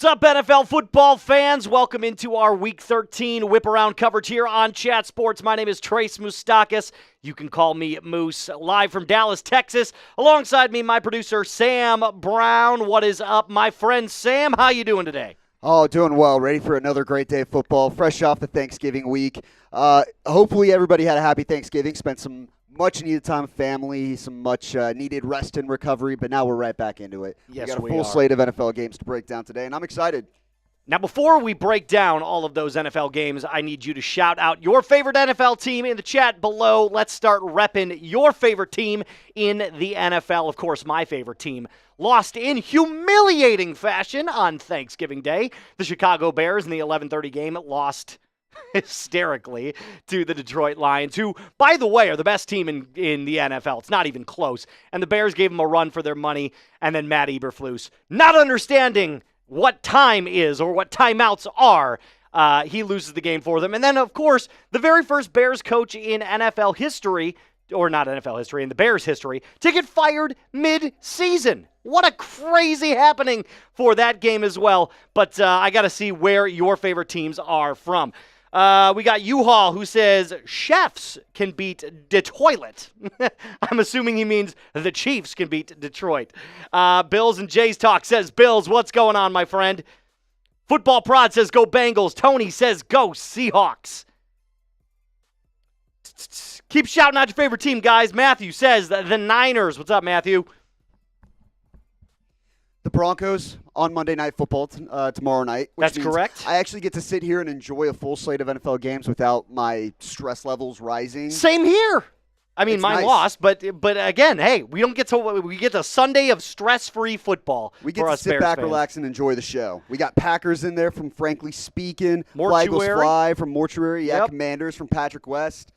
What's up, NFL football fans? Welcome into our Week 13 whip-around coverage here on Chat Sports. My name is Trace Moustakas. You can call me Moose. Live from Dallas, Texas. Alongside me, my producer, Sam Brown. What is up, my friend Sam? How you doing today? Oh, doing well. Ready for another great day of football. Fresh off the Thanksgiving week. Hopefully everybody had a happy Thanksgiving. Spent some much-needed time with family, some much-needed rest and recovery, but now we're right back into it. Yes, we got a full slate of NFL games to break down today, and I'm excited. Now, before we break down all of those NFL games, I need you to shout out your favorite NFL team in the chat below. Let's start repping your favorite team in the NFL. Of course, my favorite team lost in humiliating fashion on Thanksgiving Day. The Chicago Bears in the 11:30 game lost hysterically to the Detroit Lions, who, by the way, are the best team in the NFL. It's not even close. And the Bears gave them a run for their money, and then Matt Eberflus, not understanding what time is or what timeouts are, he loses the game for them. And then, of course, the very first Bears coach in NFL history, or not NFL history, in the Bears history, to get fired mid-season. What a crazy happening for that game as well. But I got to see where your favorite teams are from. We got U-Haul, who says chefs can beat Detroit. I'm assuming he means the Chiefs can beat Detroit. Bills and Jays Talk says, Bills, what's going on, my friend? Football Prod says, go Bengals. Tony says, go Seahawks. Keep shouting out your favorite team, guys. Matthew says, the Niners. What's up, Matthew? The Broncos on Monday Night Football tomorrow night. That's correct. I actually get to sit here and enjoy a full slate of NFL games without my stress levels rising. Same here. I mean, mine lost, but again, hey, we get the Sunday of stress-free football. We get to sit back, relax, and enjoy the show. We got Packers in there from Frankly Speaking, Fly Eagles Fly from Mortuary, Commanders from Patrick West.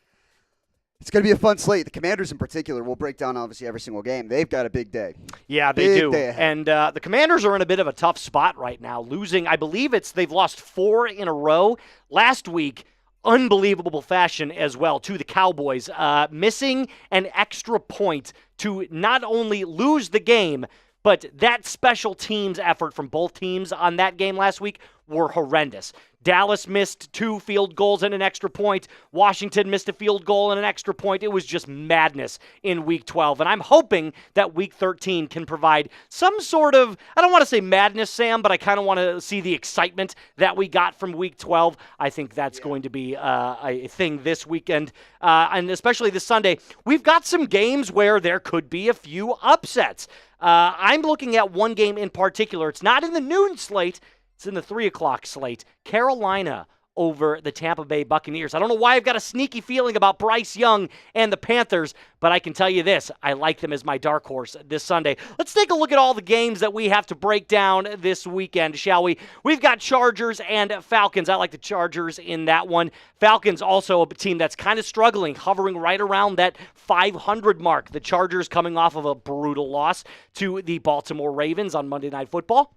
It's going to be a fun slate. The Commanders in particular, we'll break down obviously every single game. They've got a big day. Yeah, they do. And the Commanders are in a bit of a tough spot right now, losing, I believe they've lost 4 in a row. Last week, unbelievable fashion as well to the Cowboys, missing an extra point to not only lose the game, but that special teams effort from both teams on that game last week were horrendous. Dallas missed 2 field goals and an extra point. Washington missed a field goal and an extra point. It was just madness in Week 12. And I'm hoping that Week 13 can provide some sort of, I don't want to say madness, Sam, but I kind of want to see the excitement that we got from Week 12. I think that's going to be a thing this weekend, and especially this Sunday. We've got some games where there could be a few upsets. I'm looking at one game in particular. It's not in the noon slate. It's in the 3 o'clock slate. Carolina over the Tampa Bay Buccaneers. I don't know why I've got a sneaky feeling about Bryce Young and the Panthers, but I can tell you this. I like them as my dark horse this Sunday. Let's take a look at all the games that we have to break down this weekend, shall we? We've got Chargers and Falcons. I like the Chargers in that one. Falcons also a team that's kind of struggling, hovering right around that 500 mark. The Chargers coming off of a brutal loss to the Baltimore Ravens on Monday Night Football.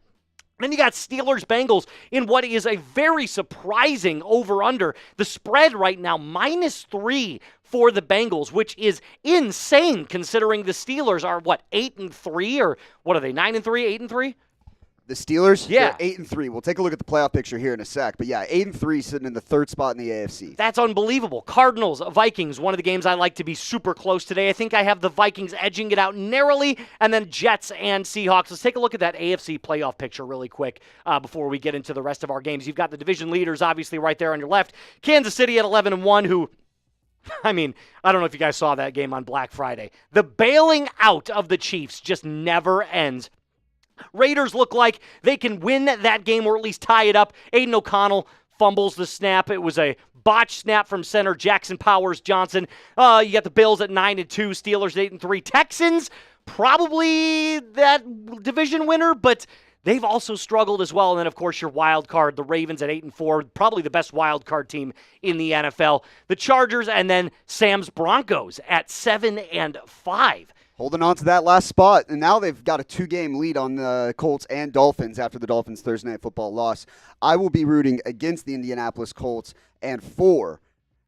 Then you got Steelers-Bengals in what is a very surprising over-under. The spread right now, -3 for the Bengals, which is insane considering the Steelers are, 8-3? Or what are they, 9-3, 8-3? The Steelers? Yeah. They're 8-3. We'll take a look at the playoff picture here in a sec. But yeah, 8-3 sitting in the 3rd spot in the AFC. That's unbelievable. Cardinals, Vikings, one of the games I like to be super close today. I think I have the Vikings edging it out narrowly, and then Jets and Seahawks. Let's take a look at that AFC playoff picture really quick before we get into the rest of our games. You've got the division leaders obviously right there on your left. Kansas City at 11-1, who, I mean, I don't know if you guys saw that game on Black Friday. The bailing out of the Chiefs just never ends. Raiders look like they can win that game or at least tie it up. Aiden O'Connell fumbles the snap. It was a botched snap from center Jackson Powers-Johnson. You got the Bills at 9-2, Steelers at 8-3. Texans, probably that division winner, but they've also struggled as well. And then, of course, your wild card, the Ravens at 8-4, probably the best wild card team in the NFL. The Chargers, and then Sam's Broncos at 7-5. Holding on to that last spot, and now they've got a 2-game lead on the Colts and Dolphins after the Dolphins' Thursday Night Football loss. I will be rooting against the Indianapolis Colts and for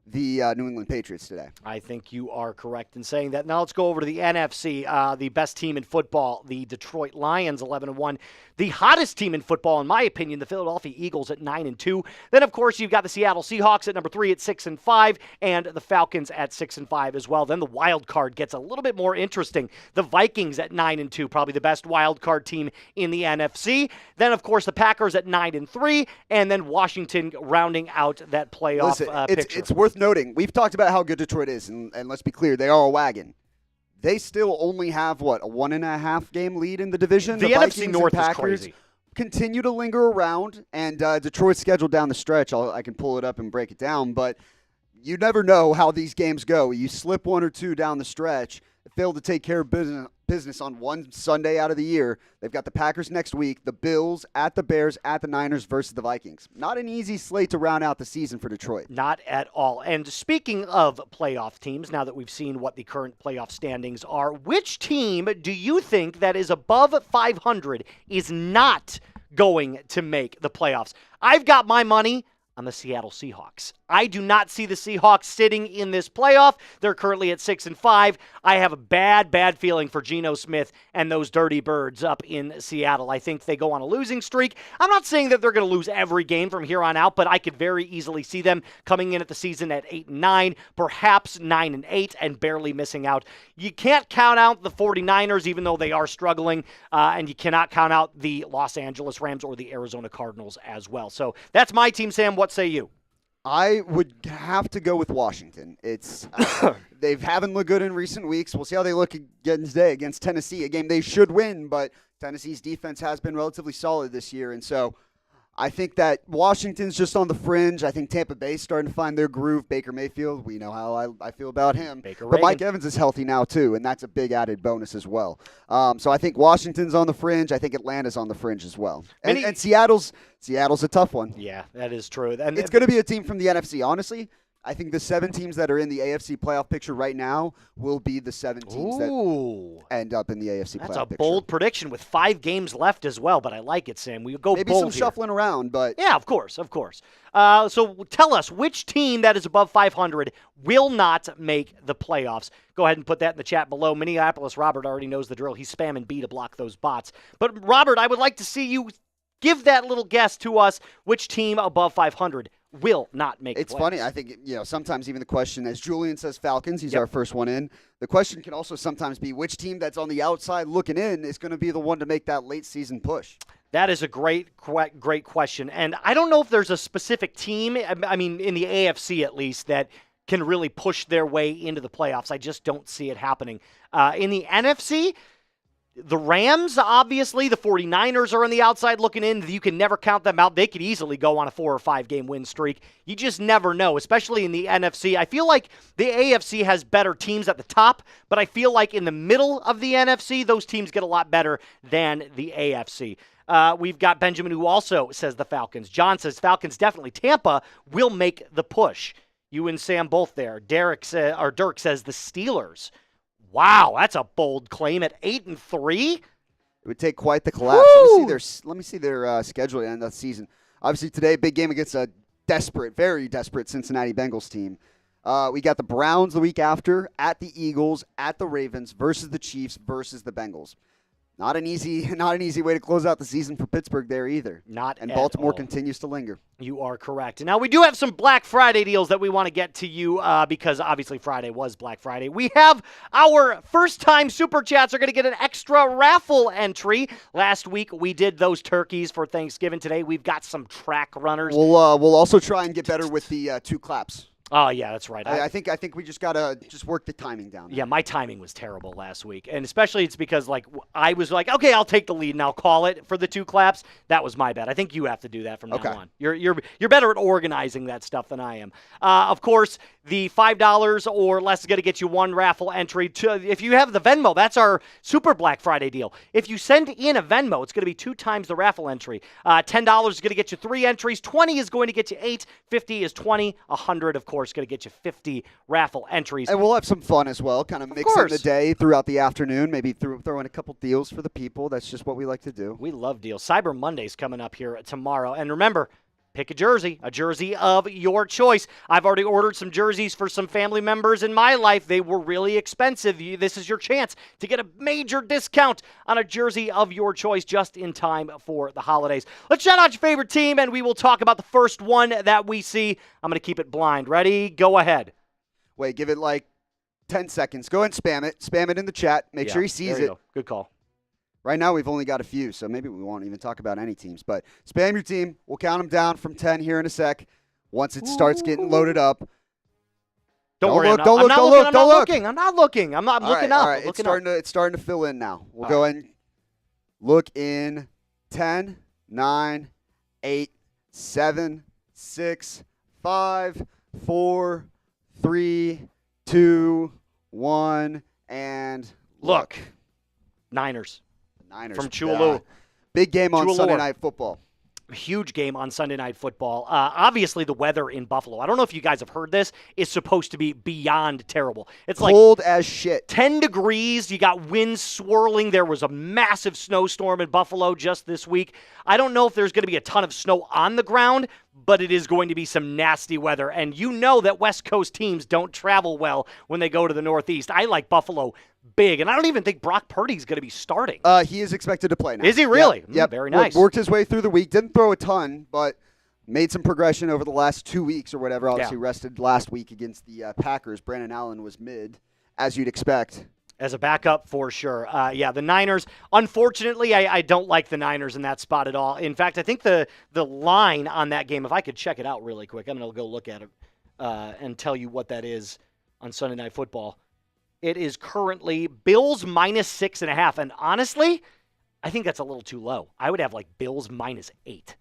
the New England Patriots today. I think you are correct in saying that. Now let's go over to the NFC, the best team in football, the Detroit Lions, 11-1. The hottest team in football, in my opinion, the Philadelphia Eagles at 9-2. Then, of course, you've got the Seattle Seahawks at number 3 at 6-5, and the Falcons at 6-5 as well. Then the wild card gets a little bit more interesting. The Vikings at 9-2, probably the best wild card team in the NFC. Then, of course, the Packers at 9-3, and then Washington rounding out that playoff picture. It's worth noting, we've talked about how good Detroit is, and let's be clear, they are a wagon. They still only have, a 1.5 game lead in the division? The NFC North is crazy. Continue to linger around, and Detroit's schedule down the stretch. I can pull it up and break it down, but you never know how these games go. You slip one or two down the stretch, fail to take care of business on one Sunday out of the year. They've got the Packers next week, the Bills, at the Bears, at the Niners versus the Vikings. Not an easy slate to round out the season for Detroit. Not at all. And speaking of playoff teams, now that we've seen what the current playoff standings are, which team do you think that is above 500 is not going to make the playoffs? I've got my money on the Seattle Seahawks. I do not see the Seahawks sitting in this playoff. They're currently at 6-5. I have a bad feeling for Geno Smith and those dirty birds up in Seattle. I think they go on a losing streak. I'm not saying that they're going to lose every game from here on out, but I could very easily see them coming in at the season at 8-9, perhaps 9-8, and barely missing out. You can't count out the 49ers, even though they are struggling, and you cannot count out the Los Angeles Rams or the Arizona Cardinals as well. So that's my team, Sam. What say you? I would have to go with Washington. It's they haven't looked good in recent weeks. We'll see how they look again today against Tennessee, a game they should win, but Tennessee's defense has been relatively solid this year, and so I think that Washington's just on the fringe. I think Tampa Bay's starting to find their groove. Baker Mayfield, we know how I feel about him. But Mike Evans is healthy now, too, and that's a big added bonus as well. So I think Washington's on the fringe. I think Atlanta's on the fringe as well. And Seattle's a tough one. Yeah, that is true. And it's going to be a team from the NFC. Honestly, I think the 7 teams that are in the AFC playoff picture right now will be the 7 teams that end up in the AFC playoff picture. That's a bold prediction with 5 games left as well, but I like it, Sam. We go maybe bold some here. Shuffling around, but yeah, of course. So tell us, which team that is above 500 will not make the playoffs? Go ahead and put that in the chat below. Minneapolis Robert already knows the drill. He's spamming B to block those bots. But Robert, I would like to see you give that little guess to us. Which team above 500 will not make It's playoffs? funny. I think, sometimes even the question, as Julian says Falcons, he's our first one in. The question can also sometimes be which team that's on the outside looking in is going to be the one to make that late season push. That is a great question. And I don't know if there's a specific team, I mean, in the AFC at least, that can really push their way into the playoffs. I just don't see it happening. In the NFC, the Rams, obviously, the 49ers are on the outside looking in. You can never count them out. They could easily go on a 4 or 5 game win streak. You just never know, especially in the NFC. I feel like the AFC has better teams at the top, but I feel like in the middle of the NFC, those teams get a lot better than the AFC. We've got Benjamin, who also says the Falcons. John says Falcons definitely. Tampa will make the push. You and Sam both there. Dirk says the Steelers. Wow, that's a bold claim at 8-3. It would take quite the collapse. Let me see their schedule at the end of the season. Obviously today, big game against a very desperate Cincinnati Bengals team. We got the Browns the week after, at the Eagles, at the Ravens, versus the Chiefs, versus the Bengals. Not an easy way to close out the season for Pittsburgh there either. And Baltimore continues to linger. You are correct. Now, we do have some Black Friday deals that we want to get to you because obviously Friday was Black Friday. We have our first-time Super Chats are going to get an extra raffle entry. Last week, we did those turkeys for Thanksgiving. Today, we've got some track runners. We'll also try and get better with the 2 claps. Oh, yeah, that's right. I think we just got to work the timing down. Yeah, my timing was terrible last week. And especially it's because, I was like, okay, I'll take the lead and I'll call it for the 2 claps. That was my bad. I think you have to do that from now on. You're better at organizing that stuff than I am. Of course, the $5 or less is going to get you 1 raffle entry. If you have the Venmo, that's our Super Black Friday deal. If you send in a Venmo, it's going to be 2 times the raffle entry. $10 is going to get you 3 entries. 20 is going to get you 8. 50 is 20. 100, of course, going to get you 50 raffle entries. And we'll have some fun as well, kind of mix in the day throughout the afternoon, maybe throw in a couple deals for the people. That's just what we like to do. We love deals. Cyber Monday's coming up here tomorrow. And remember, pick a jersey of your choice. I've already ordered some jerseys for some family members in my life. They were really expensive. This is your chance to get a major discount on a jersey of your choice just in time for the holidays. Let's shout out your favorite team, and we will talk about the first one that we see. I'm going to keep it blind. Ready? Go ahead. Wait, give it like 10 seconds. Go ahead and spam it. Spam it in the chat. Make sure he sees it. Go. Good call. Right now, we've only got a few, so maybe we won't even talk about any teams. But spam your team. We'll count them down from 10 here in a sec. Once it starts getting loaded up. Don't worry. I'm not looking. I'm looking up. All right. It's starting to fill in now. We'll go ahead and look in 10, 9, 8, 7, 6, 5, 4, 3, 2, 1, and look. Niners from Chulu. Big game on Sunday Night Football. Huge game on Sunday Night Football. Obviously, the weather in Buffalo, I don't know if you guys have heard this, is supposed to be beyond terrible. It's cold as shit. 10 degrees. You got winds swirling. There was a massive snowstorm in Buffalo just this week. I don't know if there's going to be a ton of snow on the ground, but it is going to be some nasty weather. And you know that West Coast teams don't travel well when they go to the Northeast. I like Buffalo big, and I don't even think Brock Purdy's going to be starting. He is expected to play now. Is he really? Yep. Very nice. Worked his way through the week. Didn't throw a ton, but made some progression over the last 2 weeks or whatever. Obviously rested last week against the Packers. Brandon Allen was mid, as you'd expect. As a backup, for sure. The Niners, unfortunately, I don't like the Niners in that spot at all. In fact, I think the line on that game, if I could check it out really quick, I'm going to go look at it and tell you what that is on Sunday Night Football. It is currently Bills -6.5. And honestly, I think that's a little too low. I would have like Bills -8.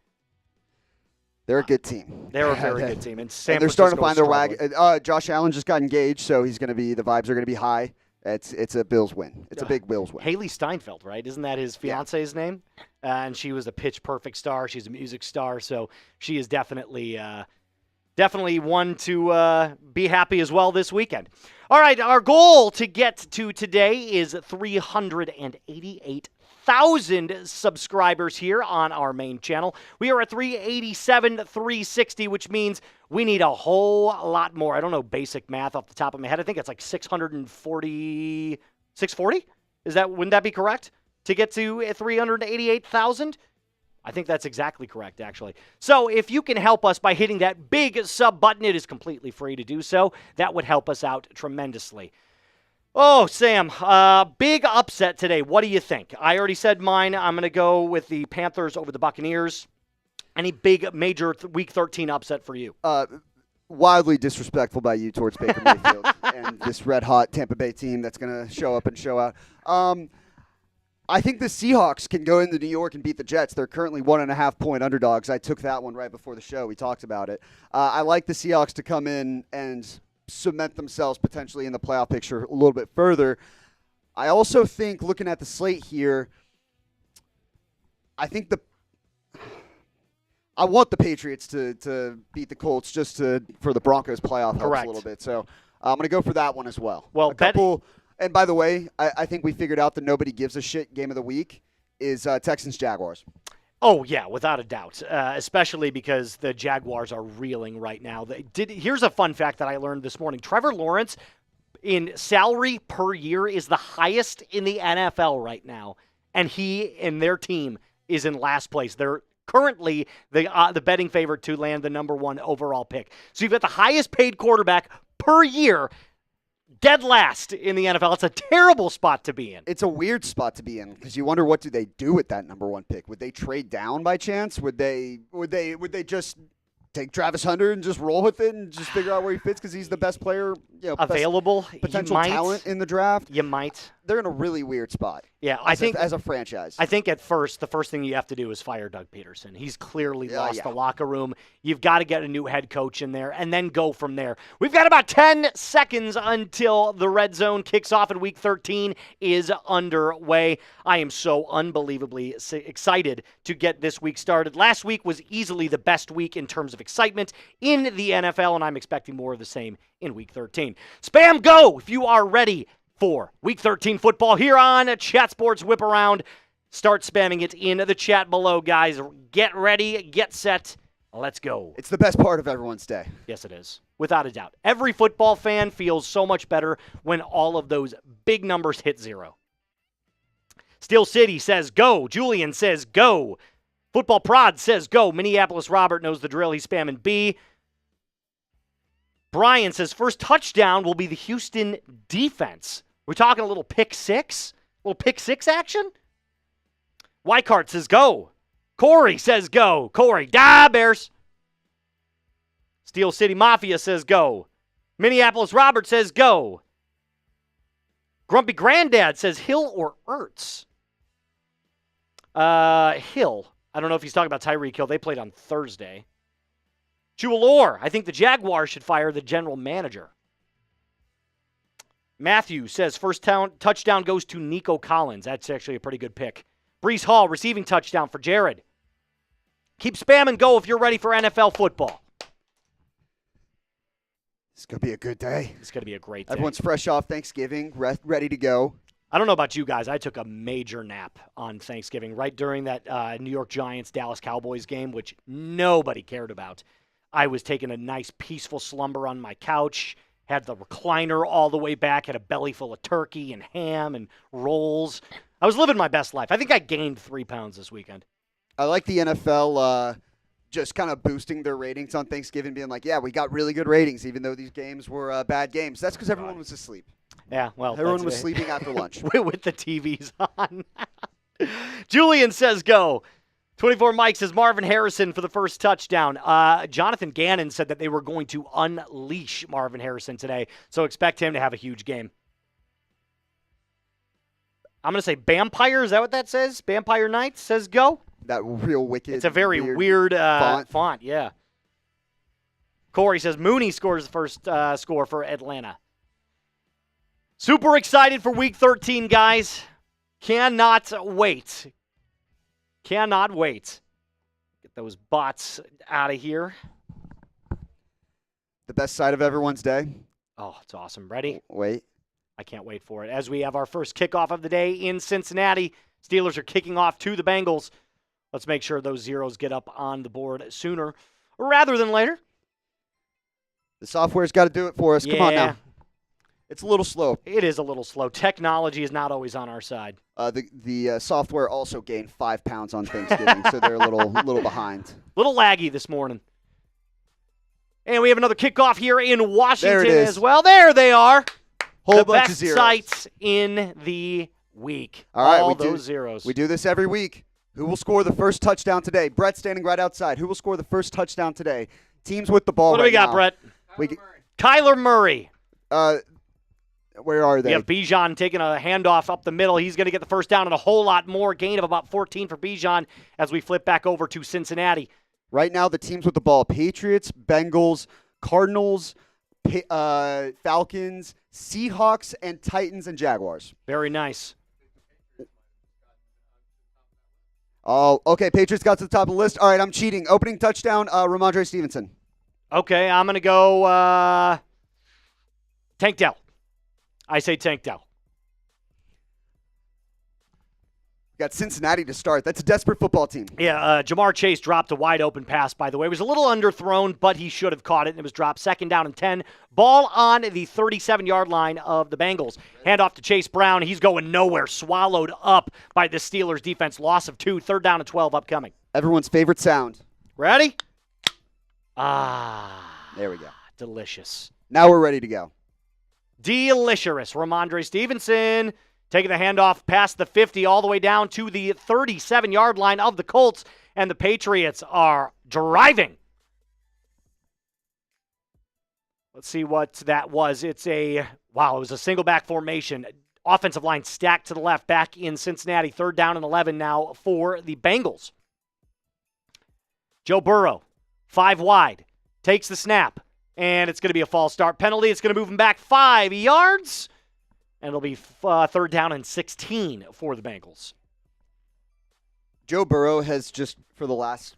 They're a good team. They're a very good team. And they're starting to find their wagon. Josh Allen just got engaged, so he's going to be, the vibes are going to be high. It's a Bills win. It's a big Bills win. Haley Steinfeld, right? Isn't that his fiance's name? And she was a Pitch Perfect star. She's a music star, so she is definitely one to be happy as well this weekend. All right, our goal to get to today is 388,000 subscribers here on our main channel. We are at 387,360, which means we need a whole lot more. I don't know basic math off the top of my head. I think it's like 640. Wouldn't that be correct? To get to 388,000? I think that's exactly correct, actually. So if you can help us by hitting that big sub button, it is completely free to do so. That would help us out tremendously. Oh, Sam, big upset today. What do you think? I already said mine. I'm going to go with the Panthers over the Buccaneers. Any big, major Week 13 upset for you? Wildly disrespectful by you towards Baker Mayfield and this red-hot Tampa Bay team that's going to show up and show out. I think the Seahawks can go into New York and beat the Jets. They're currently 1.5-point underdogs. I took that one right before the show. We talked about it. I like the Seahawks to come in and cement themselves potentially in the playoff picture a little bit further. I also think, looking at the slate here, I want the Patriots to beat the Colts just for the Broncos playoff hopes a little bit. So I'm going to go for that one as well. Well, and by the way, I think we figured out the nobody gives a shit game of the week is Texans Jaguars. Oh, yeah, without a doubt, especially because the Jaguars are reeling right now. Here's a fun fact that I learned this morning. Trevor Lawrence, in salary per year, is the highest in the NFL right now, and he and their team is in last place. They're currently the betting favorite to land the number 1 overall pick. So you've got the highest paid quarterback per year, dead last in the NFL. It's a terrible spot to be in. It's a weird spot to be in because you wonder, what do they do with that number 1 pick? Would they trade down by chance? Would they just take Travis Hunter and just roll with it and just figure out where he fits because he's the best player available, potential talent in the draft? You might. They're in a really weird spot. Yeah, I think as a franchise. I think the first thing you have to do is fire Doug Peterson. He's clearly lost the locker room. You've got to get a new head coach in there and then go from there. We've got about 10 seconds until the Red Zone kicks off and Week 13 is underway. I am so unbelievably excited to get this week started. Last week was easily the best week in terms of excitement in the NFL, and I'm expecting more of the same in Week 13. Spam go if you are ready for Week 13 football here on Chat Sports Whip Around. Start spamming it in the chat below, guys. Get ready, get set. Let's go. It's the best part of everyone's day. Yes, it is. Without a doubt. Every football fan feels so much better when all of those big numbers hit 0. Steel City says go. Julian says go. Football Prod says go. Minneapolis Robert knows the drill. He's spamming B. Brian says first touchdown will be the Houston defense. We're talking a little pick six? A little pick six action? Wycart says go. Corey says go. Corey, Bears. Steel City Mafia says go. Minneapolis Robert says go. Grumpy Granddad says Hill or Ertz. Hill. I don't know if he's talking about Tyreek Hill. They played on Thursday. Jewelor. I think the Jaguars should fire the general manager. Matthew says first touchdown goes to Nico Collins. That's actually a pretty good pick. Brees Hall receiving touchdown for Jared. Keep spamming go if you're ready for NFL football. It's going to be a good day. It's going to be a great day. Everyone's fresh off Thanksgiving, ready to go. I don't know about you guys. I took a major nap on Thanksgiving right during that New York Giants-Dallas Cowboys game, which nobody cared about. I was taking a nice peaceful slumber on my couch, had the recliner all the way back, had a belly full of turkey and ham and rolls. I was living my best life. I think I gained 3 pounds this weekend. I like the NFL just kind of boosting their ratings on Thanksgiving, being like, yeah, we got really good ratings, even though these games were bad games. That's because everyone was asleep. Yeah, well, everyone was sleeping after lunch. With the TVs on. Julian says go. 24 Mike says Marvin Harrison for the first touchdown. Jonathan Gannon said that they were going to unleash Marvin Harrison today, so expect him to have a huge game. I'm going to say Vampire. Is that what that says? Vampire Knights says go. That real wicked. It's a very weird font. Yeah. Corey says Mooney scores the first score for Atlanta. Super excited for Week 13, guys. Cannot wait. Cannot wait. Get those bots out of here. The best side of everyone's day. Oh, it's awesome. Ready? Wait. I can't wait for it. As we have our first kickoff of the day in Cincinnati, Steelers are kicking off to the Bengals. Let's make sure those zeros get up on the board sooner rather than later. The software's got to do it for us. Yeah. Come on now. It's a little slow. It is a little slow. Technology is not always on our side. The software also gained 5 pounds on Thanksgiving, so they're a little behind. Little laggy this morning. And we have another kickoff here in Washington as well. There they are. Whole bunch of zeros. The best sites in the week. All right, all those zeros. We do this every week. Who will score the first touchdown today? Brett's standing right outside. Who will score the first touchdown today? Teams with the ball. What do we got, Brett? Kyler Murray. Where are they? We have Bijan taking a handoff up the middle. He's going to get the first down and a whole lot more. Gain of about 14 for Bijan as we flip back over to Cincinnati. Right now, the teams with the ball: Patriots, Bengals, Cardinals, Falcons, Seahawks, and Titans and Jaguars. Very nice. Oh, okay. Patriots got to the top of the list. All right, I'm cheating. Opening touchdown, Ramondre Stevenson. Okay, I'm going to go Tank Dell. I say Tank Dell. Got Cincinnati to start. That's a desperate football team. Yeah, Jamar Chase dropped a wide open pass, by the way. It was a little underthrown, but he should have caught it, and it was dropped. Second down and 10. Ball on the 37-yard line of the Bengals. Handoff to Chase Brown. He's going nowhere. Swallowed up by the Steelers defense. Loss of 2. Third down and 12 upcoming. Everyone's favorite sound. Ready? There we go. Delicious. Now we're ready to go. Delicious. Ramondre Stevenson taking the handoff past the 50 all the way down to the 37-yard line of the Colts, and the Patriots are driving. Let's see what that was. It was a single back formation. Offensive line stacked to the left back in Cincinnati. Third down and 11 now for the Bengals. Joe Burrow, 5 wide, takes the snap. And it's going to be a false start penalty. It's going to move him back 5 yards. And it'll be third down and 16 for the Bengals. Joe Burrow has just, for the last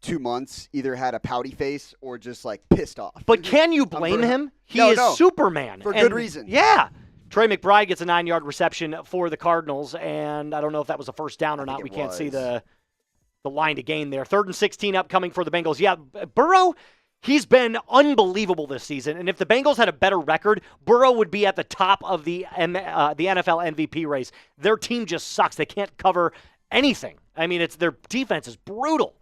2 months, either had a pouty face or just, pissed off. But can you blame him? He is Superman. For good reason. Yeah. Trey McBride gets a 9-yard reception for the Cardinals. And I don't know if that was a first down or not. We can't see the... the line to gain there. 3rd and 16 upcoming for the Bengals. Yeah, Burrow, he's been unbelievable this season. And if the Bengals had a better record, Burrow would be at the top of the NFL MVP race. Their team just sucks. They can't cover anything. I mean, their defense is brutal.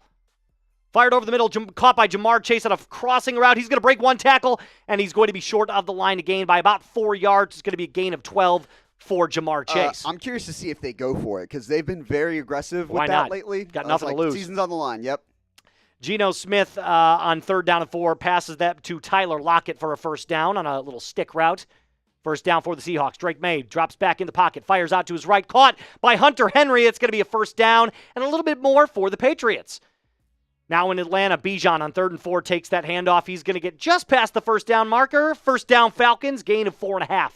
Fired over the middle, caught by Jamar Chase on a crossing route. He's going to break one tackle, and he's going to be short of the line to gain by about 4 yards. It's going to be a gain of 12 for Jamar Chase. I'm curious to see if they go for it because they've been very aggressive with that lately. Got nothing to lose. Season's on the line, yep. Geno Smith on 3rd down and 4 passes that to Tyler Lockett for a first down on a little stick route. First down for the Seahawks. Drake Maye drops back in the pocket, fires out to his right, caught by Hunter Henry. It's going to be a first down and a little bit more for the Patriots. Now in Atlanta, Bijan on 3rd and 4 takes that handoff. He's going to get just past the first down marker. First down Falcons, gain of 4.5.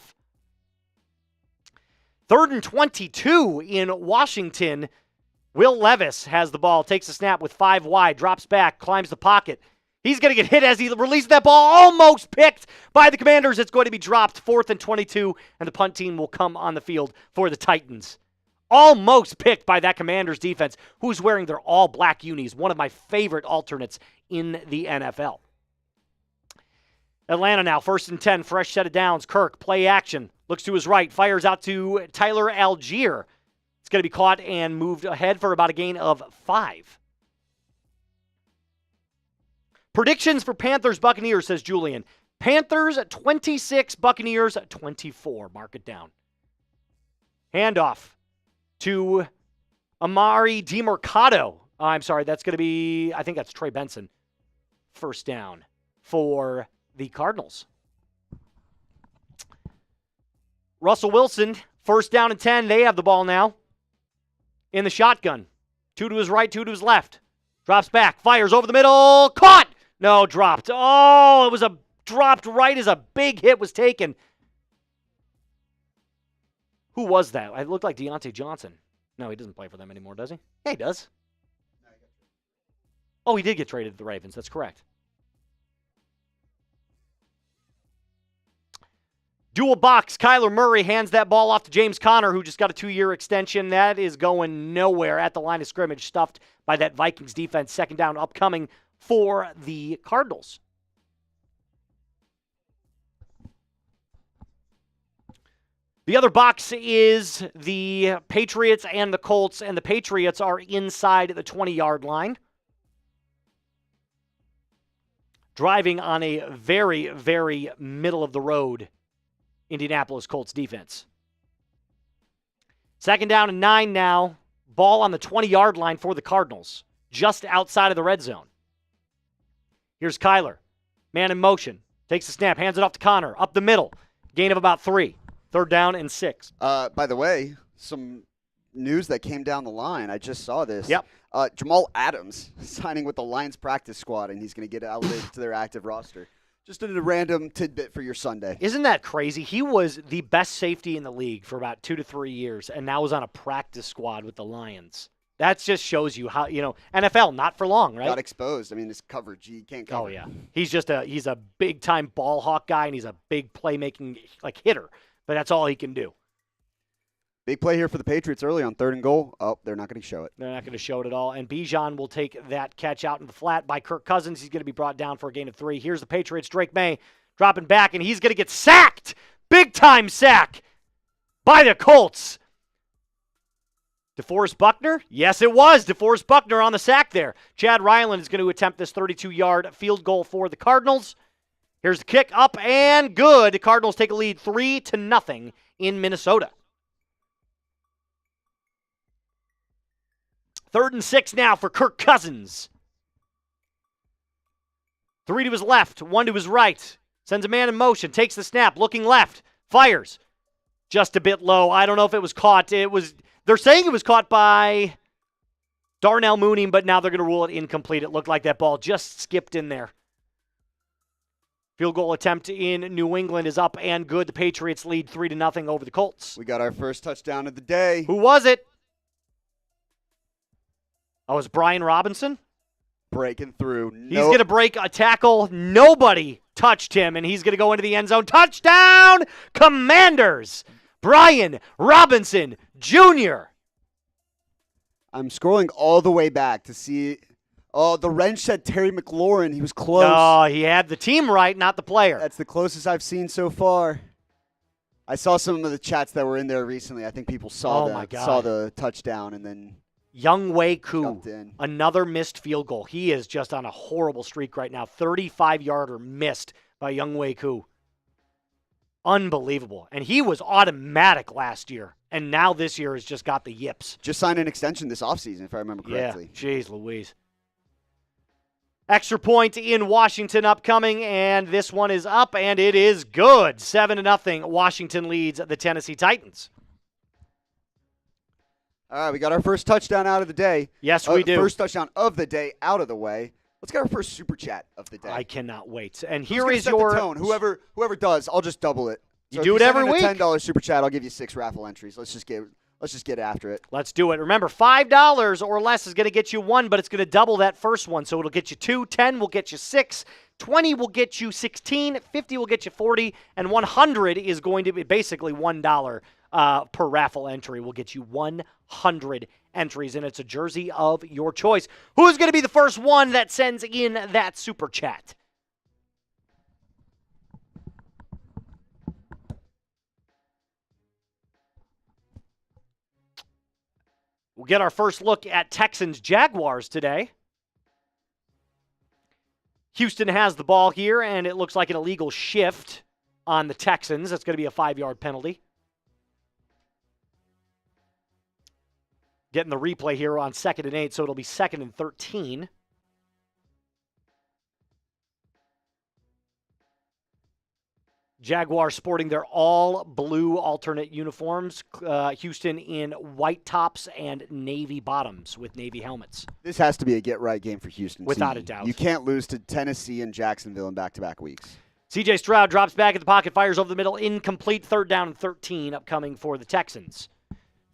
3rd and 22 in Washington. Will Levis has the ball, takes a snap with 5 wide, drops back, climbs the pocket. He's going to get hit as he releases that ball, almost picked by the Commanders. It's going to be dropped, 4th and 22, and the punt team will come on the field for the Titans. Almost picked by that Commanders defense, who's wearing their all-black unis, one of my favorite alternates in the NFL. Atlanta now, 1st and 10, fresh set of downs. Kirk, play action, looks to his right, fires out to Tyler Algier. It's going to be caught and moved ahead for about a gain of 5. Predictions for Panthers-Buccaneers, says Julian. Panthers 26, Buccaneers 24. Mark it down. Handoff to Amari DiMercato. I'm sorry, that's going to be, I think that's Trey Benson. First down for the Cardinals. Russell Wilson, 1st down and 10. They have the ball now. In the shotgun. 2 to his right, 2 to his left. Drops back, fires over the middle. Caught! No, dropped. Oh, it was dropped right as a big hit was taken. Who was that? It looked like Deontay Johnson. No, he doesn't play for them anymore, does he? Yeah, he does. Oh, he did get traded to the Ravens. That's correct. Dual box. Kyler Murray hands that ball off to James Conner, who just got a 2-year extension. That is going nowhere at the line of scrimmage, stuffed by that Vikings defense. 2nd down upcoming for the Cardinals. The other box is the Patriots and the Colts, and the Patriots are inside the 20-yard line. Driving on a very, very middle-of-the-road Indianapolis Colts defense. 2nd down and 9 now. Ball on the 20-yard line for the Cardinals, just outside of the red zone. Here's Kyler. Man in motion. Takes the snap, hands it off to Conner. Up the middle. Gain of about 3. 3rd down and 6. By the way, some news that came down the line. I just saw this. Yep. Jamal Adams signing with the Lions practice squad, and he's going to get added to their active roster. Just a random tidbit for your Sunday. Isn't that crazy? He was the best safety in the league for about 2 to 3 years, and now is on a practice squad with the Lions. That just shows you how, NFL, not for long, right? Got exposed. I mean, this coverage, he can't cover. Oh, yeah. He's a big-time ball hawk guy, and he's a big playmaking hitter. But that's all he can do. Big play here for the Patriots early on 3rd and goal. Oh, they're not going to show it. They're not going to show it at all. And Bijan will take that catch out in the flat by Kirk Cousins. He's going to be brought down for a gain of 3. Here's the Patriots. Drake Maye dropping back, and he's going to get sacked. Big-time sack by the Colts. DeForest Buckner? Yes, it was. DeForest Buckner on the sack there. Chad Ryland is going to attempt this 32-yard field goal for the Cardinals. Here's the kick up and good. The Cardinals take a lead 3-0 in Minnesota. 3rd and 6 now for Kirk Cousins. 3 to his left, 1 to his right. Sends a man in motion, takes the snap, looking left, fires. Just a bit low. I don't know if it was caught. They're saying it was caught by Darnell Mooney, but now they're going to rule it incomplete. It looked like that ball just skipped in there. Field goal attempt in New England is up and good. The Patriots lead 3-0 over the Colts. We got our first touchdown of the day. Who was it? Oh, it was Brian Robinson? Breaking through. He's going to break a tackle. Nobody touched him, and he's going to go into the end zone. Touchdown, Commanders! Brian Robinson Jr. I'm scrolling all the way back to see. Oh, the wrench said Terry McLaurin. He was close. Oh, he had the team right, not the player. That's the closest I've seen so far. I saw some of the chats that were in there recently. I think people saw the touchdown and then Younghoe Koo, another missed field goal. He is just on a horrible streak right now. 35-yarder missed by Younghoe Koo. Unbelievable. And he was automatic last year, and now this year has just got the yips. Just signed an extension this offseason, if I remember correctly. Yeah, jeez Louise. Extra point in Washington upcoming, and this one is up, and it is good. 7-0. Washington leads the Tennessee Titans. All right, we got our first touchdown out of the day. Yes, we do. First touchdown of the day out of the way. Let's get our first super chat of the day. I cannot wait. And Who's here is set your the tone. Whoever does, I'll just double it. So you do it every week. $10 super chat, I'll give you 6 raffle entries. Let's just get after it. Let's do it. Remember, $5 or less is going to get you 1, but it's going to double that first one. So it'll get you 2, 10 will get you 6, 20 will get you 16, 50 will get you 40, and 100 is going to be basically $1 per raffle entry. Will get you 100 entries, and it's a jersey of your choice. Who's going to be the first one that sends in that super chat? We'll get our first look at Texans Jaguars today. Houston has the ball here, and it looks like an illegal shift on the Texans. That's going to be a 5-yard penalty. Getting the replay here on 2nd and 8, so it'll be 2nd and 13. Jaguars sporting their all-blue alternate uniforms. Houston in white tops and navy bottoms with navy helmets. This has to be a get-right game for Houston. Without a doubt. You can't lose to Tennessee and Jacksonville in back-to-back weeks. C.J. Stroud drops back at the pocket, fires over the middle, incomplete, 3rd down and 13 upcoming for the Texans.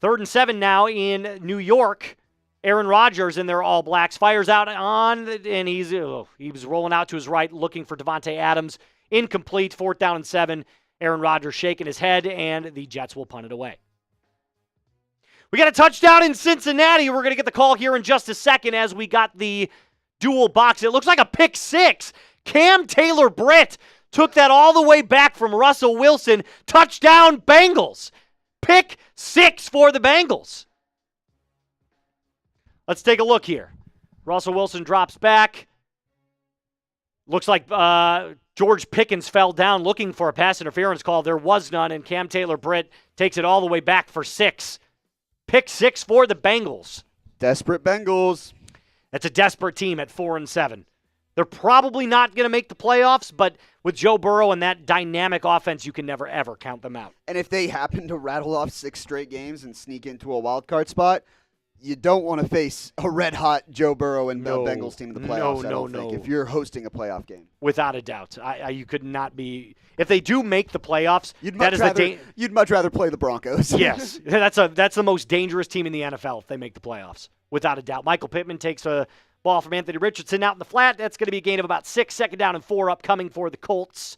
3rd and 7 now in New York. Aaron Rodgers in their All Blacks fires out and he was rolling out to his right looking for Devontae Adams. Incomplete, 4th down and 7. Aaron Rodgers shaking his head, and the Jets will punt it away. We got a touchdown in Cincinnati. We're going to get the call here in just a second as we got the dual box. It looks like a pick 6. Cam Taylor-Britt took that all the way back from Russell Wilson. Touchdown, Bengals. Pick 6 for the Bengals. Let's take a look here. Russell Wilson drops back. Looks like George Pickens fell down looking for a pass interference call. There was none, and Cam Taylor-Britt takes it all the way back for 6. Pick 6 for the Bengals. Desperate Bengals. That's a desperate team at 4-7. They're probably not going to make the playoffs, but with Joe Burrow and that dynamic offense, you can never, ever count them out. And if they happen to rattle off 6 straight games and sneak into a wild card spot, you don't want to face a red-hot Joe Burrow and the Bengals team in the playoffs, I don't think, if you're hosting a playoff game. Without a doubt. You could not be – if they do make the playoffs, you'd much rather play the Broncos. Yes. That's the most dangerous team in the NFL if they make the playoffs, without a doubt. Michael Pittman takes a ball from Anthony Richardson out in the flat. That's going to be a gain of about 6, 2nd down and 4 upcoming for the Colts.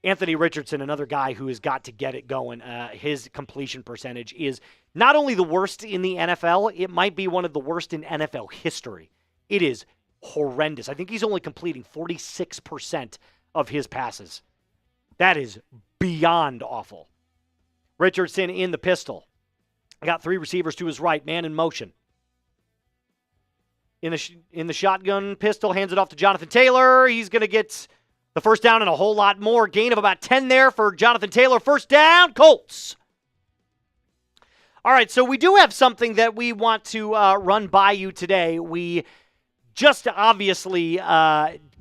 Anthony Richardson, another guy who has got to get it going. His completion percentage is not only the worst in the NFL, it might be one of the worst in NFL history. It is horrendous. I think he's only completing 46% of his passes. That is beyond awful. Richardson in the pistol. Got 3 receivers to his right, man in motion. In the shotgun pistol, hands it off to Jonathan Taylor. He's going to get the first down and a whole lot more. Gain of about 10 there for Jonathan Taylor. First down, Colts. All right, so we do have something that we want to run by you today. We just obviously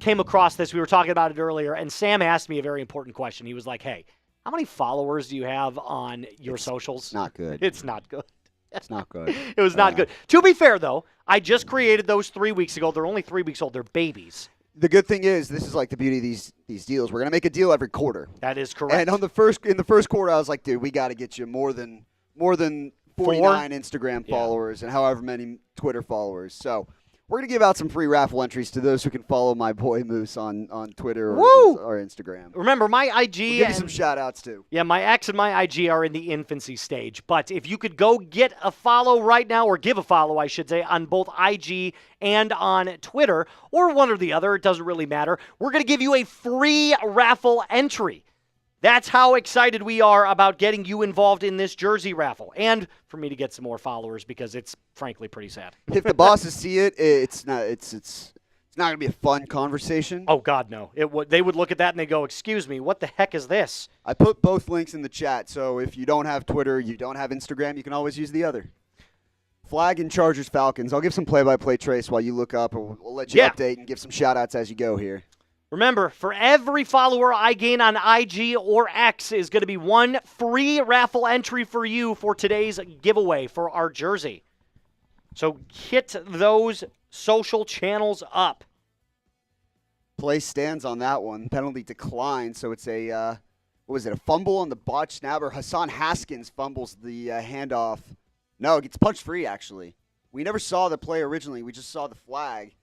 came across this. We were talking about it earlier, and Sam asked me a very important question. He was like, hey, how many followers do you have on your socials? Not good. It's not good. It's not good. It was not good. To be fair, though, I just created those 3 weeks ago. They're only 3 weeks old. They're babies. The good thing is, this is like the beauty of these deals. We're going to make a deal every quarter. That is correct. And in the first quarter, I was like, dude, we got to get you more than 49 Instagram followers and however many Twitter followers. So We're going to give out some free raffle entries to those who can follow my boy Moose on Twitter or Instagram. Remember, my IG... We'll give you some shout-outs, too. Yeah, my X and my IG are in the infancy stage. But if you could go get a follow right now, or give a follow, I should say, on both IG and on Twitter, or one or the other, it doesn't really matter, we're going to give you a free raffle entry. That's how excited we are about getting you involved in this jersey raffle, and for me to get some more followers because it's frankly pretty sad. If the bosses see it, it's not going to be a fun conversation. Oh God, no! They would look at that and they go, "Excuse me, what the heck is this?" I put both links in the chat, so if you don't have Twitter, you don't have Instagram, you can always use the other. Flag and Chargers Falcons. I'll give some play-by-play, Trace, while you look up, or we'll let you update and give some shout-outs as you go here. Remember, for every follower I gain on IG or X is going to be one free raffle entry for you for today's giveaway for our jersey. So hit those social channels up. Play stands on that one. Penalty declined, so it's a fumble on the botch snap, or Hassan Haskins fumbles the handoff. No, it gets punched free, actually. We never saw the play originally. We just saw the flag.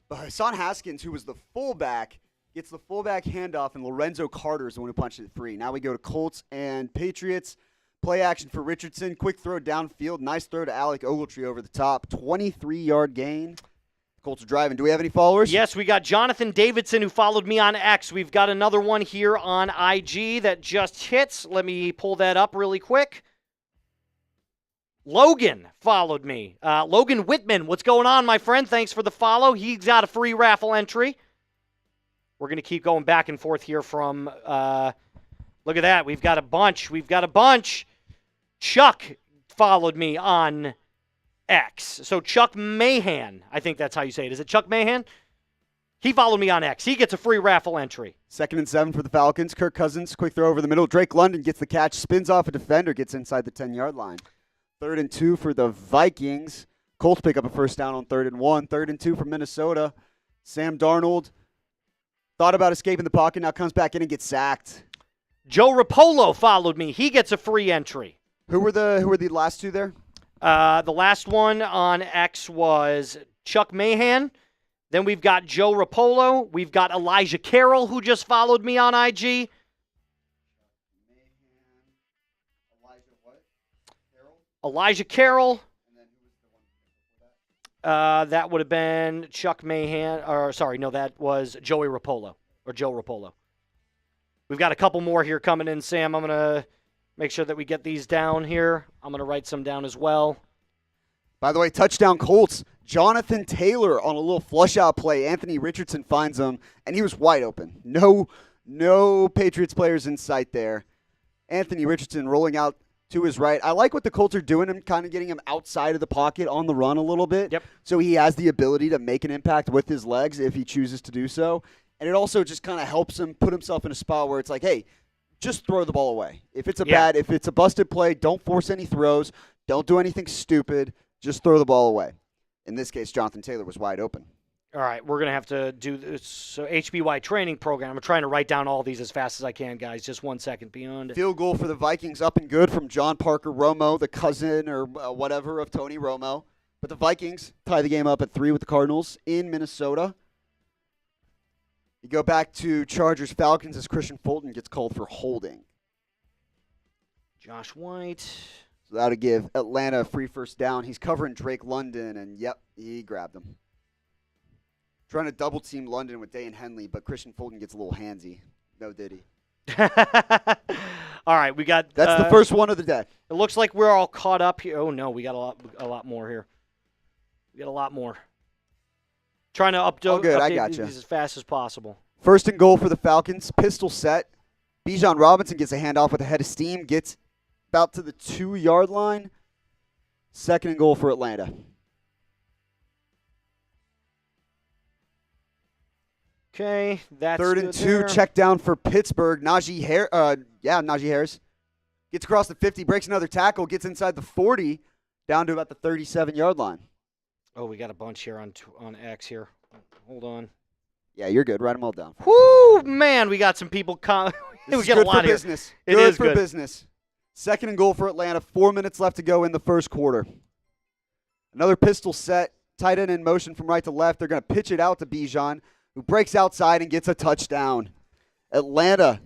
But Hassan Haskins, who was the fullback, gets the fullback handoff, and Lorenzo Carter is the one who punched it free. Now we go to Colts and Patriots. Play action for Richardson. Quick throw downfield. Nice throw to Alec Ogletree over the top. 23-yard gain. Colts are driving. Do we have any followers? Yes, we got Jonathan Davidson, who followed me on X. We've got another one here on IG that just hits. Let me pull that up really quick. Logan followed me. Logan Whitman, what's going on, my friend? Thanks for the follow. He's got a free raffle entry. We're going to keep going back and forth here from, look at that. We've got a bunch. Chuck followed me on X. So Chuck Mahan, I think that's how you say it. Is it Chuck Mahan? He followed me on X. He gets a free raffle entry. 2nd and 7 for the Falcons. Kirk Cousins, quick throw over the middle. Drake London gets the catch, spins off a defender, gets inside the 10-yard line. 3rd and 2 for the Vikings. Colts pick up a first down on 3rd and 1. 3rd and 2 for Minnesota. Sam Darnold thought about escaping the pocket, now comes back in and gets sacked. Joe Rapolo followed me. He gets a free entry. Who were the last two there? The last one on X was Chuck Mahan. Then we've got Joe Rapolo. We've got Elijah Carroll, who just followed me on IG. Elijah Carroll. And then who was the one before that? That would have been Chuck Mahan. That was Joey Rapolo, or Joe Rapolo. We've got a couple more here coming in, Sam. I'm going to make sure that we get these down here. I'm going to write some down as well. By the way, touchdown Colts. Jonathan Taylor on a little flush-out play. Anthony Richardson finds him, and he was wide open. No Patriots players in sight there. Anthony Richardson rolling out to his right. I like what the Colts are doing, and kind of getting him outside of the pocket on the run a little bit. Yep. So he has the ability to make an impact with his legs if he chooses to do so. And it also just kind of helps him put himself in a spot where it's like, hey, just throw the ball away. If it's if it's a busted play, don't force any throws. Don't do anything stupid. Just throw the ball away. In this case, Jonathan Taylor was wide open. All right, we're going to have to do this. So HBY training program. I'm trying to write down all these as fast as I can, guys. Just 1 second beyond. Field goal for the Vikings up and good from John Parker Romo, the cousin or whatever of Tony Romo. But the Vikings tie the game up at 3 with the Cardinals in Minnesota. You go back to Chargers-Falcons as Christian Fulton gets called for holding. Josh White. So that'll give Atlanta a free first down. He's covering Drake London, and he grabbed him. Trying to double-team London with Day and Henley, but Christian Fulton gets a little handsy. No diddy. All right, we got... That's the first one of the day. It looks like we're all caught up here. Oh, no, we got a lot more here. We got a lot more. Trying to update these as fast as possible. 1st and goal for the Falcons. Pistol set. Bijan Robinson gets a handoff with a head of steam. Gets about to the 2-yard line. 2nd and goal for Atlanta. Okay, that's 3rd and 2. Check down for Pittsburgh. Najee Harris gets across the 50, breaks another tackle, gets inside the 40, down to about the 37-yard line. Oh, we got a bunch here on X here. Hold on. Yeah, you're good. Write them all down. Whoo, man, we got some people. We get a lot for here. Business. It is good for business. 2nd and goal for Atlanta. 4 minutes left to go in the first quarter. Another pistol set. tight end in motion from right to left. They're going to pitch it out to Bijan, who breaks outside and gets a touchdown. Atlanta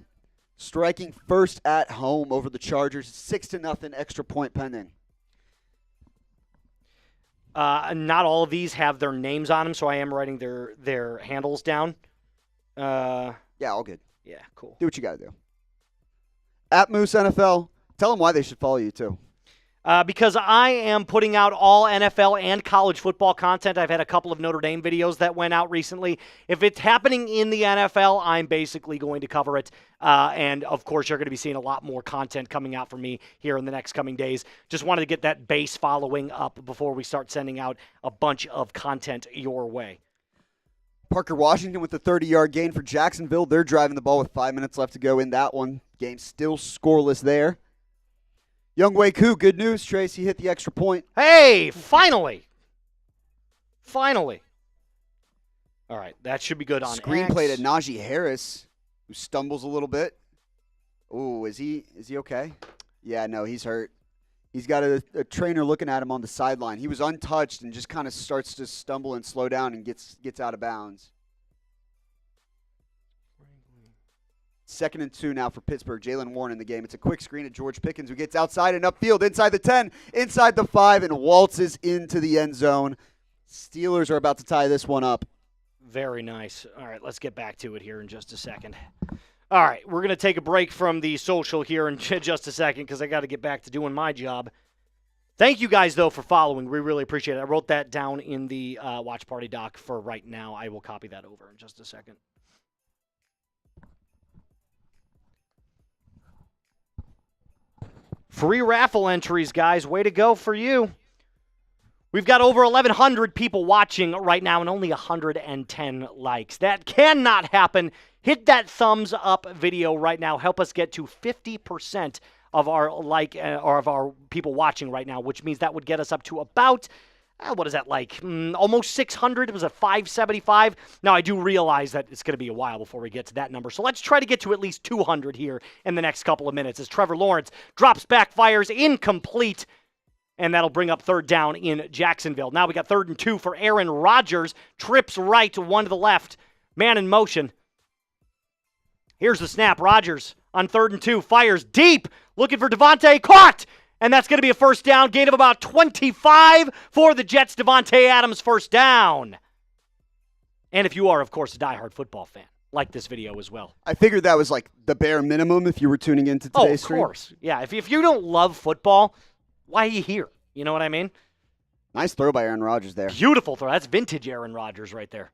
striking first at home over the Chargers. 6-0 extra point pending. Not all of these have their names on them, so I am writing their handles down. Yeah, all good. Yeah, cool. Do what you got to do. At Moose NFL, tell them why they should follow you, too. Because I am putting out all NFL and college football content. I've had a couple of Notre Dame videos that went out recently. If it's happening in the NFL, I'm basically going to cover it. And, of course, you're going to be seeing a lot more content coming out from me here in the next coming days. Just wanted to get that base following up before we start sending out a bunch of content your way. Parker Washington with the 30-yard gain for Jacksonville. They're driving the ball with 5 minutes left to go in that one. Game still scoreless there. Younghoe Koo, good news, Trace. He hit the extra point. Hey, finally. Finally. All right, that should be good on Screenplay to Najee Harris, who stumbles a little bit. Ooh, is he okay? Yeah, no, he's hurt. He's got a trainer looking at him on the sideline. He was untouched and just kind of starts to stumble and slow down and gets out of bounds. 2nd and 2 now for Pittsburgh. Jaylen Warren in the game. It's a quick screen to George Pickens, who gets outside and upfield, inside the 10, inside the 5, and waltzes into the end zone. Steelers are about to tie this one up. Very nice. All right, let's get back to it here in just a second. All right, we're going to take a break from the social here in just a second because I got to get back to doing my job. Thank you guys, though, for following. We really appreciate it. I wrote that down in the Watch Party doc for right now. I will copy that over in just a second. Free raffle entries, guys. Way to go for you. We've got over 1,100 people watching right now and only 110 likes. That cannot happen. Hit that thumbs up video right now. Help us get to 50% of our or of our people watching right now, which means that would get us up to about, what is that like? Almost 600. It was at 575. Now, I do realize that it's going to be a while before we get to that number. So let's try to get to at least 200 here in the next couple of minutes as Trevor Lawrence drops back, fires incomplete. And that'll bring up 3rd down in Jacksonville. Now we got 3rd and 2 for Aaron Rodgers. Trips right, 1 to the left. Man in motion. Here's the snap. Rodgers on 3rd and 2. Fires deep. Looking for Devontae. Caught! And that's going to be a 1st down. Gain of about 25 for the Jets. Devontae Adams 1st down. And if you are, of course, a diehard football fan, like this video as well. I figured that was like the bare minimum if you were tuning into today's stream. Oh, of course. Yeah, if you don't love football, why are you here? You know what I mean? Nice throw by Aaron Rodgers there. Beautiful throw. That's vintage Aaron Rodgers right there.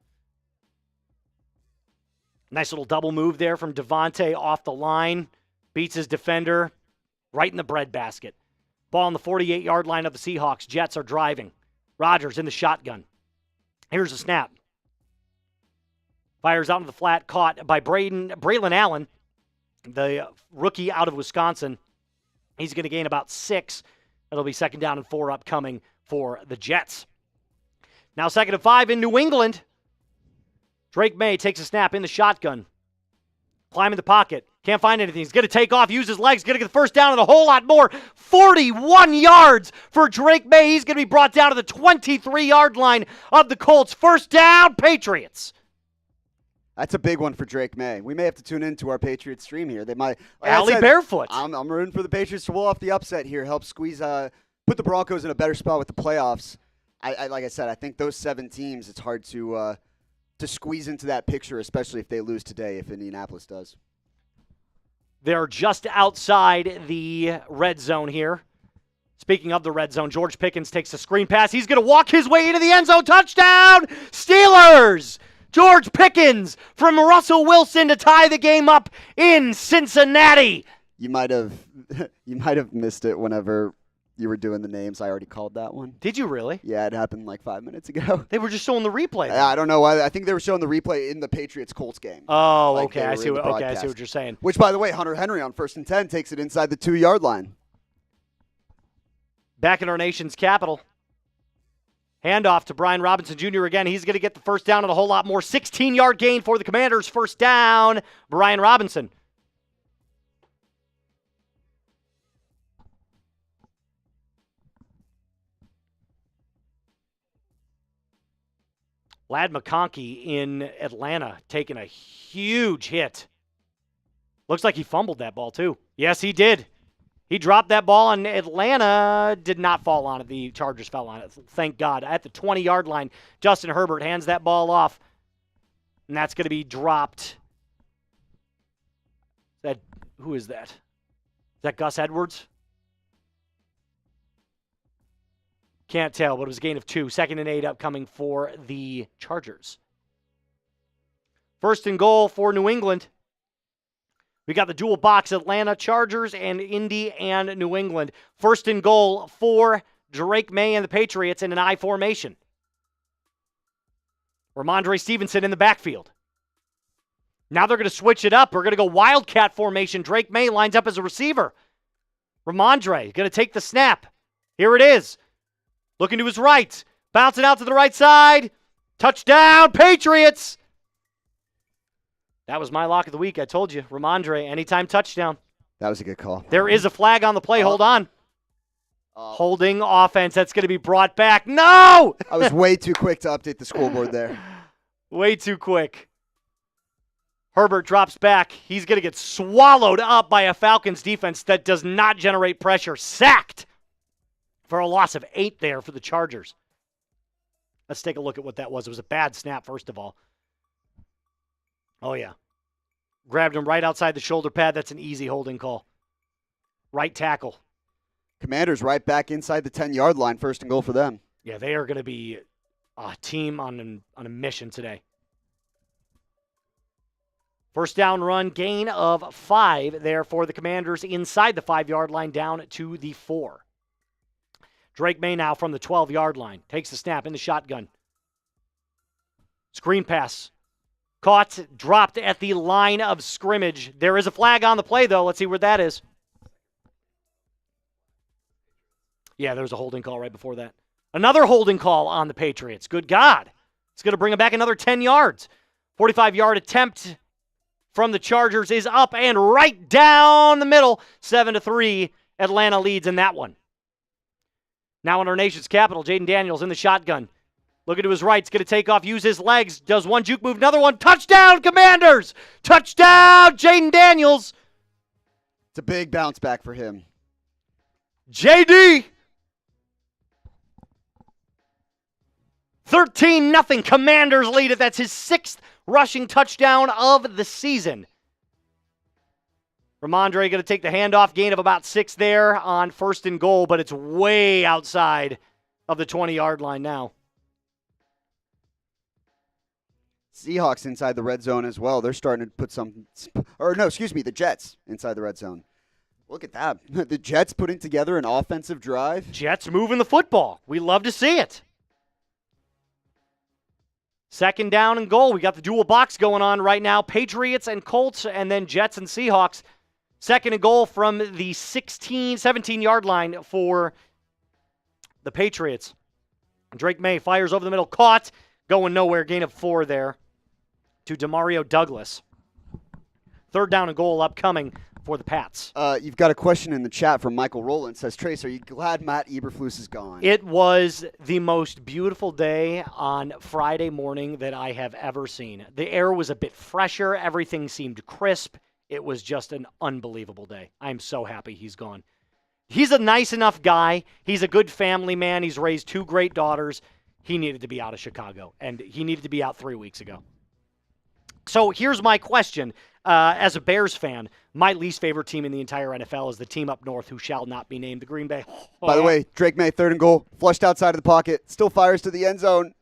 Nice little double move there from Devontae off the line. Beats his defender right in the breadbasket. Ball on the 48-yard line of the Seahawks. Jets are driving. Rodgers in the shotgun. Here's the snap. Fires out into the flat. Caught by Braylon Allen, the rookie out of Wisconsin. He's going to gain about 6. It'll be 2nd down and 4 upcoming for the Jets. Now 2nd and 5 in New England. Drake Maye takes a snap in the shotgun. Climbing the pocket. Can't find anything. He's going to take off, use his legs, going to get the 1st down and a whole lot more. 41 yards for Drake Maye. He's going to be brought down to the 23-yard line of the Colts. 1st down, Patriots. That's a big one for Drake Maye. We may have to tune into our Patriots stream here. They might. Alley barefoot. I'm rooting for the Patriots to pull off the upset here. Help squeeze, put the Broncos in a better spot with the playoffs. Like I said, I think those 7 teams, it's hard to squeeze into that picture, especially if they lose today, if Indianapolis does. They're just outside the red zone here. Speaking of the red zone, George Pickens takes a screen pass. He's going to walk his way into the end zone. Touchdown, Steelers! George Pickens from Russell Wilson to tie the game up in Cincinnati. You might have missed it whenever you were doing the names. I already called that one. Did you really? Yeah, it happened like 5 minutes ago. They were just showing the replay. I don't know why. I think they were showing the replay in the Patriots-Colts game. Oh, like okay. I see what you're saying. Which, by the way, Hunter Henry on 1st and 10 takes it inside the 2-yard line. Back in our nation's capital. Handoff to Brian Robinson Jr. again. He's going to get the 1st down and a whole lot more. 16-yard gain for the Commanders. 1st down, Brian Robinson. Ladd McConkey in Atlanta taking a huge hit. Looks like he fumbled that ball, too. Yes, he did. He dropped that ball, and Atlanta did not fall on it. The Chargers fell on it, thank God. At the 20-yard line, Justin Herbert hands that ball off, and that's going to be dropped. Who is that? Is that Gus Edwards? Can't tell, but it was a gain of 2. 2nd and 8 upcoming for the Chargers. 1st and goal for New England. We got the dual box, Atlanta Chargers and Indy and New England. 1st and goal for Drake Maye and the Patriots in an I formation. Ramondre Stevenson in the backfield. Now they're going to switch it up. We're going to go Wildcat formation. Drake Maye lines up as a receiver. Ramondre going to take the snap. Here it is. Looking to his right. Bouncing out to the right side. Touchdown, Patriots! That was my lock of the week. I told you. Ramondre, anytime touchdown. That was a good call. There is a flag on the play. Hold on. Holding offense. That's going to be brought back. No! I was way too quick to update the scoreboard there. Way too quick. Herbert drops back. He's going to get swallowed up by a Falcons defense that does not generate pressure. Sacked for a loss of 8 there for the Chargers. Let's take a look at what that was. It was a bad snap, first of all. Oh, yeah. Grabbed him right outside the shoulder pad. That's an easy holding call. Right tackle. Commanders right back inside the 10-yard line. 1st and goal for them. Yeah, they are going to be a team on a mission today. 1st down run, gain of 5 there for the Commanders inside the 5-yard line down to the 4. Drake Maye now from the 12-yard line. Takes the snap in the shotgun. Screen pass. Caught, dropped at the line of scrimmage. There is a flag on the play, though. Let's see where that is. Yeah, there's a holding call right before that. Another holding call on the Patriots. Good God. It's going to bring them back another 10 yards. 45-yard attempt from the Chargers is up and right down the middle. 7-3. Atlanta leads in that one. Now in our nation's capital, Jayden Daniels in the shotgun. Looking to his right, he's going to take off, use his legs, does one juke move, another one. Touchdown, Commanders! Touchdown, Jayden Daniels! It's a big bounce back for him. JD! 13-0, Commanders lead it. That's his 6th rushing touchdown of the season. Ramondre going to take the handoff, gain of about 6 there on 1st and goal, but it's way outside of the 20-yard line now. Seahawks inside the red zone as well. They're starting to put the Jets inside the red zone. Look at that. The Jets putting together an offensive drive. Jets moving the football. We love to see it. 2nd down and goal. We got the dual box going on right now. Patriots and Colts, and then Jets and Seahawks. 2nd and goal from the 17-yard line for the Patriots. Drake Maye fires over the middle. Caught. Going nowhere. Gain of 4 there to Demario Douglas. 3rd down and goal upcoming for the Pats. You've got a question in the chat from Michael Rowland. Says, Trace, are you glad Matt Eberflus is gone? It was the most beautiful day on Friday morning that I have ever seen. The air was a bit fresher. Everything seemed crisp. It was just an unbelievable day. I'm so happy he's gone. He's a nice enough guy. He's a good family man. He's raised 2 great daughters. He needed to be out of Chicago, and he needed to be out 3 weeks ago. So here's my question. As a Bears fan, my least favorite team in the entire NFL is the team up north who shall not be named, the Green Bay. By the way, Drake Maye, 3rd and goal, flushed outside of the pocket, still fires to the end zone.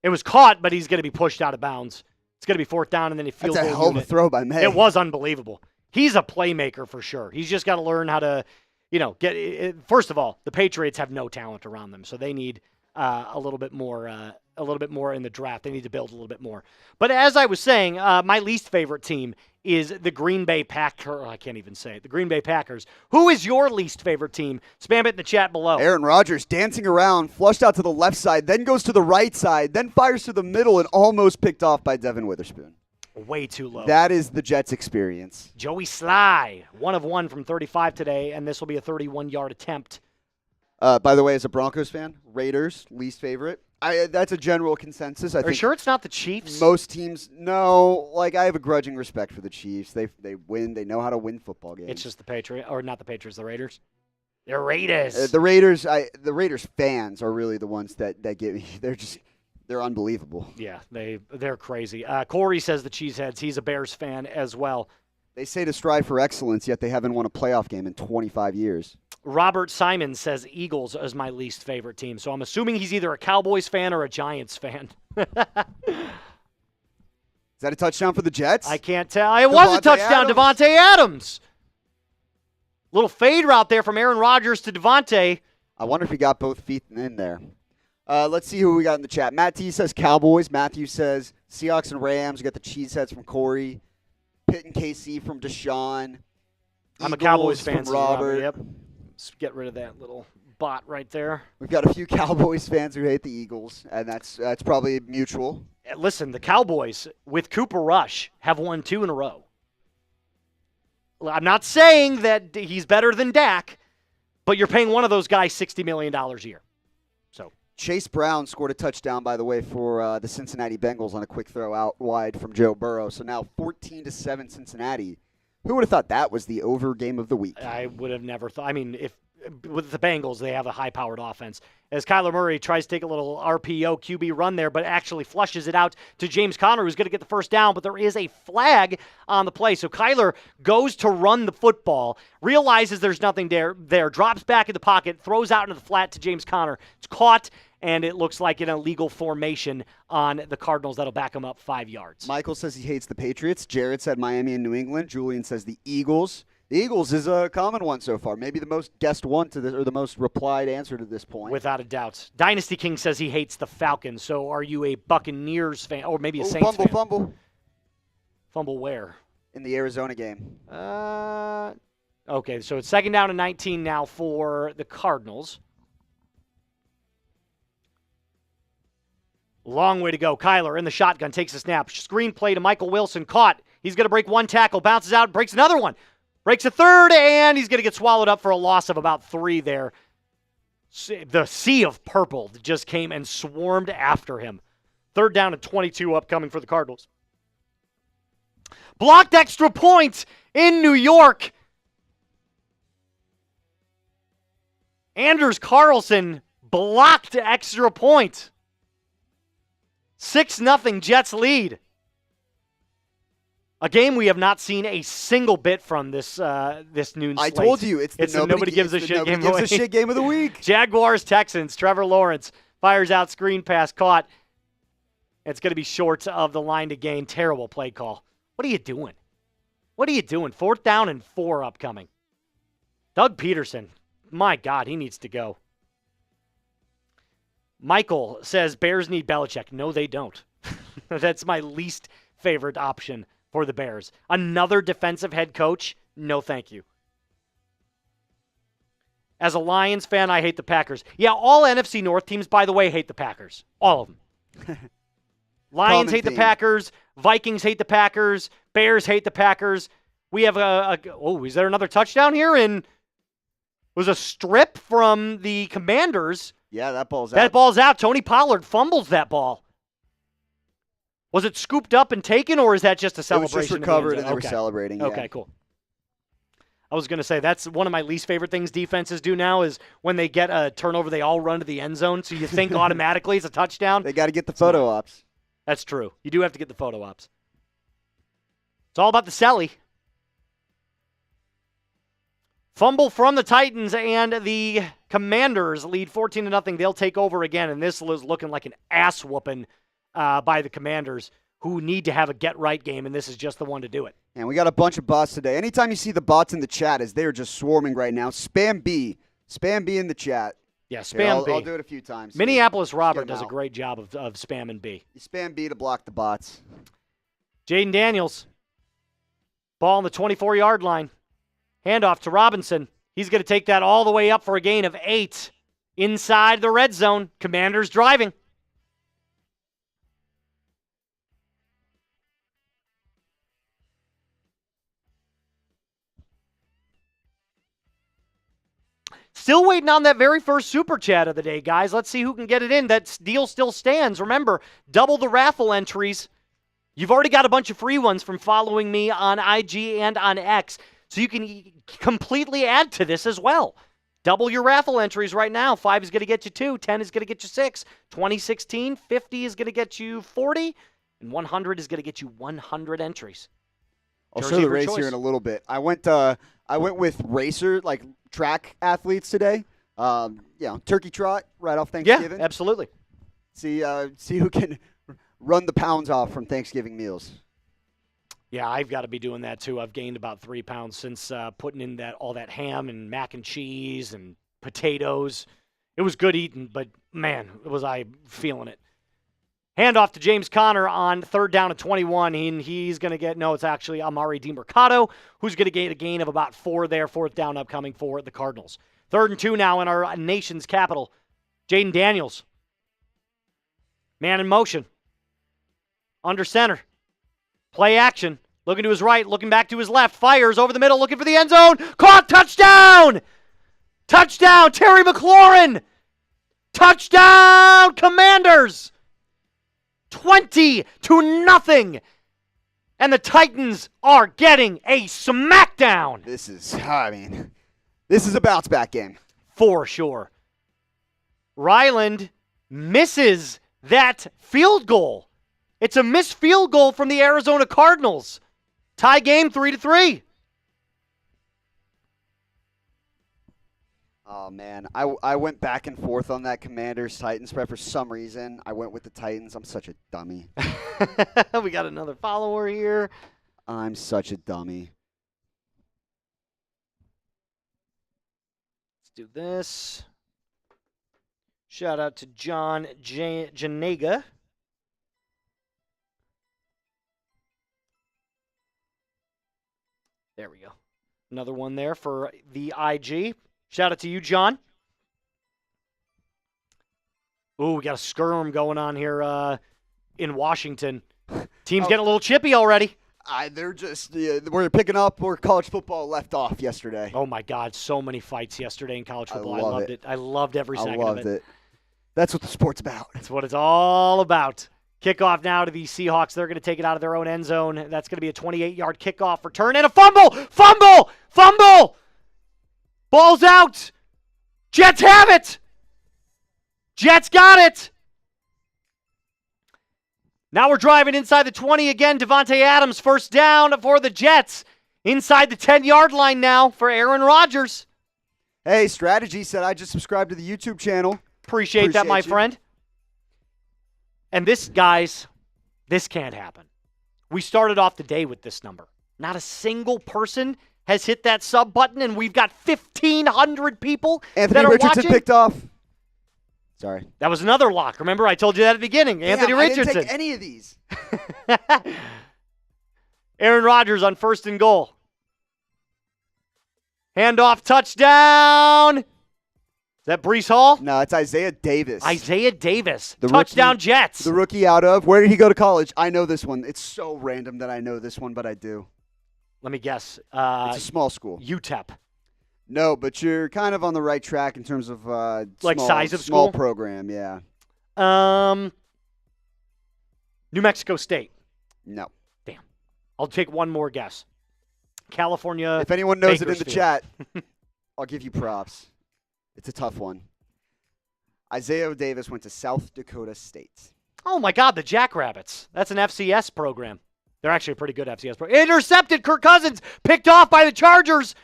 It was caught, but he's going to be pushed out of bounds. It's going to be 4th down, and then a field goal. That's a hell of a throw by Maye. It was unbelievable. He's a playmaker for sure. He's just got to learn how to, get it. First of all, the Patriots have no talent around them, so they need a little bit more in the draft. They need to build a little bit more. But as I was saying, my least favorite team is the Green Bay Packers. I can't even say it. The Green Bay Packers. Who is your least favorite team? Spam it in the chat below. Aaron Rodgers dancing around, flushed out to the left side, then goes to the right side, then fires to the middle and almost picked off by Devin Witherspoon. Way too low. That is the Jets' experience. Joey Sly, 1 of 1 from 35 today, and this will be a 31-yard attempt By the way, as a Broncos fan, Raiders, least favorite. That's a general consensus. Are you sure it's not the Chiefs? Most teams, no. Like, I have a grudging respect for the Chiefs. They win. They know how to win football games. It's just the Patriots, or not the Patriots, the Raiders. The Raiders. The Raiders fans are really the ones that get me. They're unbelievable. Yeah, they're crazy. Corey says the Cheeseheads. He's a Bears fan as well. They say to strive for excellence, yet they haven't won a playoff game in 25 years. Robert Simon says Eagles is my least favorite team. So I'm assuming he's either a Cowboys fan or a Giants fan. Is that a touchdown for the Jets? I can't tell. It was a touchdown, Devontae Adams. Little fade route there from Aaron Rodgers to Devontae. I wonder if he got both feet in there. Let's see who we got in the chat. Matt T says Cowboys. Matthew says Seahawks and Rams. We got the Cheeseheads from Corey. Pitt and KC from Deshaun. I'm a Cowboys fan from Robert. Yep. Let's get rid of that little bot right there. We've got a few Cowboys fans who hate the Eagles, and that's probably mutual. Listen, the Cowboys, with Cooper Rush, have won 2 in a row. I'm not saying that he's better than Dak, but you're paying one of those guys $60 million a year. So Chase Brown scored a touchdown, by the way, for the Cincinnati Bengals on a quick throw out wide from Joe Burrow. So now 14-7 Cincinnati. Who would have thought that was the over game of the week? I would have never thought. I mean, if with the Bengals, they have a high-powered offense. As Kyler Murray tries to take a little RPO QB run there, but actually flushes it out to James Conner, who's going to get the first down, but there is a flag on the play. So Kyler goes to run the football, realizes there's nothing there, drops back in the pocket, throws out into the flat to James Conner. It's caught, and it looks like an illegal formation on the Cardinals that'll back him up 5 yards. Michael says he hates the Patriots. Jared said Miami and New England. Julian says the Eagles. The Eagles is a common one so far. Maybe the most guessed one to this, or the most replied answer to this point. Without a doubt. Dynasty King says he hates the Falcons. So are you a Buccaneers fan, or maybe a Saints fan? Fumble. Fumble where? In the Arizona game. Okay, so it's 2nd down and 19 now for the Cardinals. Long way to go. Kyler in the shotgun, takes a snap. Screen play to Michael Wilson, caught. He's going to break one tackle, bounces out, breaks another one. Breaks a third, and he's going to get swallowed up for a loss of about 3 there. The sea of purple just came and swarmed after him. 3rd down and 22 upcoming for the Cardinals. Blocked extra point in New York. Anders Carlson blocked extra point. 6-0 Jets lead. A game we have not seen a single bit from this noon slate. I told you, it's the nobody gives a shit game. Nobody gives a shit game of the week. Jaguars, Texans. Trevor Lawrence fires out, screen pass caught. It's going to be short of the line to gain. Terrible play call. What are you doing? 4th down and 4 upcoming. Doug Peterson. My God, he needs to go. Michael says Bears need Belichick. No, they don't. That's my least favorite option for the Bears. Another defensive head coach? No, thank you. As a Lions fan, I hate the Packers. Yeah, all NFC North teams, by the way, hate the Packers. All of them. Lions hate the Packers. Vikings hate the Packers. Bears hate the Packers. We have is there another touchdown here? And it was a strip from the Commanders. Yeah, that ball's out. That ball's out. Tony Pollard fumbles that ball. Was it scooped up and taken, or is that just a celebration? It was just recovered, and they were celebrating. Yeah. Okay, cool. I was going to say, that's one of my least favorite things defenses do now is when they get a turnover, they all run to the end zone, so you think automatically it's a touchdown. They got to get the photo ops. That's true. You do have to get the photo ops. It's all about the celly. Fumble from the Titans, and the Commanders lead 14-0. They'll take over again, and this is looking like an ass-whooping by the Commanders, who need to have a get-right game, and this is just the one to do it. And we got a bunch of bots today. Anytime you see the bots in the chat, as they're just swarming right now, spam B. Spam B in the chat. Yeah, spam B. I'll do it a few times. Minneapolis Robert does a great job of spamming B. You spam B to block the bots. Jayden Daniels. Ball on the 24-yard line. Handoff to Robinson. He's going to take that all the way up for a gain of 8. Inside the red zone. Commanders driving. Still waiting on that very first super chat of the day, guys. Let's see who can get it in. That deal still stands. Remember, double the raffle entries. You've already got a bunch of free ones from following me on IG and on X, so you can completely add to this as well. Double your raffle entries right now. 5 is going to get you 2, 10 is going to get you 6, 20, 16, 50 is going to get you 40, and 100 is going to get you 100 entries. I'll show the race here in a little bit. I went with racer, like track athletes today. Turkey trot right off Thanksgiving. Yeah, absolutely. See who can run the pounds off from Thanksgiving meals. Yeah, I've got to be doing that too. I've gained about 3 pounds since putting in all that ham and mac and cheese and potatoes. It was good eating, but man, was I feeling it. Handoff to James Conner on 3rd down and 21. He's going to get, it's actually Amari DiMercato, who's going to get a gain of about 4 there. 4th down upcoming for the Cardinals. 3rd and 2 now in our nation's capital. Jayden Daniels. Man in motion. Under center. Play action. Looking to his right, looking back to his left. Fires over the middle, looking for the end zone. Caught, touchdown! Touchdown, Terry McLaurin! Touchdown, Commanders! 20-0. And the Titans are getting a smackdown. This is a bounce back game. For sure. Ryland misses that field goal. It's a missed field goal from the Arizona Cardinals. Tie game 3-3. Oh, man. I went back and forth on that Commanders-Titans spread for some reason. I went with the Titans. I'm such a dummy. We got another follower here. I'm such a dummy. Let's do this. Shout out to John Janega. There we go. Another one there for the IG. Shout out to you, John. Ooh, we got a skirm going on here in Washington. Team's getting a little chippy already. They're just we're picking up where college football left off yesterday. Oh my God, so many fights yesterday in college football. I loved it. I loved every second of it. I loved it. That's what the sport's about. That's what it's all about. Kickoff now to the Seahawks. They're going to take it out of their own end zone. That's going to be a 28-yard kickoff return and a fumble. Fumble! Ball's out. Jets have it. Jets got it. Now we're driving inside the 20 again. Devontae Adams, 1st down for the Jets. Inside the 10-yard line now for Aaron Rodgers. Hey, Strategy said I just subscribed to the YouTube channel. Appreciate that, my friend. And this, guys, this can't happen. We started off the day with this number. Not a single person has hit that sub button, and we've got 1,500 people Anthony that are Richardson watching. Picked off. Sorry. That was another lock. Remember, I told you that at the beginning. Damn, Anthony Richardson. I didn't take any of these. Aaron Rodgers on 1st and goal. Handoff, touchdown. Is that Breece Hall? No, it's Isaiah Davis. The touchdown rookie, Jets. The rookie out of. Where did he go to college? I know this one. It's so random that I know this one, but I do. Let me guess. It's a small school. UTEP. No, but you're kind of on the right track in terms of size of small school? program, yeah. New Mexico State. No. Damn. I'll take one more guess. California. If anyone knows it in the chat, I'll give you props. It's a tough one. Isaiah Davis went to South Dakota State. Oh, my God, the Jackrabbits. That's an FCS program. They're actually a pretty good FCS program. Intercepted, Kirk Cousins. Picked off by the Chargers.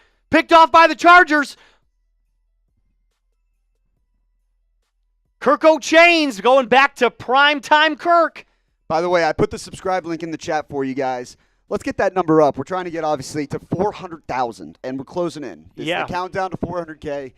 Kirk O'Chains going back to primetime Kirk. By the way, I put the subscribe link in the chat for you guys. Let's get that number up. We're trying to get, obviously, to 400,000, and we're closing in. This is the countdown to 400K.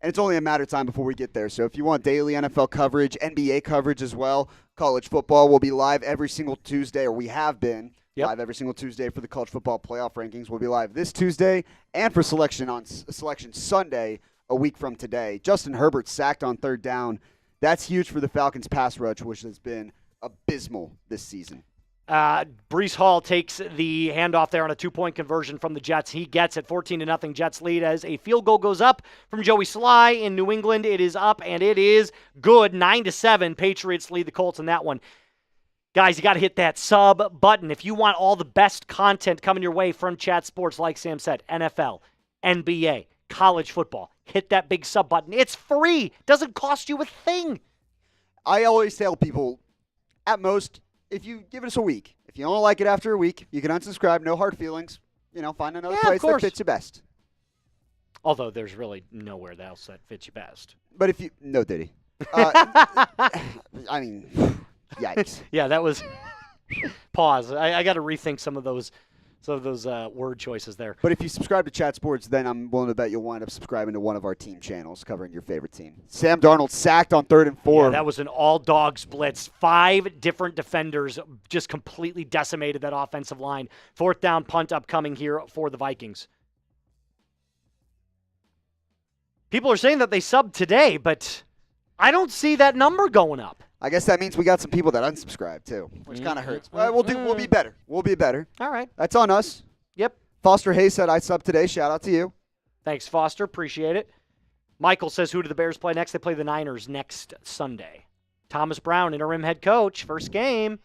And it's only a matter of time before we get there. So if you want daily NFL coverage, NBA coverage as well, college football will be live every single Tuesday, or we have been live every single Tuesday for the college football playoff rankings. We'll be live this Tuesday and for selection Sunday a week from today. Justin Herbert sacked on 3rd down. That's huge for the Falcons pass rush, which has been abysmal this season. Breece Hall takes the handoff there on a 2-point conversion from the Jets. He gets it. 14-0 Jets lead as a field goal goes up from Joey Sly in New England. It is up, and it is good. 9-7. Patriots lead the Colts in that one. Guys, you got to hit that sub button if you want all the best content coming your way from Chat Sports, like Sam said, NFL, NBA, college football. Hit that big sub button. It's free. Doesn't cost you a thing. I always tell people, at most, if you give us a week, if you don't like it after a week, you can unsubscribe. No hard feelings. Find another place that fits you best. Although there's really nowhere else that fits you best. But if you no Diddy, I mean, yikes. Yeah, that was pause. I got to rethink some of those word choices there. But if you subscribe to Chat Sports, then I'm willing to bet you'll wind up subscribing to one of our team channels covering your favorite team. Sam Darnold sacked on 3rd and 4. Yeah, that was an all-dogs blitz. 5 different defenders just completely decimated that offensive line. 4th down punt upcoming here for the Vikings. People are saying that they subbed today, but I don't see that number going up. I guess that means we got some people that unsubscribed too, which kind of hurts. Well, we'll be better. We'll be better. All right. That's on us. Yep. Foster Hayes said I subbed today. Shout out to you. Thanks, Foster. Appreciate it. Michael says, who do the Bears play next? They play the Niners next Sunday. Thomas Brown, interim head coach, first game.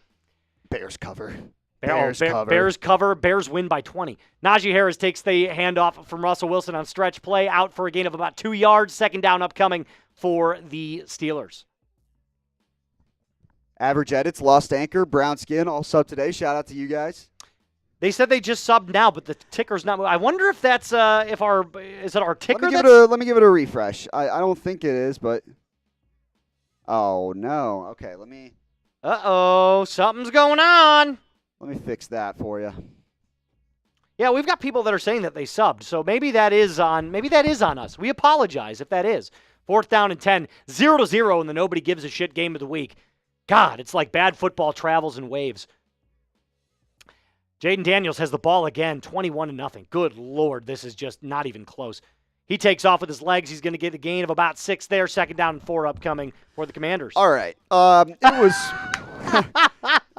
Bears cover. Bears cover. Bears win by 20. Najee Harris takes the handoff from Russell Wilson on stretch play, out for a gain of about 2 yards. 2nd down upcoming for the Steelers. Average edits, lost anchor, brown skin, all sub today. Shout out to you guys. They said they just subbed now, but the ticker's not moving. I wonder if that's is it our ticker? Let me give it a refresh. I don't think it is, but oh no. Okay, let me. Something's going on. Let me fix that for you. Yeah, we've got people that are saying that they subbed, so maybe that is on us. We apologize if that is. 4th down and 10, 0-0 in the nobody gives a shit game of the week. God, it's like bad football travels in waves. Jayden Daniels has the ball again, 21-0. Good Lord, this is just not even close. He takes off with his legs. He's going to get a gain of about 6 there. 2nd down and 4 upcoming for the Commanders. All right.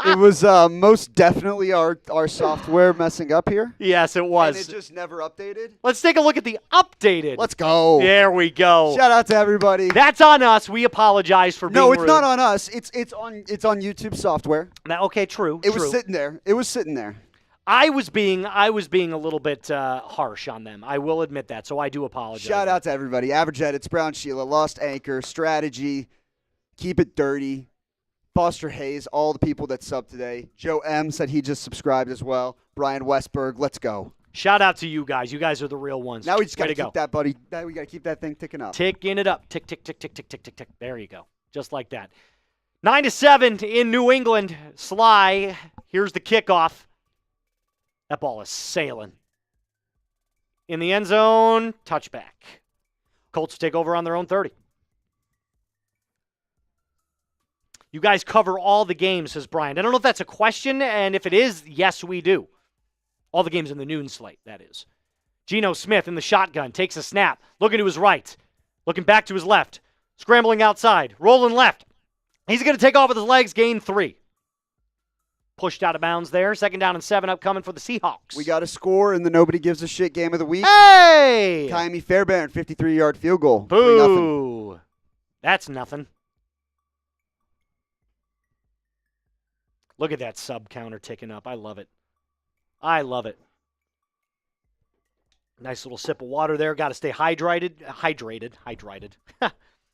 It was most definitely our software messing up here. Yes, it was. And it just never updated. Let's take a look at the updated. Let's go. There we go. Shout out to everybody. That's on us. We apologize for being No, it's rude. not on us. It's on YouTube software. Okay, true. It was sitting there. It was sitting there. I was being a little bit harsh on them. I will admit that, so I do apologize. Shout out to everybody. Average edits, Brown Sheila, Lost Anchor, Strategy, Keep It Dirty, Foster Hayes, all the people that subbed today. Joe M. said he just subscribed as well. Brian Westberg, let's go. Shout out to you guys. You guys are the real ones. Now we just got to keep that, buddy. Now we got to keep that thing ticking up. Ticking it up. Tick, tick, tick, tick, tick, tick, tick, tick. There you go. Just like that. 9-7 in New England. Sly, here's the kickoff. That ball is sailing. In the end zone, touchback. Colts take over on their own 30. You guys cover all the games, says Brian. I don't know if that's a question, and if it is, yes, we do. All the games in the noon slate, that is. Geno Smith in the shotgun, takes a snap, looking to his right, looking back to his left, scrambling outside, rolling left. He's going to take off with his legs, gain 3. Pushed out of bounds there. 2nd down and 7 upcoming for the Seahawks. We got a score in the Nobody Gives a Shit game of the week. Hey! Kaimi Fairbairn, 53-yard field goal. Boo! 3-0. That's nothing. Look at that sub counter ticking up. I love it. I love it. Nice little sip of water there. Got to stay hydrated.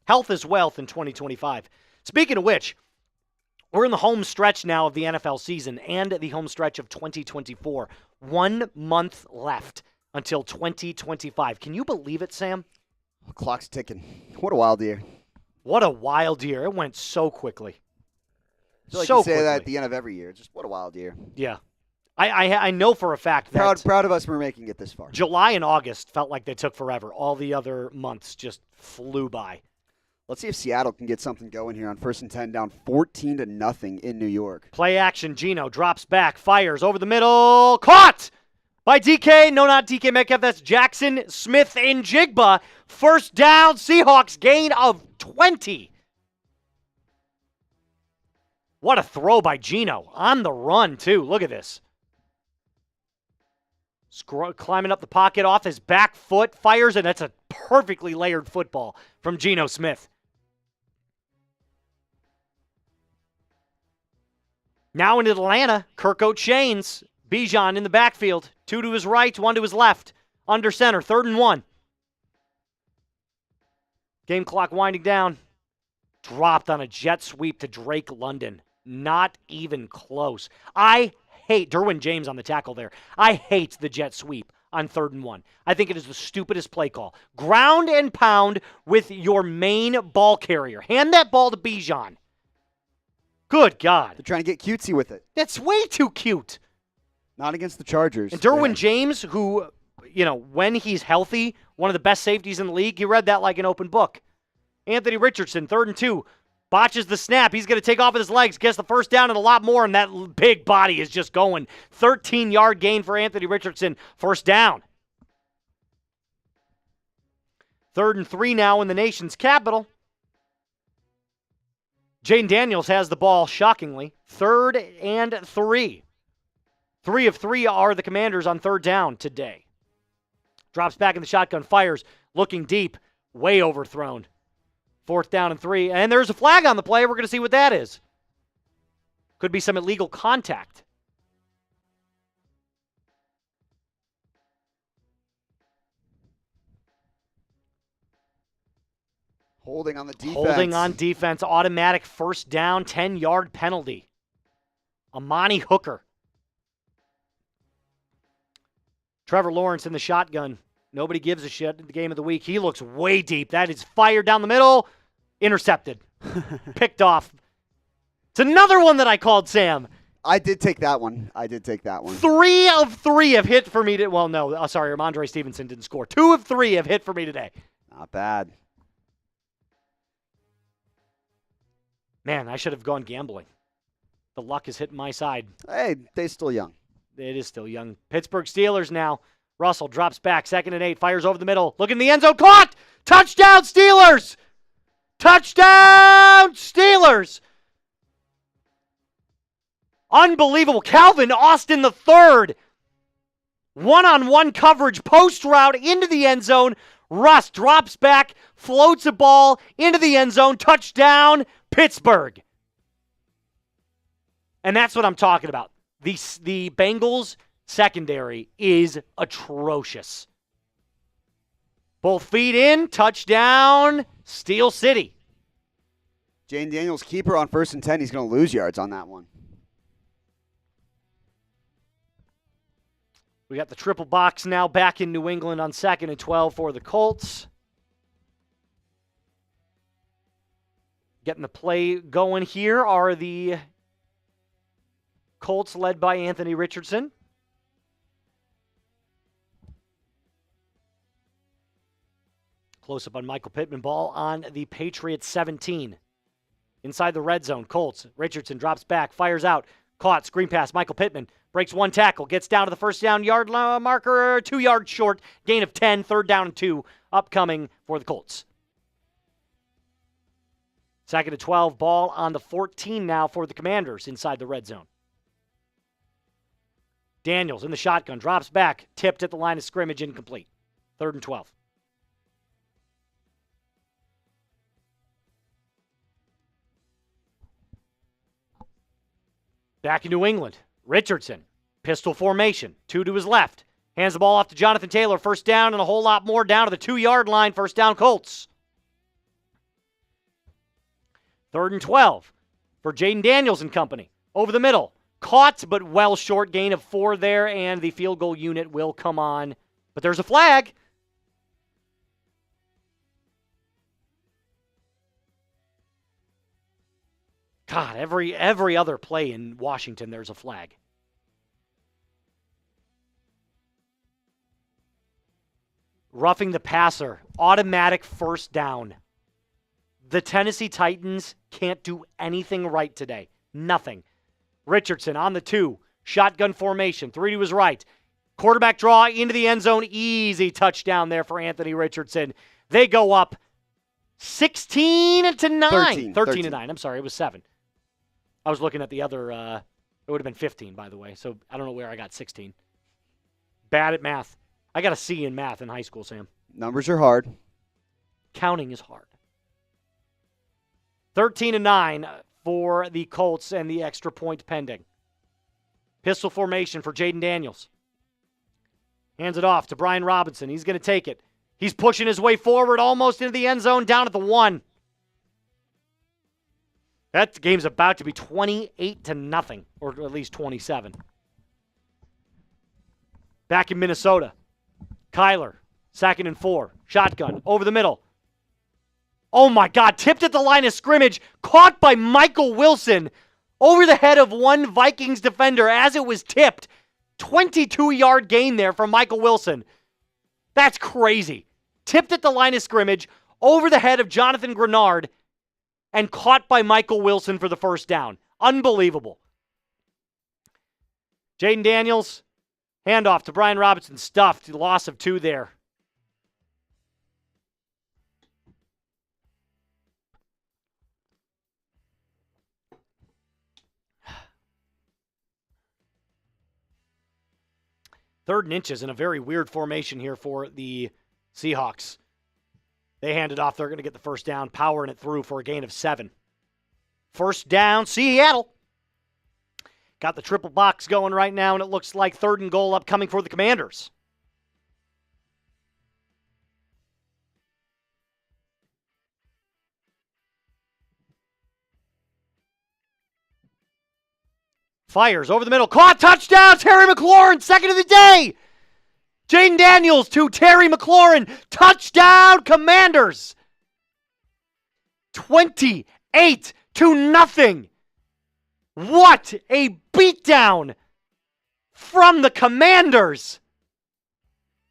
Health is wealth in 2025. Speaking of which, we're in the home stretch now of the NFL season and the home stretch of 2024. 1 month left until 2025. Can you believe it, Sam? The clock's ticking. What a wild year. What a wild year. It went so quickly. I feel like you say that at the end of every year. Just what a wild year. Yeah. I know for a fact that proud of us for making it this far. July and August felt like they took forever. All the other months just flew by. Let's see if Seattle can get something going here on 1st and 10, down 14-0 in New York. Play action. Geno drops back, fires over the middle. Caught by DK. No, not DK Metcalf. That's Jackson Smith and Jigba. 1st down. Seahawks gain of 20. What a throw by Geno. On the run, too. Look at this. Climbing up the pocket off his back foot, fires, and that's a perfectly layered football from Geno Smith. Now in Atlanta, Kirk Cousins, Bijan in the backfield. 2 to his right, 1 to his left. Under center, 3rd and 1. Game clock winding down. Dropped on a jet sweep to Drake London. Not even close. I hate Derwin James on the tackle there. I hate the jet sweep on 3rd and 1. I think it is the stupidest play call. Ground and pound with your main ball carrier. Hand that ball to Bijan. Good God. They're trying to get cutesy with it. That's way too cute. Not against the Chargers. And Derwin James, who, when he's healthy, one of the best safeties in the league, you read that like an open book. Anthony Richardson, 3rd and 2. Botches the snap. He's going to take off with his legs, gets the first down and a lot more, and that big body is just going. 13-yard gain for Anthony Richardson. First down. 3rd and 3 now in the nation's capital. Jayden Daniels has the ball, shockingly. 3rd and 3. 3 of 3 are the Commanders on 3rd down today. Drops back in the shotgun, fires, looking deep, way overthrown. 4th down and 3. And there's a flag on the play. We're going to see what that is. Could be some illegal contact. Holding on the defense. Holding on defense. Automatic first down, 10-yard penalty. Amani Hooker. Trevor Lawrence in the shotgun. Nobody gives a shit in the game of the week. He looks way deep. That is fired down the middle. Intercepted. Picked off. It's another one that I called, Sam. I did take that one. 3 of 3 have hit for me. Ramondre Stevenson didn't score. 2 of 3 have hit for me today. Not bad. Man, I should have gone gambling. The luck is hitting my side. Hey, they're still young. It is still young. Pittsburgh Steelers now. Russell drops back, 2nd and 8, fires over the middle. Look in the end zone, caught! Touchdown Steelers! Touchdown Steelers! Unbelievable. Calvin Austin III. One-on-one coverage, post route into the end zone. Russ drops back, floats a ball into the end zone. Touchdown Pittsburgh. And that's what I'm talking about. The Bengals secondary is atrocious. Both feet in, touchdown, Steel City. Jayden Daniels, keeper on 1st and 10. He's going to lose yards on that one. We got the triple box now back in New England on 2nd and 12 for the Colts. Getting the play going here are the Colts led by Anthony Richardson. Close up on Michael Pittman. Ball on the Patriots 17. Inside the red zone, Colts. Richardson drops back, fires out. Caught, screen pass, Michael Pittman. Breaks 1 tackle, gets down to the first down yard marker, 2 yards short. Gain of 10, 3rd down and 2 upcoming for the Colts. 2nd and 12, ball on the 14 now for the Commanders inside the red zone. Daniels in the shotgun, drops back, tipped at the line of scrimmage, incomplete. 3rd and 12. Back in New England, Richardson, pistol formation, 2 to his left. Hands the ball off to Jonathan Taylor, 1st down and a whole lot more down to the 2-yard line, 1st down Colts. 3rd and 12 for Jayden Daniels and company. Over the middle, caught but well short, gain of 4 there, and the field goal unit will come on. But there's a flag. God, every other play in Washington, there's a flag. Roughing the passer, automatic 1st down. The Tennessee Titans can't do anything right today. Nothing. Richardson on the 2, shotgun formation, 3 to his right. Quarterback draw into the end zone, easy touchdown there for Anthony Richardson. They go up 16 to 9. 13 to 9. I'm sorry, it was 7. I was looking at the other, it would have been 15, by the way, so I don't know where I got 16. Bad at math. I got a C in math in high school, Sam. Numbers are hard. Counting is hard. 13-9 for the Colts and the extra point pending. Pistol formation for Jayden Daniels. Hands it off to Brian Robinson. He's going to take it. He's pushing his way forward almost into the end zone, down at the 1. That game's about to be 28-0, or at least 27. Back in Minnesota. Kyler, 2nd and 4. Shotgun, over the middle. Oh my God, tipped at the line of scrimmage, caught by Michael Wilson over the head of one Vikings defender as it was tipped. 22-yard gain there from Michael Wilson. That's crazy. Tipped at the line of scrimmage, over the head of Jonathan Grenard, and caught by Michael Wilson for the first down. Unbelievable. Jayden Daniels, handoff to Brian Robinson, stuffed. Loss of 2 there. Third and inches in a very weird formation here for the Seahawks. They hand it off. They're going to get the first down, powering it through for a gain of 7. First down, Seattle. Got the triple box going right now, and it looks like 3rd and goal upcoming for the Commanders. Fires over the middle. Caught, touchdown, Terry McLaurin, 2nd of the day. Jayden Daniels to Terry McLaurin. Touchdown, Commanders. 28-0. What a beatdown from the Commanders.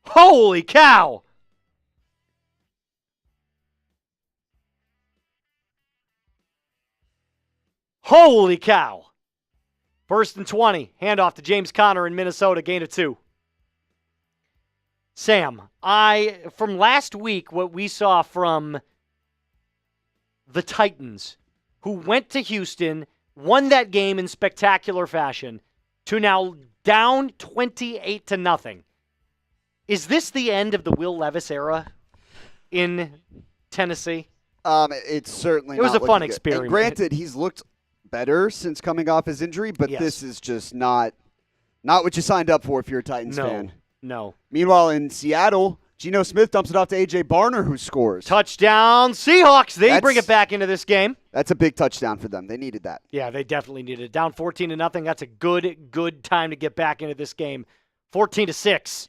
Holy cow. Holy cow. 1st and 20. Handoff to James Conner in Minnesota. Gain of 2. Sam, from last week, what we saw from the Titans, who went to Houston, won that game in spectacular fashion, to now down 28-0. Is this the end of the Will Levis era in Tennessee? It's certainly It was not a fun looking good. experiment. And granted, he's looked better since coming off his injury, but Yes. This is just not what you signed up for if you're a Titans fan. No. Meanwhile, in Seattle, Geno Smith dumps it off to A.J. Barner, who scores. Touchdown, Seahawks. They bring it back into this game. That's a big touchdown for them. They needed that. Yeah, they definitely needed it. Down 14-0. That's a good time to get back into this game. 14-6.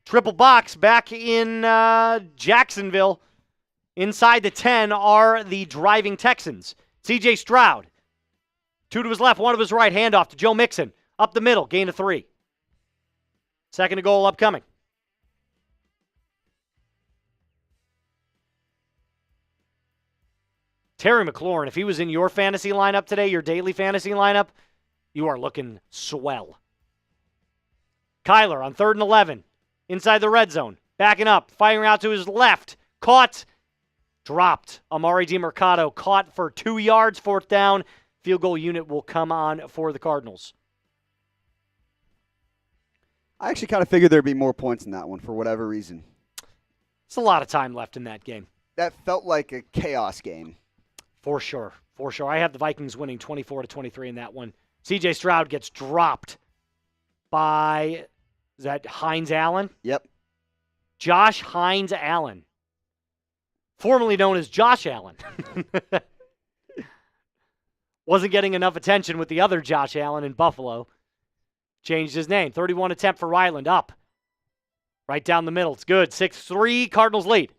Triple box back in Jacksonville. Inside the 10 are the driving Texans. C.J. Stroud. 2 to his left, 1 to his right. Handoff to Joe Mixon. Up the middle, gain of 3. 2nd and goal upcoming. Terry McLaurin, if he was in your fantasy lineup today, your daily fantasy lineup, you are looking swell. Kyler on 3rd and 11. Inside the red zone. Backing up, firing out to his left. Caught. Dropped. Amari DiMercato caught for 2 yards, 4th down. Field goal unit will come on for the Cardinals. I actually kind of figured there'd be more points in that one for whatever reason. It's a lot of time left in that game. That felt like a chaos game. For sure. I had the Vikings winning 24-23 in that one. C.J. Stroud gets dropped by, is that Hines Allen? Yep. Josh Hines Allen. Formerly known as Josh Allen. Wasn't getting enough attention with the other Josh Allen in Buffalo. Changed his name. 31 attempt for Ryland. Up. Right down the middle. It's good. 6-3. Cardinals lead.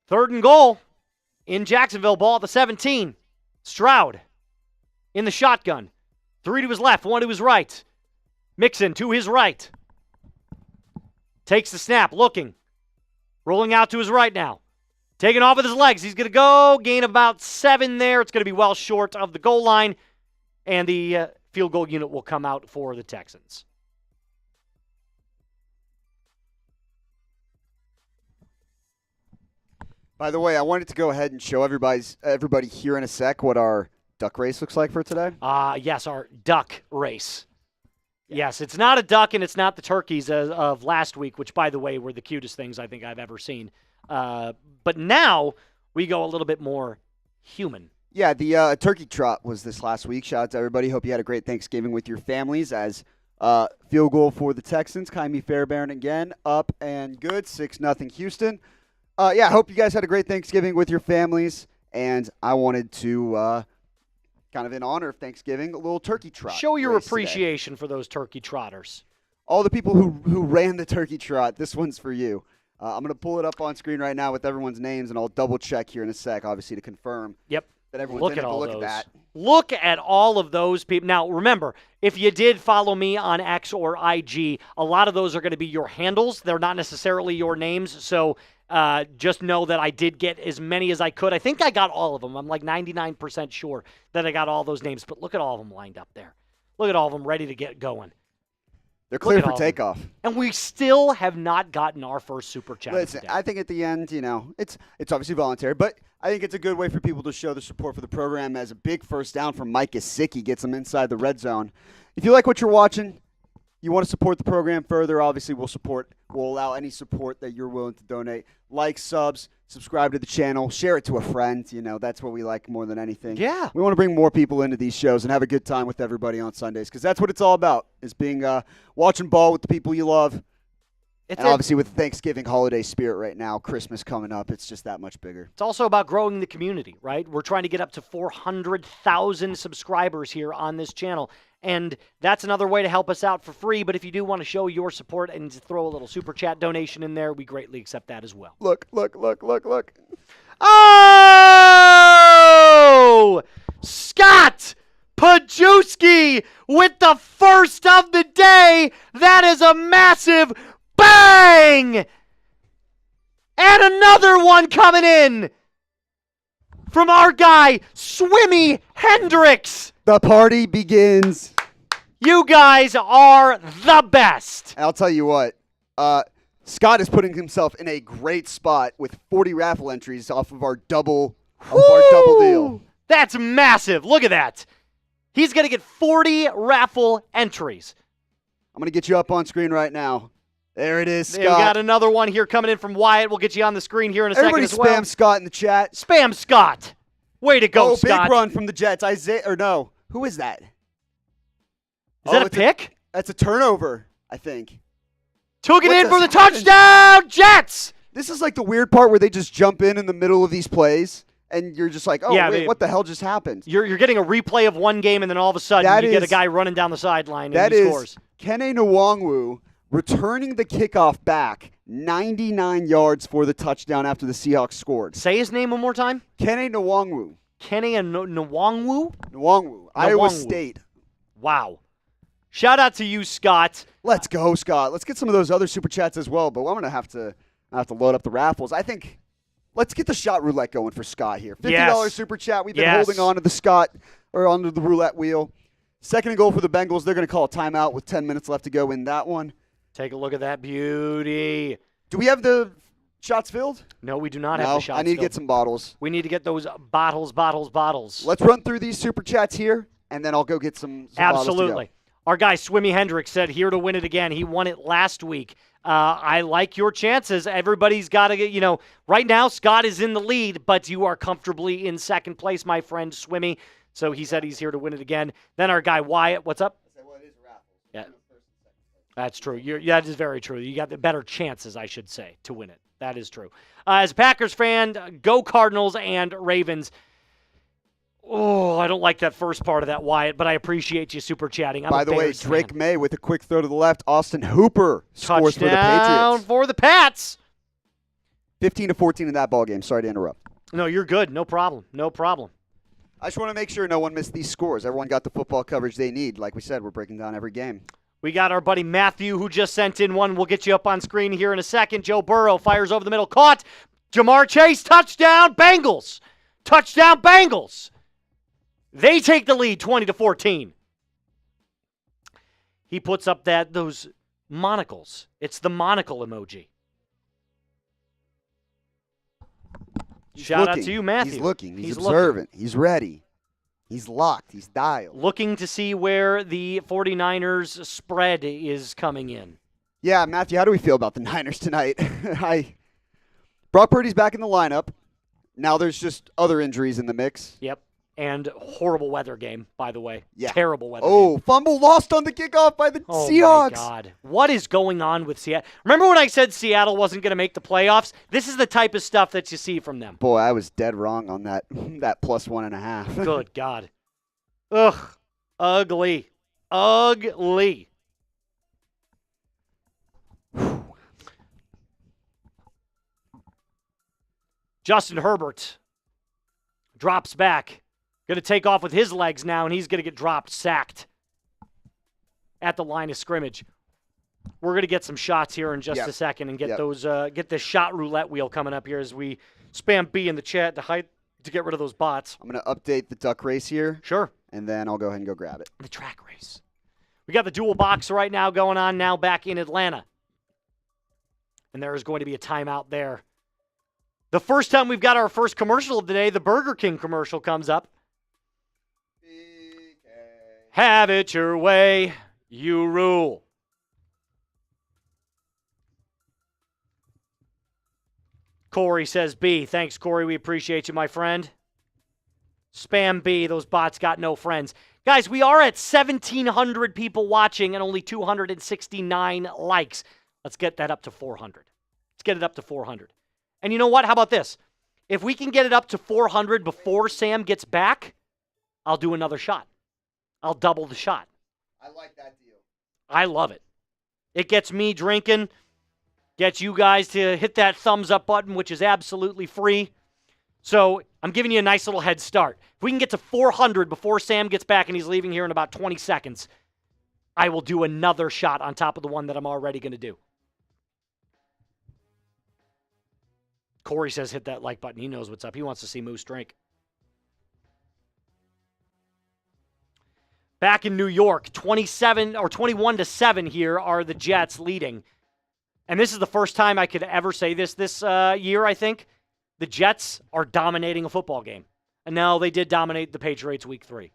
Third and goal in Jacksonville. Ball at the 17. Stroud in the shotgun. 3 to his left, 1 to his right. Mixon to his right. Takes the snap, looking. Rolling out to his right now. Taking off with his legs. He's going to go. Gain about 7 there. It's going to be well short of the goal line. And the field goal unit will come out for the Texans. By the way, I wanted to go ahead and show everybody here in a sec what our duck race looks like for today. Yes, our duck race. Yeah. Yes, it's not a duck and it's not the turkeys of last week, which, by the way, were the cutest things I think I've ever seen. But now we go a little bit more human. Yeah, the turkey trot was this last week. Shout out to everybody. Hope you had a great Thanksgiving with your families as field goal for the Texans. Kaimi Fairbairn again, up and good, 6-0 Houston. Yeah, hope you guys had a great Thanksgiving with your families, and I wanted to, kind of in honor of Thanksgiving, a little turkey trot. Show your appreciation for those turkey trotters. All the people who ran the turkey trot, this one's for you. I'm going to pull it up on screen right now with everyone's names, and I'll double-check here in a sec, obviously, to confirm. Yep. That everyone's look at that. Look at all of those people. Now, remember, if you did follow me on X or IG, a lot of those are going to be your handles. They're not necessarily your names, so just know that I did get as many as I could. I think I got all of them. I'm like 99% sure that I got all those names, but look at all of them lined up there. Look at all of them ready to get going. They're clear for takeoff. And we still have not gotten our first super chat. Listen, I think at the end, it's obviously voluntary, but I think it's a good way for people to show their support for the program as a big first down from Mike Gesicki gets them inside the red zone. If you like what you're watching, you want to support the program further, obviously we'll allow any support that you're willing to donate. Like, subs, subscribe to the channel, share it to a friend. That's what we like more than anything. Yeah. We want to bring more people into these shows and have a good time with everybody on Sundays because that's what it's all about, is being watching ball with the people you love. And obviously with the Thanksgiving holiday spirit right now, Christmas coming up, it's just that much bigger. It's also about growing the community, right? We're trying to get up to 400,000 subscribers here on this channel. And that's another way to help us out for free. But if you do want to show your support and throw a little super chat donation in there, we greatly accept that as well. Look. Oh! Scott Pajewski with the first of the day. That is a massive bang! And another one coming in from our guy, Swimmy Hendricks. The party begins. You guys are the best. I'll tell you what, Scott is putting himself in a great spot with 40 raffle entries off of our double deal. That's massive. Look at that. He's going to get 40 raffle entries. I'm going to get you up on screen right now. There it is, Scott. We got another one here coming in from Wyatt. We'll get you on the screen here in a second as well. Everybody spam Scott in the chat. Spam Scott. Way to go, Scott. Big run from the Jets. Who is that? Is that a pick? That's a turnover, I think. Took it in for the touchdown, Jets! This is like the weird part where they just jump in the middle of these plays, and you're just like, wait, what the hell just happened? You're getting a replay of one game, and then all of a sudden you get a guy running down the sideline and he scores. That is Kene Nwangwu returning the kickoff back 99 yards for the touchdown after the Seahawks scored. Say his name one more time. Kene Nwangwu. Kene Nwangwu? Nwangwu. Iowa State. Wow. Shout out to you, Scott. Let's go, Scott. Let's get some of those other super chats as well, but I'm going to have to load up the raffles. I think let's get the shot roulette going for Scott here. $50 super chat. We've been holding on to the Scott or onto the roulette wheel. Second and goal for the Bengals. They're going to call a timeout with 10 minutes left to go in that one. Take a look at that beauty. Do we have the shots filled? No, we do not have the shots filled. I need to get some bottles. We need to get those bottles. Let's run through these super chats here, and then I'll go get some bottles to go. Our guy, Swimmy Hendricks, said here to win it again. He won it last week. I like your chances. Everybody's got to get, right now Scott is in the lead, but you are comfortably in second place, my friend Swimmy. So he said he's here to win it again. Then our guy, Wyatt, what's up? Well, it is a raffle. Yeah. That's true. That is very true. You got the better chances, I should say, to win it. That is true. As a Packers fan, go Cardinals and Ravens. Oh, I don't like that first part of that, Wyatt, but I appreciate you super chatting. By the way, Drake Maye with a quick throw to the left. Austin Hooper scores for the Patriots. Touchdown for the Pats. 15-14 in that ball game. Sorry to interrupt. No, you're good. No problem. I just want to make sure no one missed these scores. Everyone got the football coverage they need. Like we said, we're breaking down every game. We got our buddy Matthew who just sent in one. We'll get you up on screen here in a second. Joe Burrow fires over the middle. Caught. Jamar Chase. Touchdown, Bengals. Touchdown, Bengals. They take the lead 20-14. he puts up those monocles. It's the monocle emoji. Shout out to you, Matthew. He's looking. He's observant. Looking. He's ready. He's locked. He's dialed. Looking to see where the 49ers spread is coming in. Yeah, Matthew, how do we feel about the Niners tonight? Brock Purdy's back in the lineup. Now there's just other injuries in the mix. Yep. And horrible weather game, by the way. Yeah. Terrible weather game. Fumble lost on the kickoff by the Seahawks. Oh, my God. What is going on with Seattle? Remember when I said Seattle wasn't going to make the playoffs? This is the type of stuff that you see from them. Boy, I was dead wrong on that plus 1.5. Good God. Ugh. Ugly. Ugly. Justin Herbert drops back. Going to take off with his legs now, and he's going to get sacked at the line of scrimmage. We're going to get some shots here in just a second and get get this shot roulette wheel coming up here as we spam B in the chat to get rid of those bots. I'm going to update the duck race here. Sure. And then I'll go ahead and go grab it. The track race. We got the dual box right now going on now back in Atlanta. And there is going to be a timeout there. The first time we've got our first commercial of the day, the Burger King commercial comes up. Have it your way, you rule. Corey says B. Thanks, Corey. We appreciate you, my friend. Spam B. Those bots got no friends. Guys, we are at 1,700 people watching and only 269 likes. Let's get that up to 400. Let's get it up to 400. And you know what? How about this? If we can get it up to 400 before Sam gets back, I'll do another shot. I'll double the shot. I like that deal. I love it. It gets me drinking, gets you guys to hit that thumbs up button, which is absolutely free. So I'm giving you a nice little head start. If we can get to 400 before Sam gets back and he's leaving here in about 20 seconds, I will do another shot on top of the one that I'm already going to do. Corey says hit that like button. He knows what's up. He wants to see Moose drink. Back in New York, 21-7 here are the Jets leading. And this is the first time I could ever say this year, I think. The Jets are dominating a football game. And now they did dominate the Patriots week 3.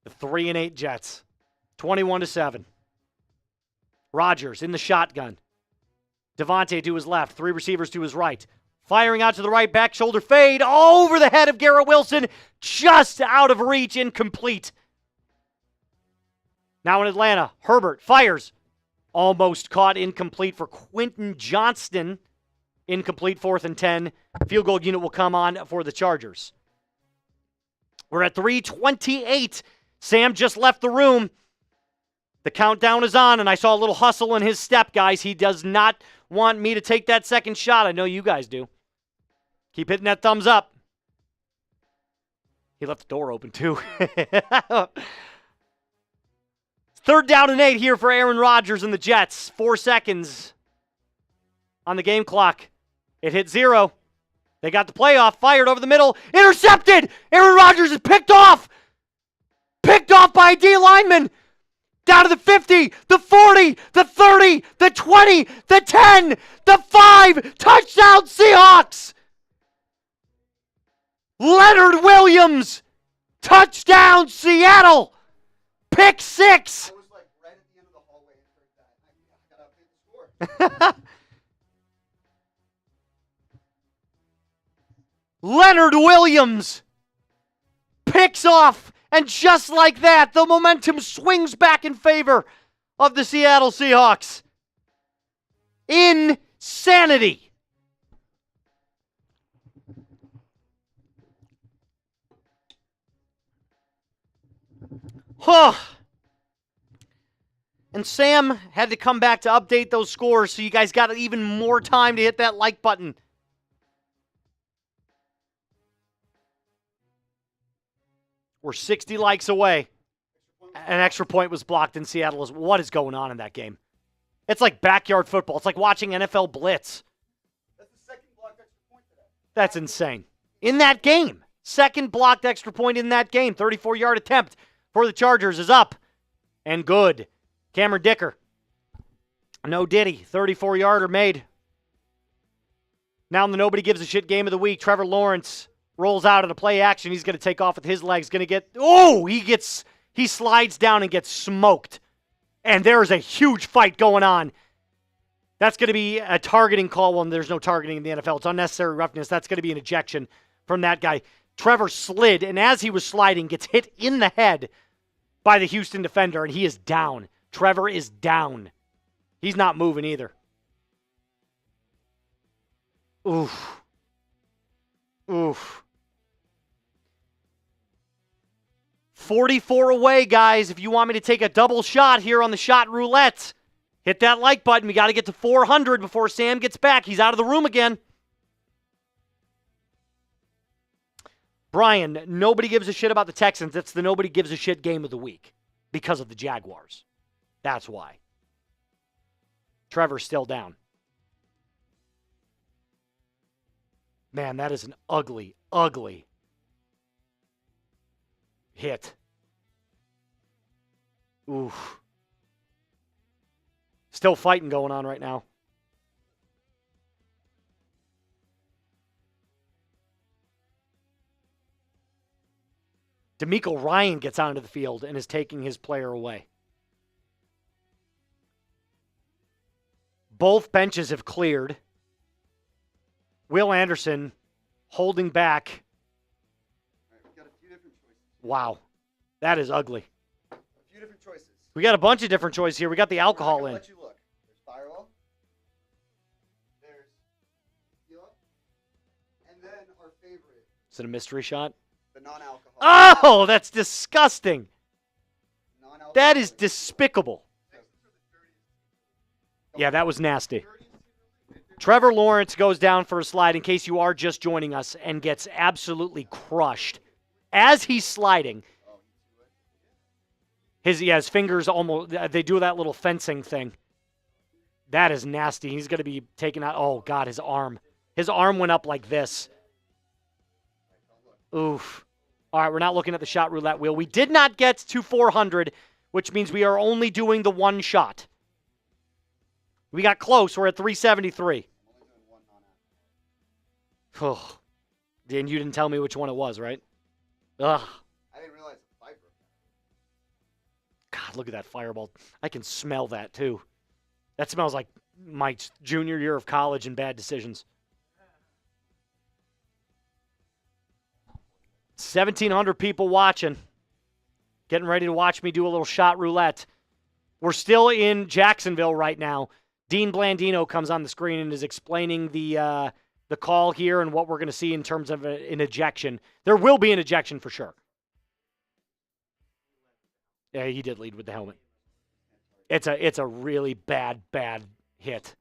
The 3-8 Jets, 21-7. Rodgers in the shotgun. Devontae to his left, 3 receivers to his right. Firing out to the right, back shoulder fade over the head of Garrett Wilson, just out of reach, incomplete. Now in Atlanta, Herbert fires. Almost caught, incomplete for Quentin Johnston. Incomplete, 4th and 10. Field goal unit will come on for the Chargers. We're at 3:28. Sam just left the room. The countdown is on, and I saw a little hustle in his step, guys. He does not want me to take that second shot. I know you guys do. Keep hitting that thumbs up. He left the door open, too. 3rd down and 8 here for Aaron Rodgers and the Jets. 4 seconds on the game clock. It hit 0. They got the playoff. Fired over the middle. Intercepted! Aaron Rodgers is picked off! Picked off by a D lineman! Down to the 50, the 40, the 30, the 20, the 10, the 5. Touchdown Seahawks! Leonard Williams! Touchdown Seattle! Pick 6! I was like right at the end of the hallway and heard that. I got to update the score. Leonard Williams picks off. And just like that, the momentum swings back in favor of the Seattle Seahawks. Insanity. Huh. And Sam had to come back to update those scores, so you guys got even more time to hit that like button. We're 60 likes away. An extra point was blocked in Seattle. What is going on in that game? It's like backyard football. It's like watching NFL Blitz. That's the second blocked extra point today. That's insane. In that game. Second blocked extra point in that game. 34-yard attempt. for the Chargers is up and good. Cameron Dicker. No Diddy. 34-yarder made. Now in the nobody gives a shit game of the week, Trevor Lawrence rolls out in a play action. He's going to take off with his legs. He slides down and gets smoked. And there's a huge fight going on. That's going to be a targeting call. Well, there's no targeting in the NFL. It's unnecessary roughness. That's going to be an ejection from that guy. Trevor slid, and as he was sliding, gets hit in the head by the Houston defender, and he is down. Trevor is down. He's not moving either. Oof. 44 away, guys. If you want me to take a double shot here on the shot roulette, hit that like button. We got to get to 400 before Sam gets back. He's out of the room again. Brian, nobody gives a shit about the Texans. It's the nobody gives a shit game of the week because of the Jaguars. That's why. Trevor's still down. Man, that is an ugly, ugly hit. Oof. Still fighting going on right now. DeMeco Ryan gets onto the field and is taking his player away. Both benches have cleared. Will Anderson holding back. All right, we got a few different choices. Wow. That is ugly. A few different choices. We got a bunch of different choices here. We got the alcohol in. Let you look. There's Fireball. There's Tequila. And then our favorite. Is it a mystery shot? The non-alcohol. Oh, that's disgusting. Non-alcohol. That is despicable. Yeah, that was nasty. Trevor Lawrence goes down for a slide in case you are just joining us and gets absolutely crushed. As he's sliding, his fingers almost, they do that little fencing thing. That is nasty. He's going to be taken out. Oh, God, his arm. His arm went up like this. Oof. All right, we're not looking at the shot roulette wheel. We did not get to 400, which means we are only doing the one shot. We got close. We're at 373. Oh. And you didn't tell me which one it was, right? Ugh. I didn't realize the fiber. God, look at that fireball. I can smell that, too. That smells like my junior year of college and bad decisions. 1,700 people watching. Getting ready to watch me do a little shot roulette. We're still in Jacksonville right now. Dean Blandino comes on the screen and is explaining the call here and what we're going to see in terms of an ejection. There will be an ejection for sure. Yeah, he did lead with the helmet. It's a really bad hit.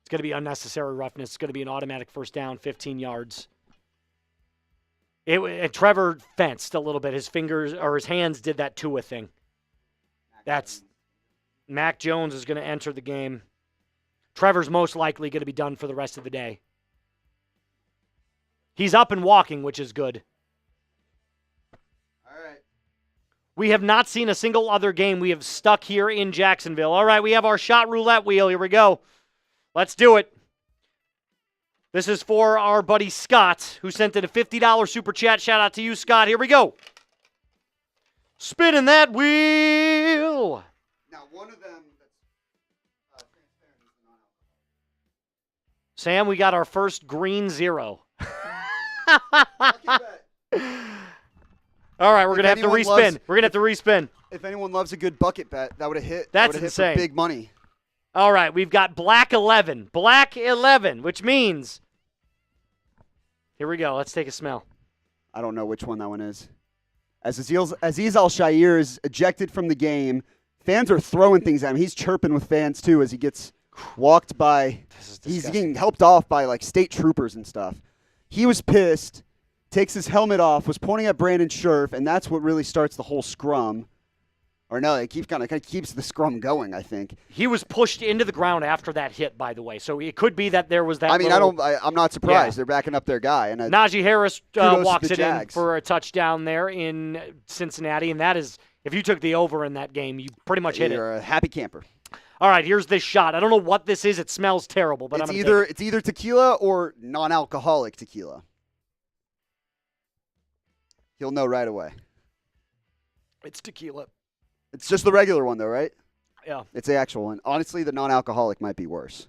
It's going to be unnecessary roughness. It's going to be an automatic first down, 15 yards. And Trevor fenced a little bit. His fingers or his hands did that Tua thing. That's Mac Jones is going to enter the game. Trevor's most likely going to be done for the rest of the day. He's up and walking, which is good. All right. We have not seen a single other game. We have stuck here in Jacksonville. All right, we have our shot roulette wheel. Here we go. Let's do it. This is for our buddy Scott, who sent in a $50 super chat. Shout out to you, Scott. Here we go. Spinning that wheel. Now, one of them that's transparent is the non-alcohol. Sam, we got our first green 0. Lucky bet. All right, we're going to have to respin. We're going to have to respin. If anyone loves a good bucket bet, that would have hit. That's hit insane. For big money. All right, we've got black 11. Black 11, which means... Here we go. Let's take a smell. I don't know which one that one is. As Aziz Al-Shair is ejected from the game, fans are throwing things at him. He's chirping with fans, too, as he gets walked by. He's getting helped off by, like, state troopers and stuff. He was pissed, takes his helmet off, was pointing at Brandon Scherf, and that's what really starts the whole scrum. Or no, it kind of keeps the scrum going, I think. He was pushed into the ground after that hit, by the way. So it could be that there was that. I mean, I'm not surprised. Yeah. They're backing up their guy. And Najee Harris walks it in for a touchdown there in Cincinnati. And that is, if you took the over in that game, you pretty much hit it. You're a happy camper. All right, here's this shot. I don't know what this is. It smells terrible, but it's either tequila or non-alcoholic tequila. He'll know right away. It's tequila. It's just the regular one, though, right? Yeah. It's the actual one. Honestly, the non-alcoholic might be worse.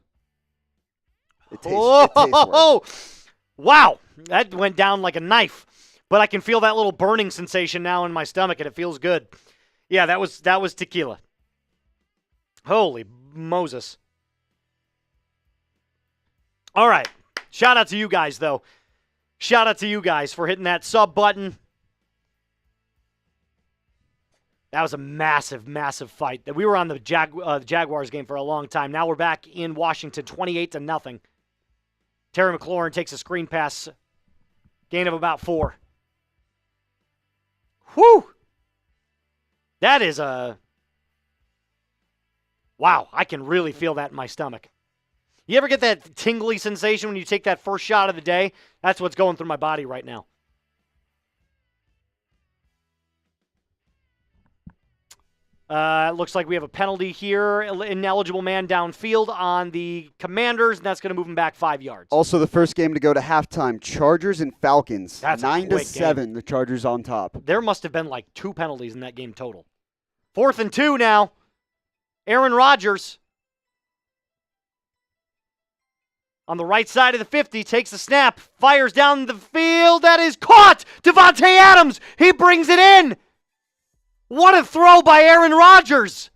It tastes worse. Wow. That went down like a knife. But I can feel that little burning sensation now in my stomach, and it feels good. Yeah, that was tequila. Holy Moses. All right. Shout out to you guys, though. Shout out to you guys for hitting that sub button. That was a massive, massive fight. We were on the Jaguars game for a long time. Now we're back in Washington, 28-0. Terry McLaurin takes a screen pass, gain of about 4. Whew! That is a... Wow, I can really feel that in my stomach. You ever get that tingly sensation when you take that first shot of the day? That's what's going through my body right now. It looks like we have a penalty here. Ineligible man downfield on the Commanders, and that's going to move him back 5 yards. Also, the first game to go to halftime, Chargers and Falcons. That's 9-7, game. The Chargers on top. There must have been like 2 penalties in that game total. 4th and 2 now. Aaron Rodgers on the right side of the 50, takes the snap, fires down the field. That is caught. Devontae Adams, he brings it in. What a throw by Aaron Rodgers.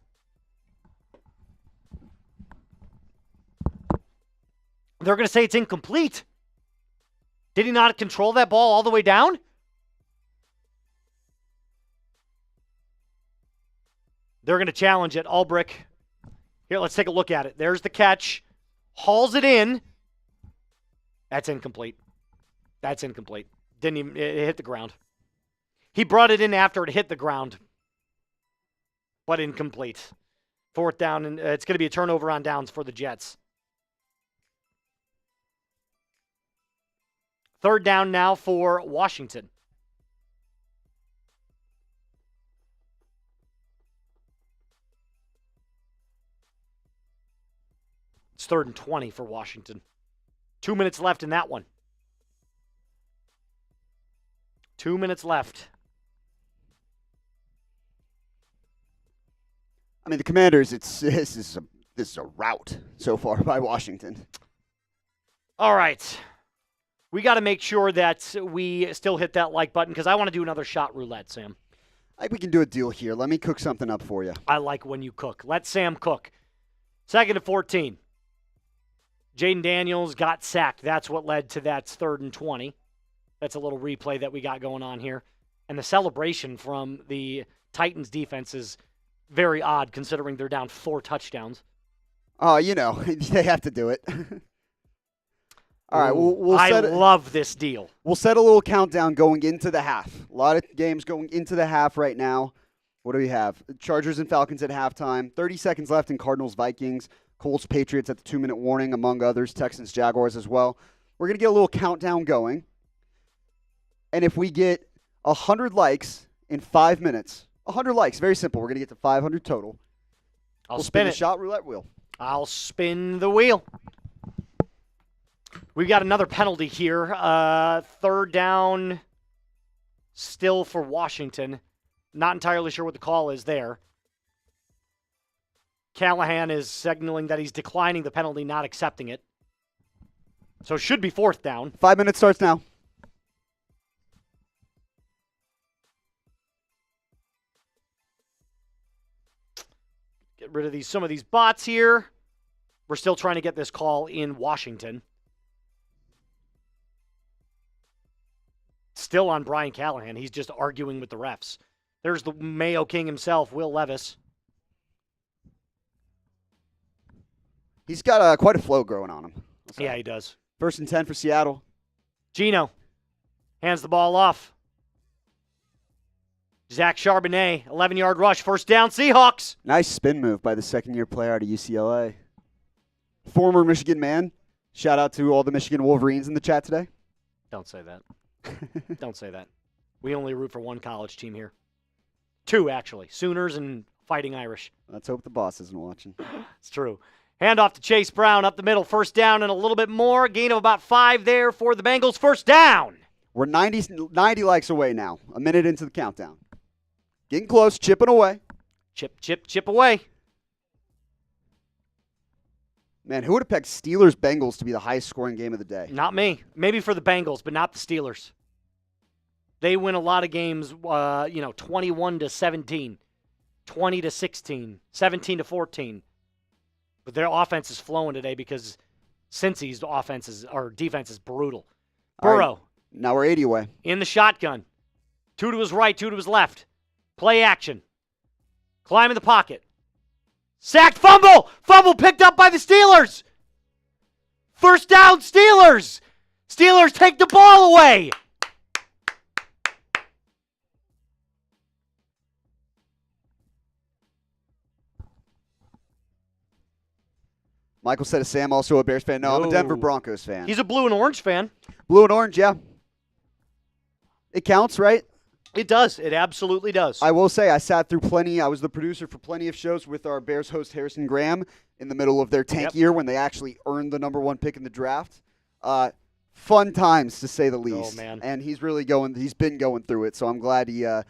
They're going to say it's incomplete. Did he not control that ball all the way down? They're going to challenge it. Ulbrich. Here, let's take a look at it. There's the catch. Hauls it in. That's incomplete. That's incomplete. Didn't even, it hit the ground. He brought it in after it hit the ground, but incomplete. 4th down, and it's going to be a turnover on downs for the Jets. 3rd down now for Washington. It's 3rd and 20 for Washington. 2 minutes left in that one. 2 minutes left. I mean, the Commanders, this is a rout so far by Washington. All right. We got to make sure that we still hit that like button because I want to do another shot roulette, Sam. I think we can do a deal here. Let me cook something up for you. I like when you cook. Let Sam cook. 2nd and 14. Jayden Daniels got sacked. That's what led to that 3rd and 20. That's a little replay that we got going on here. And the celebration from the Titans defense is very odd considering they're down 4 touchdowns. Oh, they have to do it. All right, we'll love this deal. We'll set a little countdown going into the half. A lot of games going into the half right now. What do we have? Chargers and Falcons at halftime. 30 seconds left in Cardinals Vikings. Colts Patriots at the 2-minute warning, among others. Texans Jaguars as well. We're going to get a little countdown going. And if we get 100 likes in 5 minutes, 100 likes, very simple. We're going to get to 500 total. We'll spin the shot roulette wheel. I'll spin the wheel. We've got another penalty here. 3rd down still for Washington. Not entirely sure what the call is there. Callahan is signaling that he's declining the penalty, not accepting it. So it should be 4th down. 5 minutes starts now. Get rid of some of these bots here. We're still trying to get this call in Washington. Still on Brian Callahan. He's just arguing with the refs. There's the Mayo King himself, Will Levis. He's got quite a flow growing on him. Yeah, he does. 1st and 10 for Seattle. Geno hands the ball off. Zach Charbonnet, 11-yard rush, first down, Seahawks. Nice spin move by the second-year player out of UCLA. Former Michigan man. Shout out to all the Michigan Wolverines in the chat today. Don't say that. Don't say that. We only root for one college team here. 2, actually. Sooners and Fighting Irish. Let's hope the boss isn't watching. It's true. Handoff to Chase Brown up the middle. First down and a little bit more. Gain of about 5 there for the Bengals. First down. We're 90 likes away now. A minute into the countdown. Getting close. Chipping away. Chip away. Man, who would have picked Steelers-Bengals to be the highest scoring game of the day? Not me. Maybe for the Bengals, but not the Steelers. They win a lot of games, 21-17, 20-16, 17-14. But their offense is flowing today because Cincy's defense is brutal. Burrow. Right, now we're 80 away. In the shotgun. 2 to his right, 2 to his left. Play action. Climb in the pocket. Sacked, fumble! Fumble picked up by the Steelers! First down, Steelers! Steelers take the ball away! Michael said, is Sam also a Bears fan? No, I'm a Denver Broncos fan. He's a blue and orange fan. Blue and orange, yeah. It counts, right? It does. It absolutely does. I will say I sat through plenty. I was the producer for plenty of shows with our Bears host Harrison Graham in the middle of their tank year when they actually earned the number 1 pick in the draft. Fun times, to say the least. Oh, man. And he's been going through it, so I'm glad he had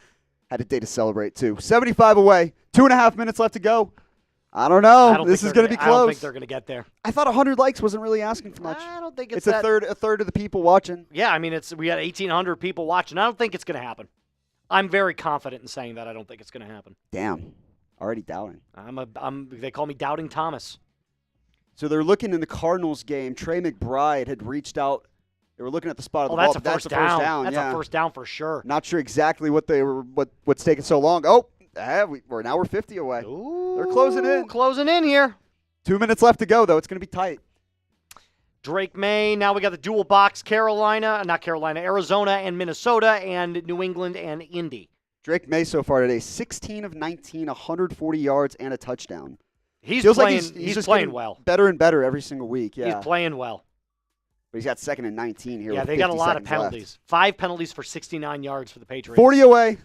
a day to celebrate, too. 75 away. 2.5 minutes left to go. I don't know. This is going to be close. I don't think they're going to get there. I thought 100 likes wasn't really asking for much. I don't think it's a third of the people watching. Yeah, I mean, we had 1,800 people watching. I don't think it's going to happen. I'm very confident in saying that I don't think it's going to happen. Damn. Already doubting. They call me Doubting Thomas. So they're looking in the Cardinals game. Trey McBride had reached out. They were looking at the spot of the ball. That's a first down. That's a first down for sure. Not sure exactly what's taking so long. Oh, we're 50 away. Ooh, they're closing in. Closing in here. 2 minutes left to go, though. It's going to be tight. Drake Maye. Now we got the dual box. Arizona and Minnesota, and New England and Indy. Drake Maye so far today, 16 of 19, 140 yards and a touchdown. He's playing well. Better and better every single week. Yeah, he's playing well. But he's got 2nd and 19 here. Yeah, they got a lot of penalties. Left. 5 penalties for 69 yards for the Patriots. 40 away.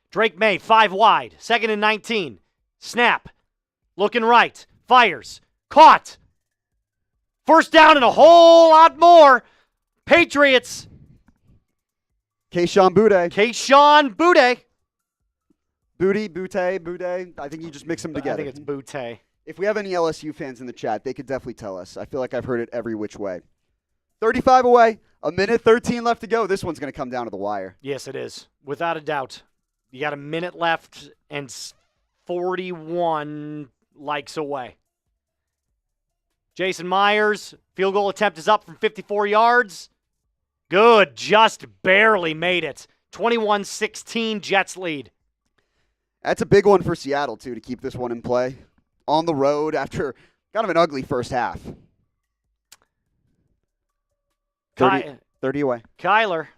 Drake Maye, 5 wide. 2nd and 19. Snap. Looking right. Fires. Caught. First down and a whole lot more. Patriots. Kayshon Boutte. Boutte. I think you just mix them together. I think it's Boutte. If we have any LSU fans in the chat, they could definitely tell us. I feel like I've heard it every which way. 35 away. A minute 13 left to go. This one's going to come down to the wire. Yes, it is. Without a doubt. You got a minute left and 41 likes away. Jason Myers, field goal attempt is up from 54 yards. Good, just barely made it. 21-16 Jets lead. That's a big one for Seattle, too, to keep this one in play. On the road after kind of an ugly first half. 30 away. Kyler.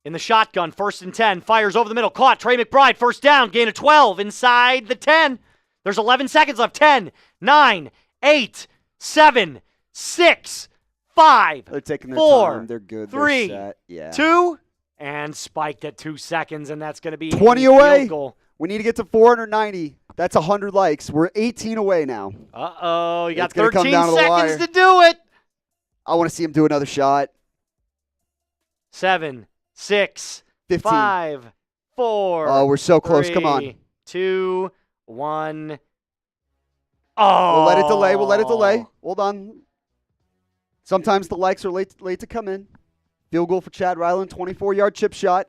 In the shotgun, 1st and 10, fires over the middle, caught. Trey McBride, first down, gain of 12, inside the 10. There's 11 seconds left. 10, 9, 8, 7, 6, 5, They're taking their 4, time. They're good. 3, They're set. Yeah. 2, and spiked at 2 seconds, and that's going to be 20 a away. field goal. We need to get to 490. That's 100 likes. We're 18 away now. Uh-oh, you got It's gonna 13 come down to the wire. seconds to do it. I want to see him do another shot. 7, 6, 15. 5, 4. Oh, we're so close. 3, Come on. 2, 1. Oh. We'll let it delay. Hold on. Sometimes the likes are late to come in. Field goal for Chad Ryland, 24-yard chip shot.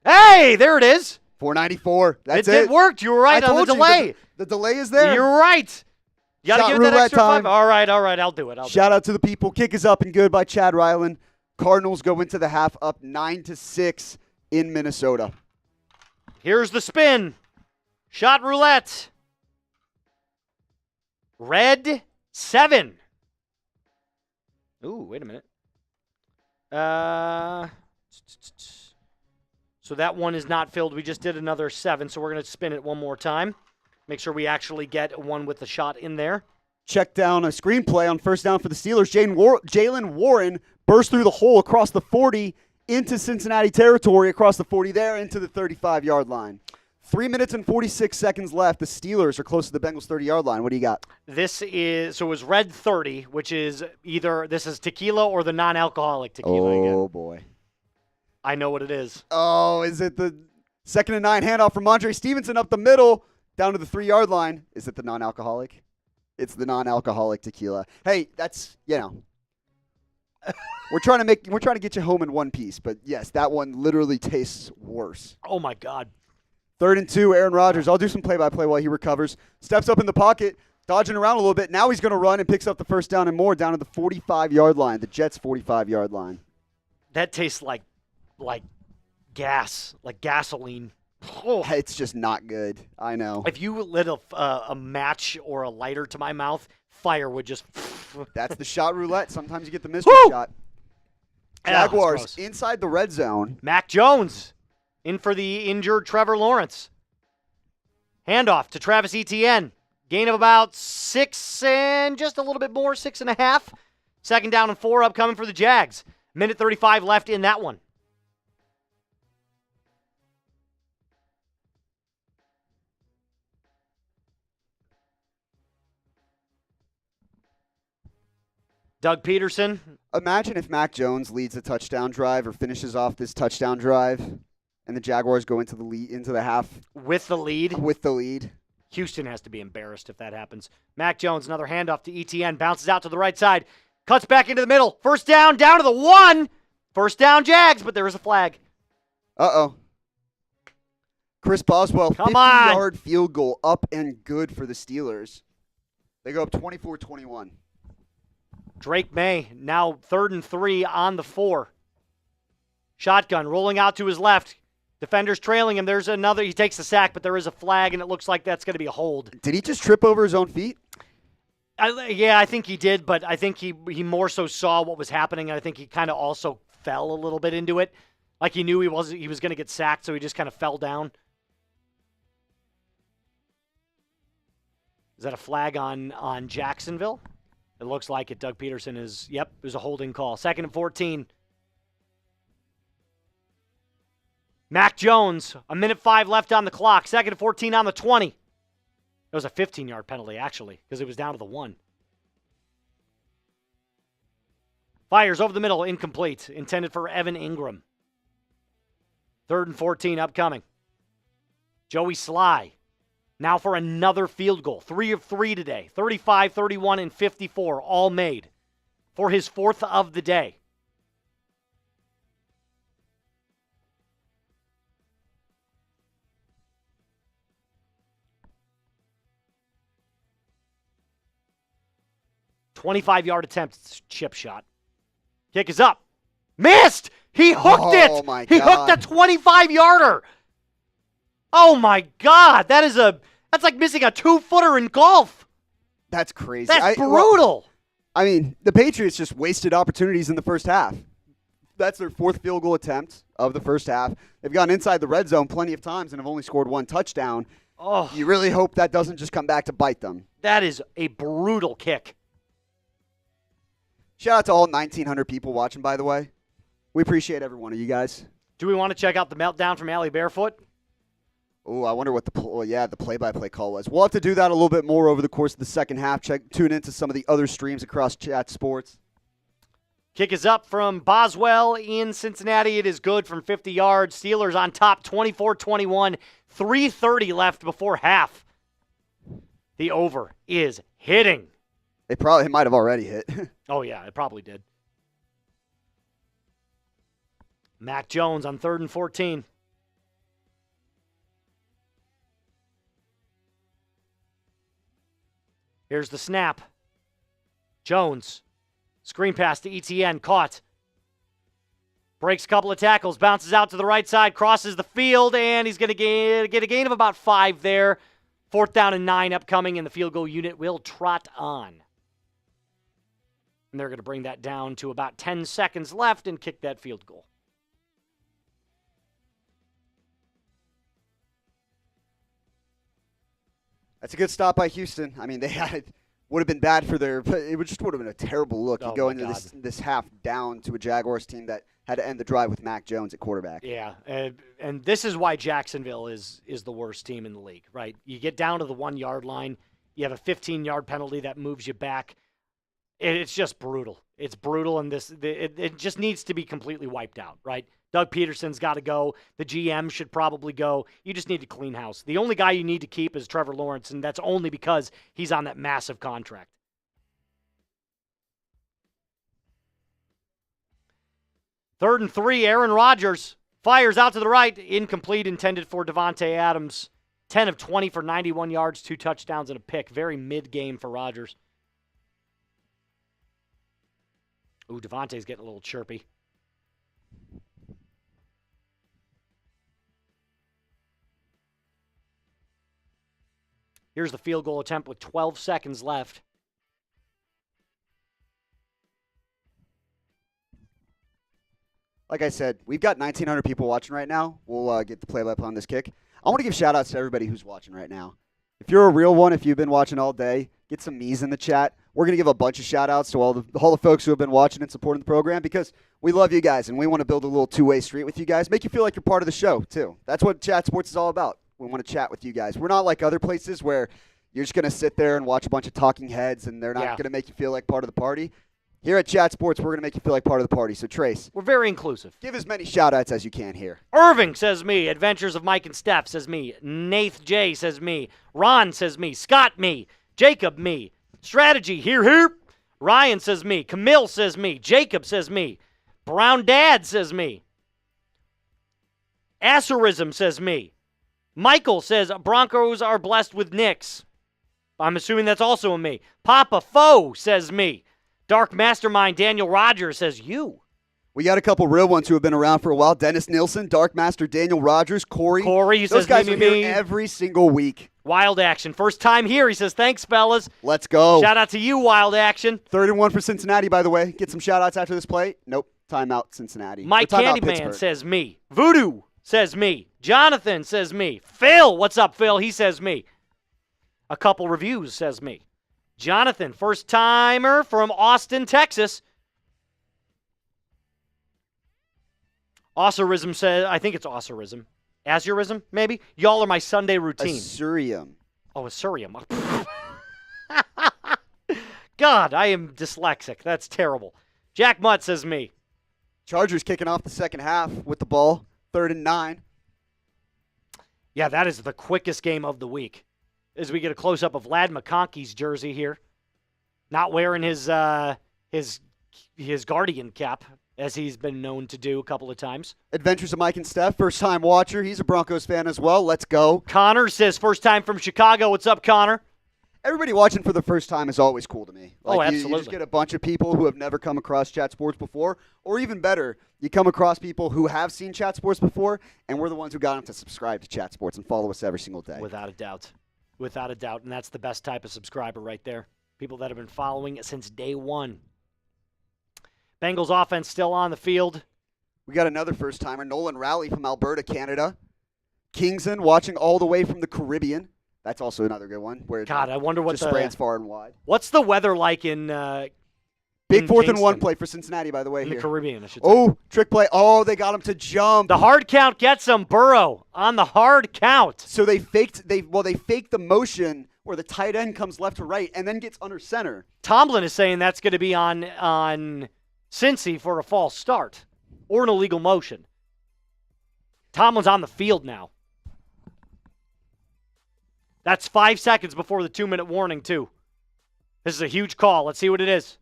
Hey, there it is. 494. That's it. It worked. You were right on the delay. The delay is there. You're right. You got to give it that extra time. 5. All right. I'll do it. Shout out to the people. Kick is up and good by Chad Ryland. Cardinals go into the half up 9-6 in Minnesota. Here's the spin. Shot roulette. Red 7. Ooh, wait a minute. So that one is not filled. We just did another 7, so we're going to spin it one more time. Make sure we actually get one with the shot in there. Check down a screenplay on first down for the Steelers. Jaylen Warren burst through the hole across the 40 into Cincinnati territory, across the 40 there into the 35-yard line. 3 minutes and 46 seconds left. The Steelers are close to the Bengals' 30-yard line. What do you got? It was Red 30, which is either this is tequila or the non-alcoholic tequila again. Oh, boy. I know what it is. Oh, is it the 2nd and 9 handoff from Andre Stevenson up the middle down to the 3-yard line? Is it the non-alcoholic? It's the non-alcoholic tequila. Hey, that's, we're trying to get you home in one piece, but yes, that one literally tastes worse. Oh my God. 3rd and 2, Aaron Rodgers. I'll do some play-by-play while he recovers. Steps up in the pocket, dodging around a little bit. Now he's going to run and picks up the first down and more down to the 45-yard line, the Jets' 45-yard line. That tastes like gas, like gasoline. Oh. It's just not good. I know. If you lit a match or a lighter to my mouth, fire would just. That's the shot roulette. Sometimes you get the mystery shot. Jaguars inside the red zone. Mac Jones in for the injured Trevor Lawrence. Handoff to Travis Etienne. Gain of about 6 and just a little bit more, 6.5. 2nd down and 4 upcoming for the Jags. Minute 35 left in that one. Doug Peterson. Imagine if Mac Jones leads a touchdown drive or finishes off this touchdown drive, and the Jaguars go into the half with the lead. Houston has to be embarrassed if that happens. Mac Jones, another handoff to ETN, bounces out to the right side, cuts back into the middle. First down to the 1. First down, Jags, but there is a flag. Uh-oh. Chris Boswell, 50-yard field goal, up and good for the Steelers. They go up 24-21. Drake Maye, now 3rd and 3 on the 4. Shotgun rolling out to his left. Defenders trailing him. There's another. He takes the sack, but there is a flag, and it looks like that's going to be a hold. Did he just trip over his own feet? I think he did, but I think he more so saw what was happening, and I think he kind of also fell a little bit into it. Like he knew he was going to get sacked, so he just kind of fell down. Is that a flag on Jacksonville? It looks like it. Doug Peterson is, it was a holding call. 2nd and 14. Mac Jones, a minute 5 left on the clock. 2nd and 14 on the 20. It was a 15-yard penalty, actually, because it was down to the 1. Fires over the middle, incomplete. Intended for Evan Ingram. 3rd and 14 upcoming. Joey Sly. Now for another field goal. 3 of 3 today. 35, 31, and 54, all made for his 4th of the day. $25-yard attempt, chip shot. Kick is up. Missed! He hooked it! Oh, my God. He hooked a 25-yarder. Oh, my God. That's like missing a 2-footer in golf. That's crazy. That's brutal. The Patriots just wasted opportunities in the first half. That's their 4th field goal attempt of the first half. They've gone inside the red zone plenty of times and have only scored 1 touchdown. Oh, you really hope that doesn't just come back to bite them. That is a brutal kick. Shout out to all 1,900 people watching, by the way. We appreciate every one of you guys. Do we want to check out the meltdown from Allie Barefoot? Oh, I wonder what the play-by-play call was. We'll have to do that a little bit more over the course of the second half. Tune into some of the other streams across Chat Sports. Kick is up from Boswell in Cincinnati. It is good from 50 yards. Steelers on top, 24-21. 3:30 left before half. The over is hitting. It might have already hit. Oh, yeah, it probably did. Mac Jones on 3rd and 14. Here's the snap. Jones. Screen pass to ETN. Caught. Breaks a couple of tackles. Bounces out to the right side. Crosses the field. And he's going to get a gain of about 5 there. 4th down and 9 upcoming. And the field goal unit will trot on. And they're going to bring that down to about 10 seconds left and kick that field goal. That's a good stop by Houston. I mean, would have been bad for it just would have been a terrible look. You go into this half down to a Jaguars team that had to end the drive with Mac Jones at quarterback. Yeah, and this is why Jacksonville is the worst team in the league, right? You get down to the 1-yard line, you have a 15-yard penalty that moves you back. It's just brutal. It's brutal, and it just needs to be completely wiped out, right? Doug Peterson's got to go. The GM should probably go. You just need to clean house. The only guy you need to keep is Trevor Lawrence, and that's only because he's on that massive contract. Third and 3, Aaron Rodgers fires out to the right. Incomplete, intended for Davante Adams. 10 of 20 for 91 yards, 2 touchdowns, and a pick. Very mid-game for Rodgers. Ooh, Davante's getting a little chirpy. Here's the field goal attempt with 12 seconds left. Like I said, we've got 1,900 people watching right now. We'll get the play-by-play on this kick. I want to give shout-outs to everybody who's watching right now. If you're a real one, if you've been watching all day, get some me's in the chat. We're going to give a bunch of shout-outs to all the folks who have been watching and supporting the program because we love you guys, and we want to build a little two-way street with you guys. Make you feel like you're part of the show, too. That's what Chat Sports is all about. We want to chat with you guys. We're not like other places where you're just going to sit there and watch a bunch of talking heads, and they're not going to make you feel like part of the party. Here at Chat Sports, we're going to make you feel like part of the party. So, Trace. We're very inclusive. Give as many shout-outs as you can here. Irving says me. Adventures of Mike and Steph says me. Nath J says me. Ron says me. Scott me. Jacob me. Strategy here. Ryan says me. Camille says me. Jacob says me. Brown Dad says me. Asserism says me. Michael says Broncos are blessed with Knicks. I'm assuming that's also a me. Papa Foe says me. Dark Mastermind Daniel Rodgers says you. We got a couple real ones who have been around for a while. Dennis Nilsson, Dark Master Daniel Rodgers, Corey. He Those says guys me, are here every single week. Wild Action. First time here. He says, thanks, fellas. Let's go. Shout out to you, Wild Action. 3rd and 1 for Cincinnati, by the way. Get some shout-outs after this play. Nope. Timeout, Cincinnati. Mike Candyman says me. Voodoo says me. Jonathan says me. Phil, what's up, Phil? He says me. A couple reviews says me. Jonathan, first-timer from Austin, Texas. Osserism says, I think it's Osserism. Azurism, maybe? Y'all are my Sunday routine. Assurium. Oh, Assurium. God, I am dyslexic. That's terrible. Jack Mutt says me. Chargers kicking off the second half with the ball. 3rd and 9. Yeah, that is the quickest game of the week. As we get a close-up of Ladd McConkey's jersey here. Not wearing his Guardian cap, as he's been known to do a couple of times. Adventures of Mike and Steph, first-time watcher. He's a Broncos fan as well. Let's go. Connor says first time from Chicago. What's up, Connor? Everybody watching for the first time is always cool to me. Absolutely. You just get a bunch of people who have never come across Chat Sports before, or even better, you come across people who have seen Chat Sports before, and we're the ones who got them to subscribe to Chat Sports and follow us every single day. Without a doubt. Without a doubt, and that's the best type of subscriber right there. People that have been following since day one. Bengals offense still on the field. We got another first-timer, Nolan Rowley from Alberta, Canada. Kingston watching all the way from the Caribbean. That's also another good one. Where God, I wonder what just spreads far and wide. What's the weather like in big 4th and 1 play for Cincinnati, by the way. In here. The Caribbean, I should say. Oh, trick play. Oh, they got him to jump. The hard count gets him. Burrow on the hard count. So they faked the motion where the tight end comes left to right and then gets under center. Tomlin is saying that's going to be on Cincy for a false start or an illegal motion. Tomlin's on the field now. That's 5 seconds before the 2-minute warning, too. This is a huge call. Let's see what it is.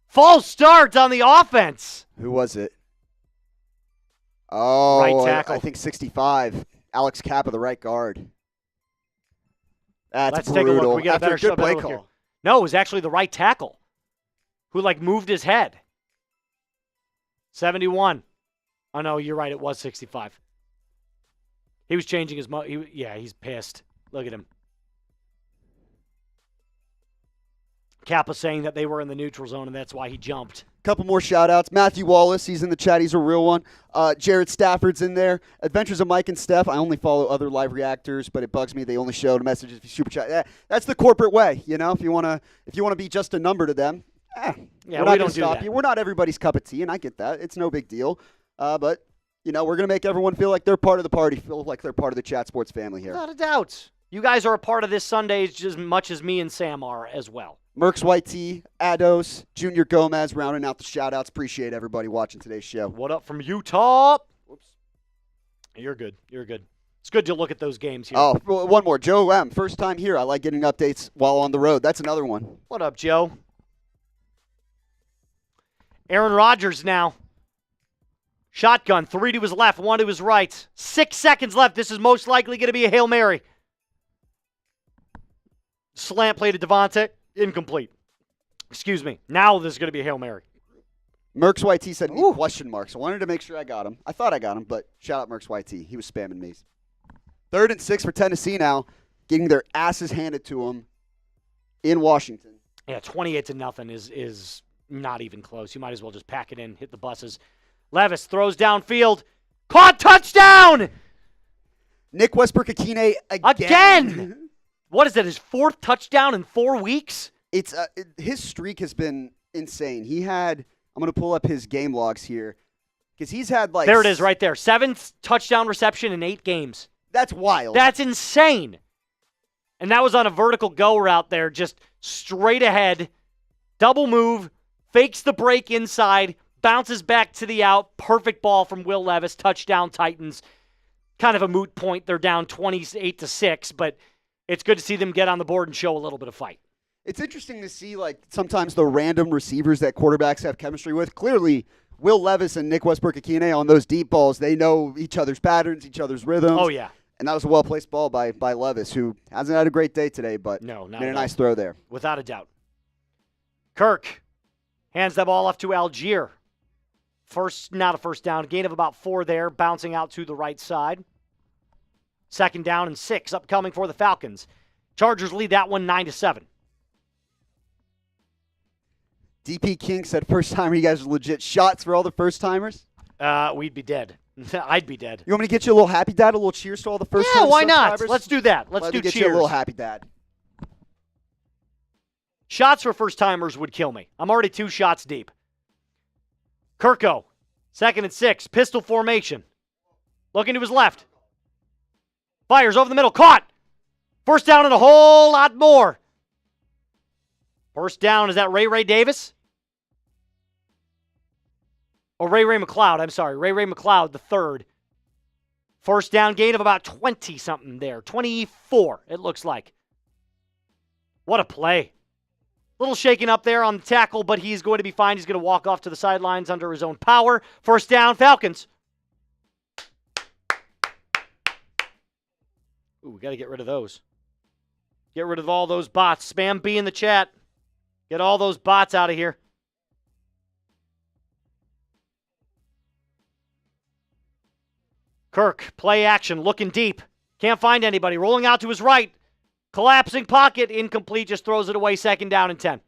False start on the offense. Who was it? Oh, right tackle. I think 65. Alex Kappa, the right guard. That's Let's brutal. take a look. We got After a good play call. Here. No, it was actually the right tackle who, moved his head. 71. Oh, no, you're right. It was 65. He was changing his he's pissed. Look at him. Kappa saying that they were in the neutral zone, and that's why he jumped. Couple more shout-outs. Matthew Wallace, he's in the chat. He's a real one. Jared Stafford's in there. Adventures of Mike and Steph. I only follow other live reactors, but it bugs me. They only show the messages if you super chat. That's the corporate way, you know. If you wanna be just a number to them, we're not going to stop you. We're not everybody's cup of tea, and I get that. It's no big deal. But we're going to make everyone feel like they're part of the party, feel like they're part of the Chat Sports family here. Without a doubt. You guys are a part of this Sunday just as much as me and Sam are as well. Merck's White Tea, Ados, Junior Gomez, rounding out the shout-outs. Appreciate everybody watching today's show. What up from Utah? Whoops. You're good. It's good to look at those games here. Oh, one more. Joe M., first time here. I like getting updates while on the road. That's another one. What up, Joe? Aaron Rodgers now. Shotgun, 3 to his left, 1 to his right. 6 seconds left. This is most likely going to be a Hail Mary. Slant play to Devontae. Incomplete. Excuse me. Now this is going to be a Hail Mary. Merck's YT said question marks. I wanted to make sure I got him. I thought I got him, but shout out Merck's YT. He was spamming me. 3rd and 6 for Tennessee now, getting their asses handed to them in Washington. Yeah, 28-0 is not even close. You might as well just pack it in, hit the buses. Levis throws downfield. Caught, touchdown! Nick Westbrook-Akine Again! What is that, his 4th touchdown in 4 weeks? It's his streak has been insane. He had, I'm going to pull up his game logs here, because he's had like... There it is right there. 7th touchdown reception in 8 games. That's wild. That's insane. And that was on a vertical go route there, just straight ahead. Double move, fakes the break inside, bounces back to the out. Perfect ball from Will Levis. Touchdown Titans. Kind of a moot point. They're down 28-6, but it's good to see them get on the board and show a little bit of fight. It's interesting to see, like, sometimes the random receivers that quarterbacks have chemistry with. Clearly, Will Levis and Nick Westbrook-Akine on those deep balls, they know each other's patterns, each other's rhythms. Oh, yeah. And that was a well-placed ball by Levis, who hasn't had a great day today, but made a nice throw there. Without a doubt. Kirk hands that ball off to Algier. Not a first down. Gain of about 4 there, bouncing out to the right side. 2nd down and 6 upcoming for the Falcons. Chargers lead that one 9-7. DP King said, first timer, you guys are legit. Shots for all the first timers? We'd be dead. I'd be dead. You want me to get you a little happy dad, a little cheers to all the first timers? Yeah, why not? Let's do that. Let's do get cheers. You a little happy dad. Shots for first timers would kill me. I'm already 2 shots deep. Kirko, 2nd and 6, pistol formation. Looking to his left. Fires over the middle, caught. First down and a whole lot more. First down, is that Ray Davis? Or Ray McLeod, I'm sorry. Ray McLeod, the 3rd. First down gain of about 20-something there. 24, it looks like. What a play. Little shaking up there on the tackle, but he's going to be fine. He's going to walk off to the sidelines under his own power. First down, Falcons. Ooh, we got to get rid of those. Get rid of all those bots. Spam B in the chat. Get all those bots out of here. Kirk, play action, looking deep. Can't find anybody. Rolling out to his right. Collapsing pocket, incomplete, just throws it away. 2nd down and 10.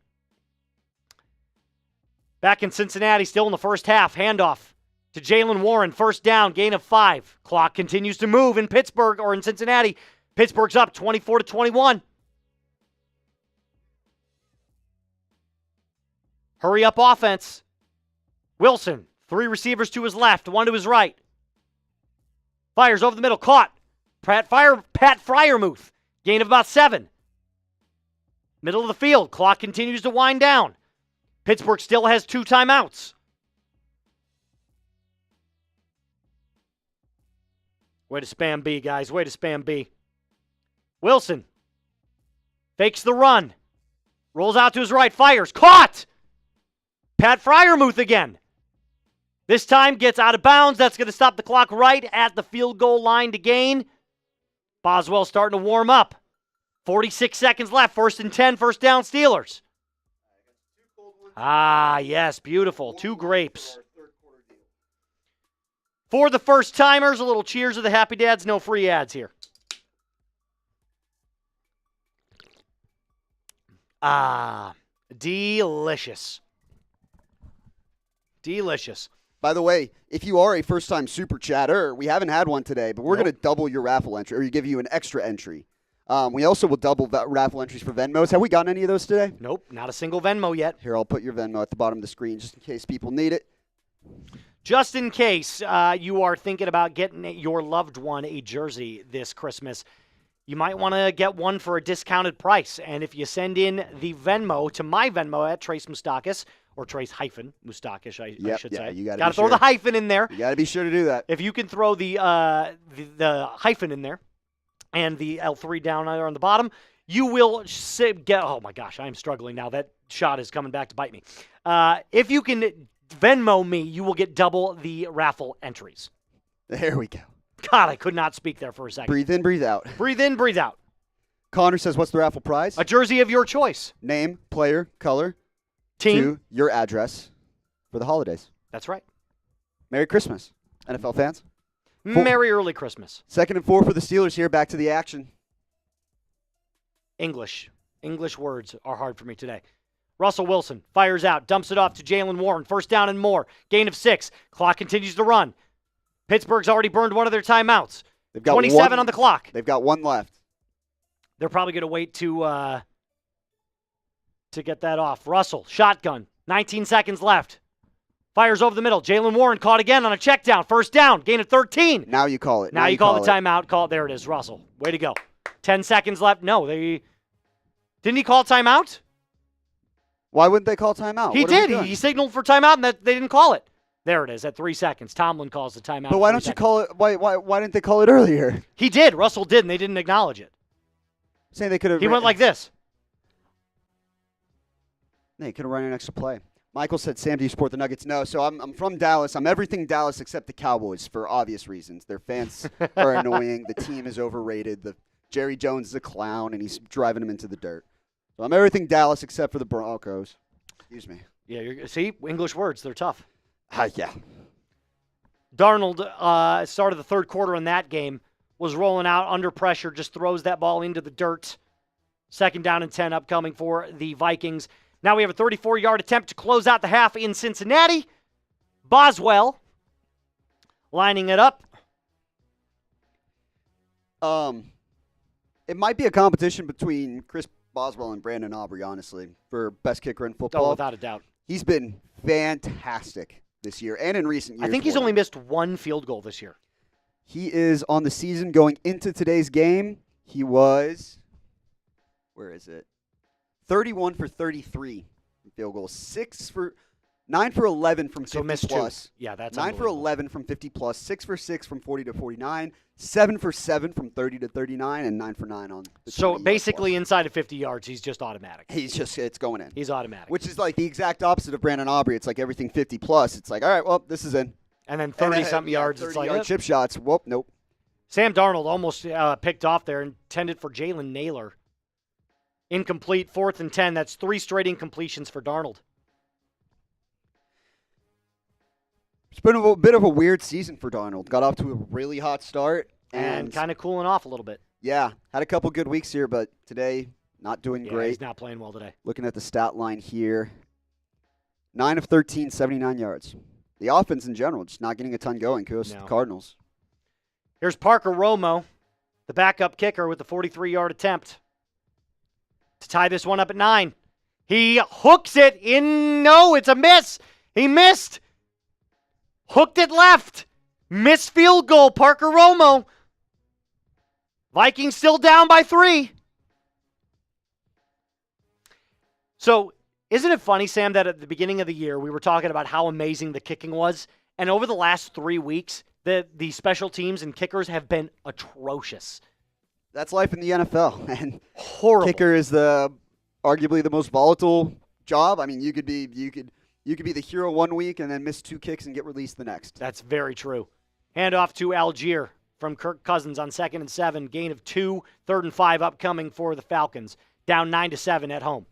Back in Cincinnati, still in the first half. Handoff to Jaylen Warren. First down, gain of 5. Clock continues to move in Pittsburgh, or in Cincinnati. Pittsburgh's up 24-21. Hurry up offense. Wilson, 3 receivers to his left, 1 to his right. Fires over the middle, caught. Pat Freiermuth. Gain of about 7. Middle of the field. Clock continues to wind down. Pittsburgh still has 2 timeouts. Way to spam B, guys. Way to spam B. Wilson fakes the run. Rolls out to his right. Fires. Caught! Pat Freiermuth again. This time gets out of bounds. That's going to stop the clock right at the field goal line to gain. Boswell starting to warm up. 46 seconds left. 1st and 10. First down, Steelers. Ah, yes. Beautiful. 2 grapes. For the first timers, a little cheers of the Happy Dads. No free ads here. Ah, Delicious. By the way, if you are a first-time super chatter, we haven't had one today, but we're going to double your raffle entry, or give you an extra entry. We also will double raffle entries for Venmos. Have we gotten any of those today? Nope, not a single Venmo yet. Here, I'll put your Venmo at the bottom of the screen just in case people need it. Just in case you are thinking about getting your loved one a jersey this Christmas, you might want to get one for a discounted price. And if you send in the Venmo to my Venmo at Trace Moustakas, or Trace-Moustakas, I should say. You got to throw the hyphen in there. You got to be sure to do that. If you can throw the hyphen in there and the L3 down there on the bottom, you will get – oh, my gosh, I am struggling now. That shot is coming back to bite me. If you can Venmo me, you will get double the raffle entries. There we go. God, I could not speak there for a second. Breathe in, breathe out. Breathe in, breathe out. Connor says, what's the raffle prize? A jersey of your choice. Name, player, color. Team. To your address for the holidays. That's right. Merry Christmas, NFL fans. Merry early Christmas. 2nd and 4 for the Steelers here. Back to the action. English words are hard for me today. Russell Wilson fires out, dumps it off to Jaylen Warren. 1st down and more. Gain of 6. Clock continues to run. Pittsburgh's already burned one of their timeouts. They've got 27 on the clock. They've got one left. They're probably going to wait to get that off. Russell, shotgun, 19 seconds left. Fires over the middle. Jaylen Warren caught again on a check down. 1st down, gain of 13. Now you call it. Now you call the timeout. There it is, Russell. Way to go. 10 seconds left. No, didn't he call timeout? Why wouldn't they call timeout? He did. He signaled for timeout, and they didn't call it. There it is at 3 seconds. Tomlin calls the timeout. But why don't you call it? Why didn't they call it earlier? He did. Russell did, and they didn't acknowledge it. Saying they could have. He went like this. They could have run an extra play. Michael said, Sam, do you support the Nuggets? No. So I'm from Dallas. I'm everything Dallas except the Cowboys for obvious reasons. Their fans are annoying. The team is overrated. Jerry Jones is a clown, and he's driving them into the dirt. So I'm everything Dallas except for the Broncos. Excuse me. Yeah, see? English words, they're tough. Yeah. Darnold started the 3rd quarter in that game, was rolling out under pressure, just throws that ball into the dirt. 2nd down and 10 upcoming for the Vikings. Now we have a 34-yard attempt to close out the half in Cincinnati. Boswell lining it up. It might be a competition between Chris Boswell and Brandon Aubrey, honestly, for best kicker in football. Oh, without a doubt. He's been fantastic this year and in recent years. I think he's only missed 1 field goal this year. He is on the season going into today's game. He was, where is it? 31 for 33 field goals. 9 for 11 from 50 plus. 2. Yeah, that's 9 for 11 from 50 plus. 6 for 6 from 40 to 49. 7 for 7 from 30 to 39, and 9 for 9 on the So basically, inside of 50 yards, he's just automatic. It's going in. He's automatic. Which is like the exact opposite of Brandon Aubrey. It's like everything 50 plus. It's like, all right, well, this is in. And then 30-something yards. 30 it's like yard chip shots. Whoop, nope. Sam Darnold almost picked off there, intended for Jalen Naylor. Incomplete, 4th and 10. That's 3 straight incompletions for Darnold. It's been a bit of a weird season for Darnold. Got off to a really hot start. And kind of cooling off a little bit. Yeah, had a couple good weeks here, but today, not doing great. He's not playing well today. Looking at the stat line here, 9 of 13, 79 yards. The offense in general, just not getting a ton going. Kudos to the Cardinals. Here's Parker Romo, the backup kicker with the 43-yard attempt to tie this one up at 9. He hooks it in. No, it's a miss. He missed. Hooked it left. Missed field goal, Parker Romo. Vikings still down by 3. So, isn't it funny, Sam, that at the beginning of the year we were talking about how amazing the kicking was, and over the last 3 weeks, the special teams and kickers have been atrocious. That's life in the NFL, and horrible. Kicker is arguably the most volatile job. I mean, you could be the hero 1 week and then miss 2 kicks and get released the next. That's very true. Handoff to Algier from Kirk Cousins on 2nd and 7. Gain of 2, 3rd and 5 upcoming for the Falcons. Down 9-7 at home.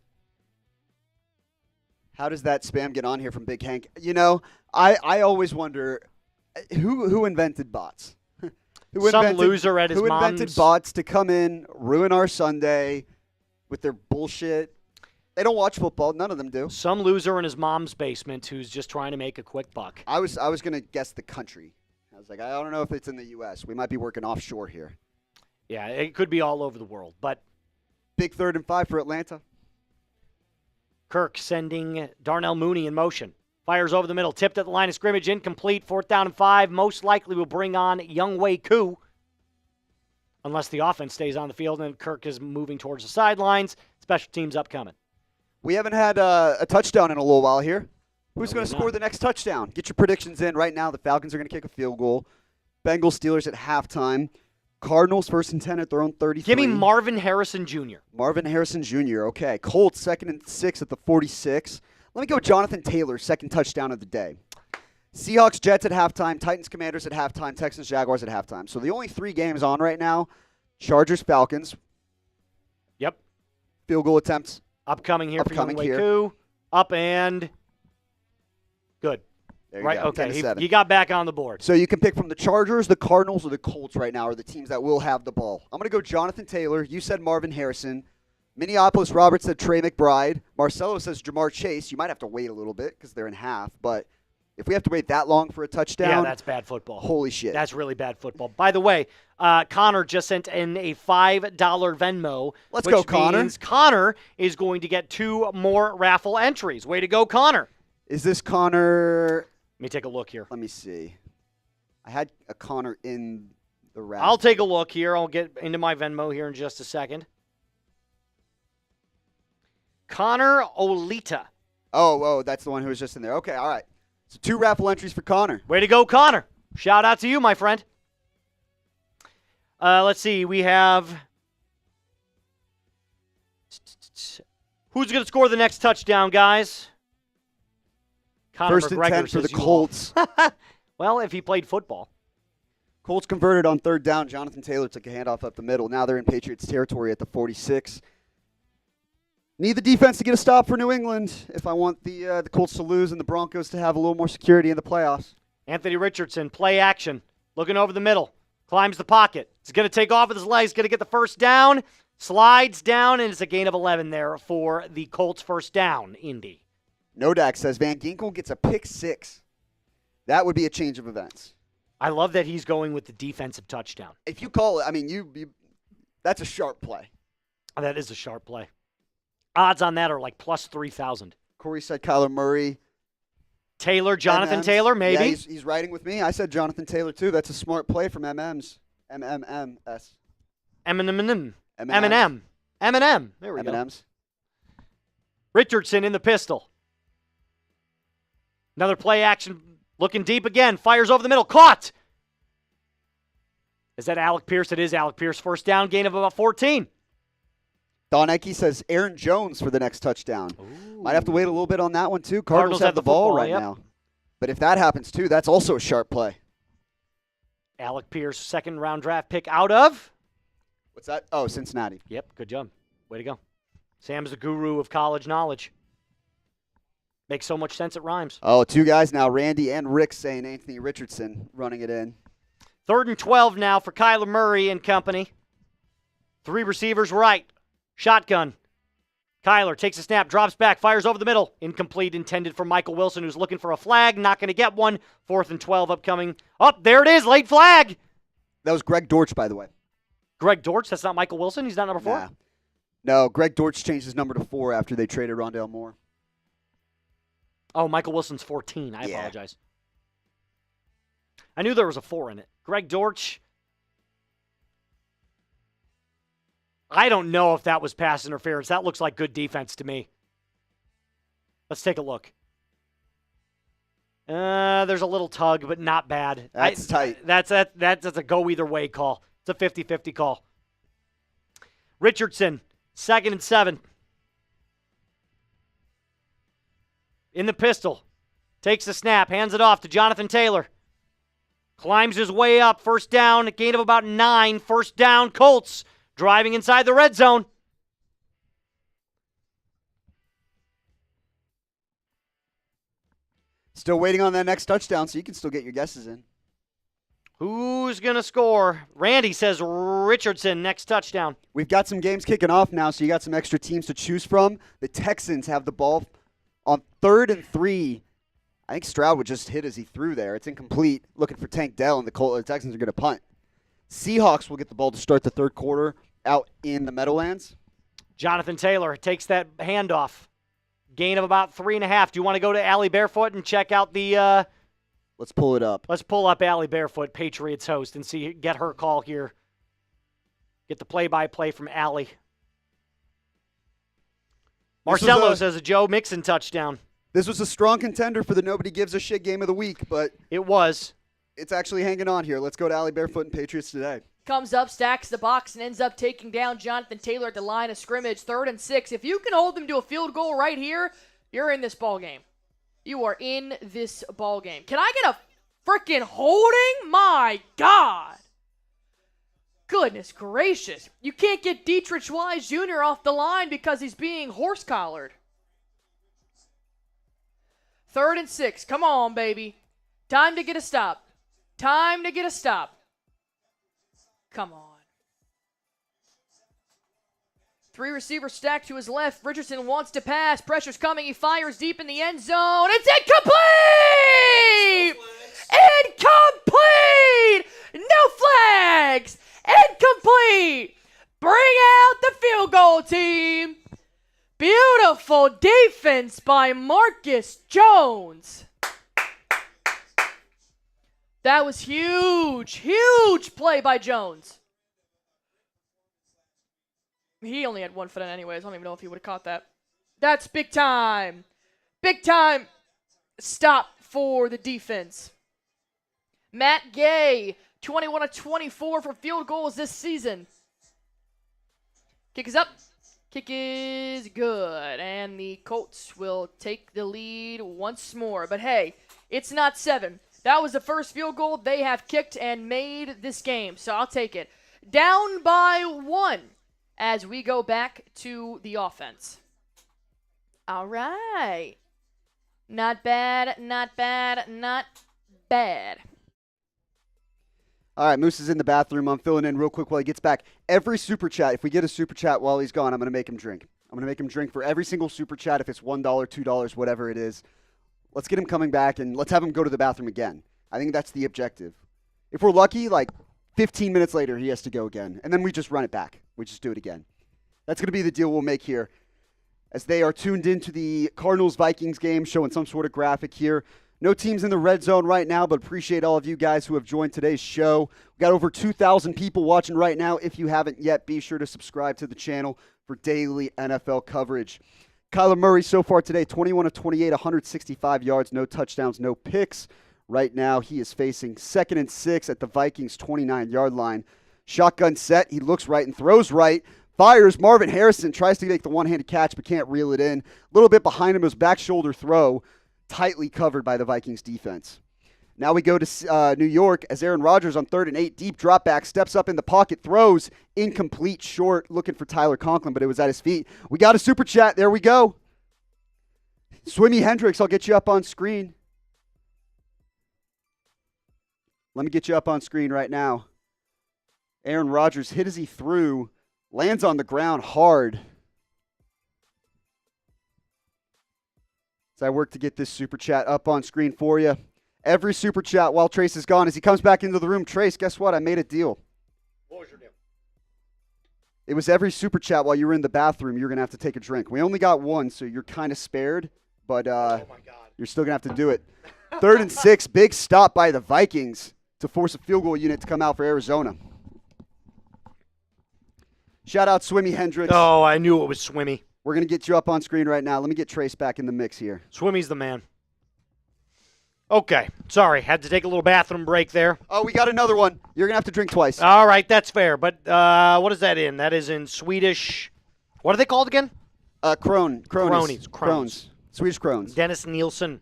How does that spam get on here from Big Hank? You know, I always wonder who invented bots. Some loser at his mom's. Who invented bots to come in, ruin our Sunday with their bullshit? They don't watch football. None of them do. Some loser in his mom's basement who's just trying to make a quick buck. I was going to guess the country. I was like, I don't know if it's in the U.S. We might be working offshore here. Yeah, it could be all over the world. But big 3rd and 5 for Atlanta. Kirk sending Darnell Mooney in motion. Fires over the middle. Tipped at the line of scrimmage. Incomplete. 4th down and 5. Most likely will bring on Younghoe Koo. Unless the offense stays on the field and Kirk is moving towards the sidelines. Special teams upcoming. We haven't had a touchdown in a little while here. Who's going to score the next touchdown? Get your predictions in right now. The Falcons are going to kick a field goal. Bengals, Steelers at halftime. Cardinals, 1st and 10 at their own 33. Give me Marvin Harrison Jr. Marvin Harrison Jr., okay. Colts, 2nd and 6 at the 46. Let me go Jonathan Taylor, 2nd touchdown of the day. Seahawks, Jets at halftime. Titans, Commanders at halftime. Texans, Jaguars at halftime. So the only 3 games on right now, Chargers, Falcons. Yep. Field goal attempts. Upcoming here for Younghoe Koo. Up and good. There you right, go. okay. You got back on the board. So you can pick from the Chargers, the Cardinals, or the Colts right now are the teams that will have the ball. I'm going to go Jonathan Taylor. You said Marvin Harrison. Minneapolis, Robert said Trey McBride. Marcelo says Jamar Chase. You might have to wait a little bit because they're in half. But if we have to wait that long for a touchdown. Yeah, that's bad football. Holy shit. That's really bad football. By the way, Connor just sent in a $5 Venmo. Let's go, Connor. Means Connor is going to get 2 more raffle entries. Way to go, Connor. Is this Connor? Let me take a look here. Let me see. I had a Connor in the raffle. I'll take a look here. I'll get into my Venmo here in just a second. Connor Olita. Oh, that's the one who was just in there. Okay, all right. So 2 raffle entries for Connor. Way to go, Connor. Shout out to you, my friend. Let's see. We have... Who's going to score the next touchdown, guys? Conor 1st and McGregor 10 for the says you Colts. Well, if he played football. Colts converted on 3rd down. Jonathan Taylor took a handoff up the middle. Now they're in Patriots territory at the 46. Need the defense to get a stop for New England if I want the Colts to lose and the Broncos to have a little more security in the playoffs. Anthony Richardson, play action. Looking over the middle. Climbs the pocket. He's going to take off with his legs. Going to get the 1st down. Slides down, and it's a gain of 11 there for the Colts' 1st down, Indy. Nodak says Van Ginkel gets a pick 6. That would be a change of events. I love that he's going with the defensive touchdown. If you call it, I mean, you that's a sharp play. That is a sharp play. Odds on that are like plus 3,000. Corey said Kyler Murray. Taylor, Jonathan MMs. Taylor, maybe. Yeah, he's riding with me. I said Jonathan Taylor, too. That's a smart play from MMs. MMMS. Eminem. Eminem. There we go. Richardson in the pistol. Another play action. Looking deep again. Fires over the middle. Caught. Is that Alec Pierce? It is Alec Pierce. 1st down, gain of about 14. Don Ecke says Aaron Jones for the next touchdown. Ooh. Might have to wait a little bit on that one, too. Cardinals have the ball right now. But if that happens, too, that's also a sharp play. Alec Pierce, 2nd round draft pick out of? What's that? Oh, Cincinnati. Yep, good job. Way to go. Sam's the guru of college knowledge. Makes so much sense it rhymes. Oh, 2 guys now, Randy and Rick saying Anthony Richardson running it in. 3rd and 12 now for Kyler Murray and company. 3 receivers right. Shotgun. Kyler takes a snap, drops back, fires over the middle. Incomplete, intended for Michael Wilson, who's looking for a flag. Not going to get one. 4th and 12 upcoming. There it is, late flag. That was Greg Dortch, by the way. Greg Dortch? That's not Michael Wilson? He's not number 4? Nah. No, Greg Dortch changed his number to 4 after they traded Rondale Moore. Oh, Michael Wilson's 14. I apologize. I knew there was a 4 in it. Greg Dortch. I don't know if that was pass interference. That looks like good defense to me. Let's take a look. There's a little tug, but not bad. That's tight. That's a go either way call. It's a 50-50 call. Richardson, 2nd and 7. In the pistol. Takes the snap, hands it off to Jonathan Taylor. Climbs his way up, 1st down, a gain of about 9. 1st down, Colts. Driving inside the red zone. Still waiting on that next touchdown, so you can still get your guesses in. Who Who's going to score? Randy says Richardson, next touchdown. We've got some games kicking off now, so you got some extra teams to choose from. The Texans have the ball on 3rd and 3. I think Stroud would just hit as he threw there. It's incomplete. Looking for Tank Dell, and the Texans are going to punt. Seahawks will get the ball to start the third quarter out in the Meadowlands. Jonathan Taylor takes that handoff. Gain of about 3.5. Do you want to go to Allie Barefoot and check out the Let's pull it up. Let's pull up Allie Barefoot, Patriots host, and get her call here. Get the play-by-play from Allie. Marcelo says a Joe Mixon touchdown. This was a strong contender for the Nobody Gives a Shit game of the week, but it was. It's actually hanging on here. Let's go to Allie Barefoot and Patriots today. Comes up, stacks the box, and ends up taking down Jonathan Taylor at the line of scrimmage. 3rd and 6. If you can hold them to a field goal right here, you're in this ball game. You are in this ball game. Can I get a freaking holding? My God. Goodness gracious. You can't get Dietrich Wise Jr. off the line because he's being horse-collared. 3rd and 6. Come on, baby. Time to get a stop. Time to get a stop. Come on. 3 receivers stacked to his left. Richardson wants to pass. Pressure's coming. He fires deep in the end zone. It's incomplete! Incomplete! No flags! Incomplete! Bring out the field goal team. Beautiful defense by Marcus Jones. That was huge. Huge play by Jones. He only had 1 foot in anyways. I don't even know if he would have caught that. That's big time. Big time stop for the defense. Matt Gay, 21 of 24 for field goals this season. Kick is up. Kick is good. And the Colts will take the lead once more. But hey, it's not 7. That was the first field goal they have kicked and made this game. So I'll take it. Down by 1 as we go back to the offense. All right. Not bad, not bad, not bad. All right, Moose is in the bathroom. I'm filling in real quick while he gets back. Every super chat, if we get a super chat while he's gone, I'm going to make him drink. I'm going to make him drink for every single super chat, if it's $1, $2, whatever it is. Let's get him coming back, and let's have him go to the bathroom again. I think that's the objective. If we're lucky, like 15 minutes later, he has to go again, and then we just run it back. We just do it again. That's going to be the deal we'll make here as they are tuned into the Cardinals-Vikings game, showing some sort of graphic here. No teams in the red zone right now, but appreciate all of you guys who have joined today's show. We've got over 2,000 people watching right now. If you haven't yet, be sure to subscribe to the channel for daily NFL coverage. Kyler Murray so far today, 21 of 28, 165 yards, no touchdowns, no picks. Right now, he is facing 2nd and 6 at the Vikings' 29-yard line. Shotgun set, he looks right and throws right. Fires, Marvin Harrison tries to make the one-handed catch but can't reel it in. A little bit behind him, his back shoulder throw, tightly covered by the Vikings defense. Now we go to New York as Aaron Rodgers on 3rd and 8, deep drop back, steps up in the pocket, throws, incomplete, short, looking for Tyler Conklin, but it was at his feet. We got a super chat. There we go. Swimmy Hendricks, I'll get you up on screen. Let me get you up on screen right now. Aaron Rodgers hit as he threw, lands on the ground hard. So I work to get this super chat up on screen for you. Every super chat while Trace is gone. As he comes back into the room, Trace, guess what? I made a deal. What was your deal? It was every super chat while you were in the bathroom, you're going to have to take a drink. We only got one, so you're kind of spared, but oh my God. You're still going to have to do it. 3rd and 6, big stop by the Vikings to force a field goal unit to come out for Arizona. Shout out Swimmy Hendricks. Oh, I knew it was Swimmy. We're going to get you up on screen right now. Let me get Trace back in the mix here. Swimmy's the man. Okay. Sorry. Had to take a little bathroom break there. Oh, we got another one. You're going to have to drink twice. All right. That's fair. But what is that in? That is in Swedish. What are they called again? Crones. Swedish Crones. Dennis Nielsen.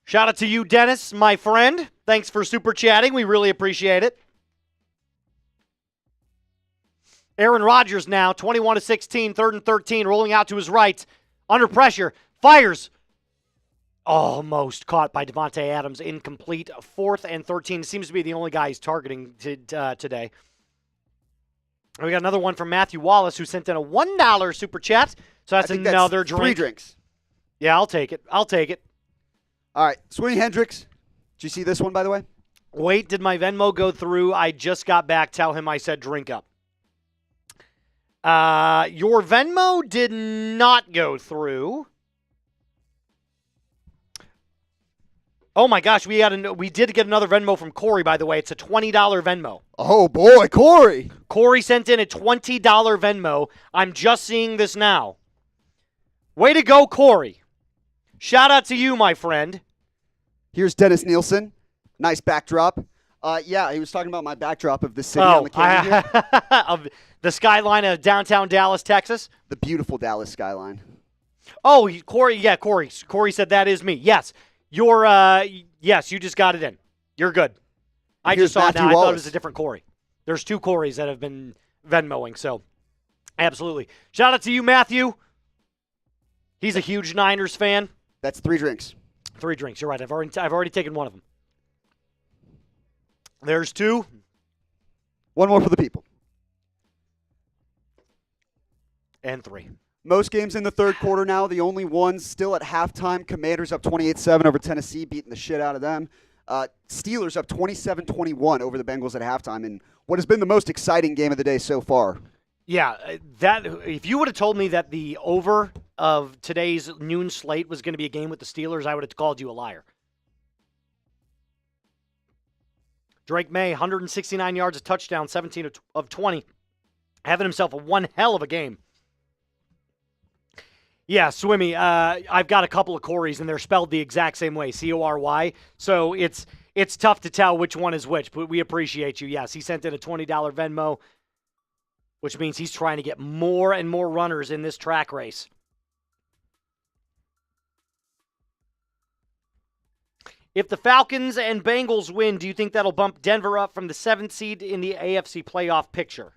Shout out to you, Dennis, my friend. Thanks for super chatting. We really appreciate it. Aaron Rodgers now, 21 of 16, 3rd and 13, rolling out to his right. Under pressure. Fires. Almost caught by Devontae Adams. Incomplete. 4th and 13. Seems to be the only guy he's targeting today. We got another one from Matthew Wallace, who sent in a $1 super chat. So that's another drink. 3 drinks. Yeah, I'll take it. All right. Sweeney Hendricks. Did you see this one, by the way? Wait, did my Venmo go through? I just got back. Tell him I said drink up. Your Venmo did not go through. Oh my gosh, we did get another Venmo from Corey, by the way. It's a $20 Venmo. Oh boy, Corey. Corey sent in a $20 Venmo. I'm just seeing this now. Way to go, Corey. Shout out to you, my friend. Here's Dennis Nielsen. Nice backdrop. Yeah, he was talking about my backdrop of the city on the camera here. Of the skyline of downtown Dallas, Texas. The beautiful Dallas skyline. Oh, Corey, yeah, Corey. Corey said that is me. Yes. Yes, you just got it in. You're good. I just saw it now. I thought it was a different Corey. There's 2 Coreys that have been Venmoing, so absolutely. Shout out to you, Matthew. He's a huge Niners fan. That's 3 drinks. 3 drinks. You're right. I've already taken one of them. There's 2. One more for the people. And 3. Most games in the third quarter now. The only ones still at halftime. Commanders up 28-7 over Tennessee, beating the shit out of them. Steelers up 27-21 over the Bengals at halftime in what has been the most exciting game of the day so far. Yeah, if you would have told me that the over of today's noon slate was going to be a game with the Steelers, I would have called you a liar. Drake Maye, 169 yards, a touchdown, 17 of 20. Having himself one hell of a game. Yeah, Swimmy, I've got a couple of Corys, and they're spelled the exact same way, C-O-R-Y. So it's tough to tell which one is which, but we appreciate you. Yes, he sent in a $20 Venmo, which means he's trying to get more and more runners in this track race. If the Falcons and Bengals win, do you think that'll bump Denver up from the 7th seed in the AFC playoff picture?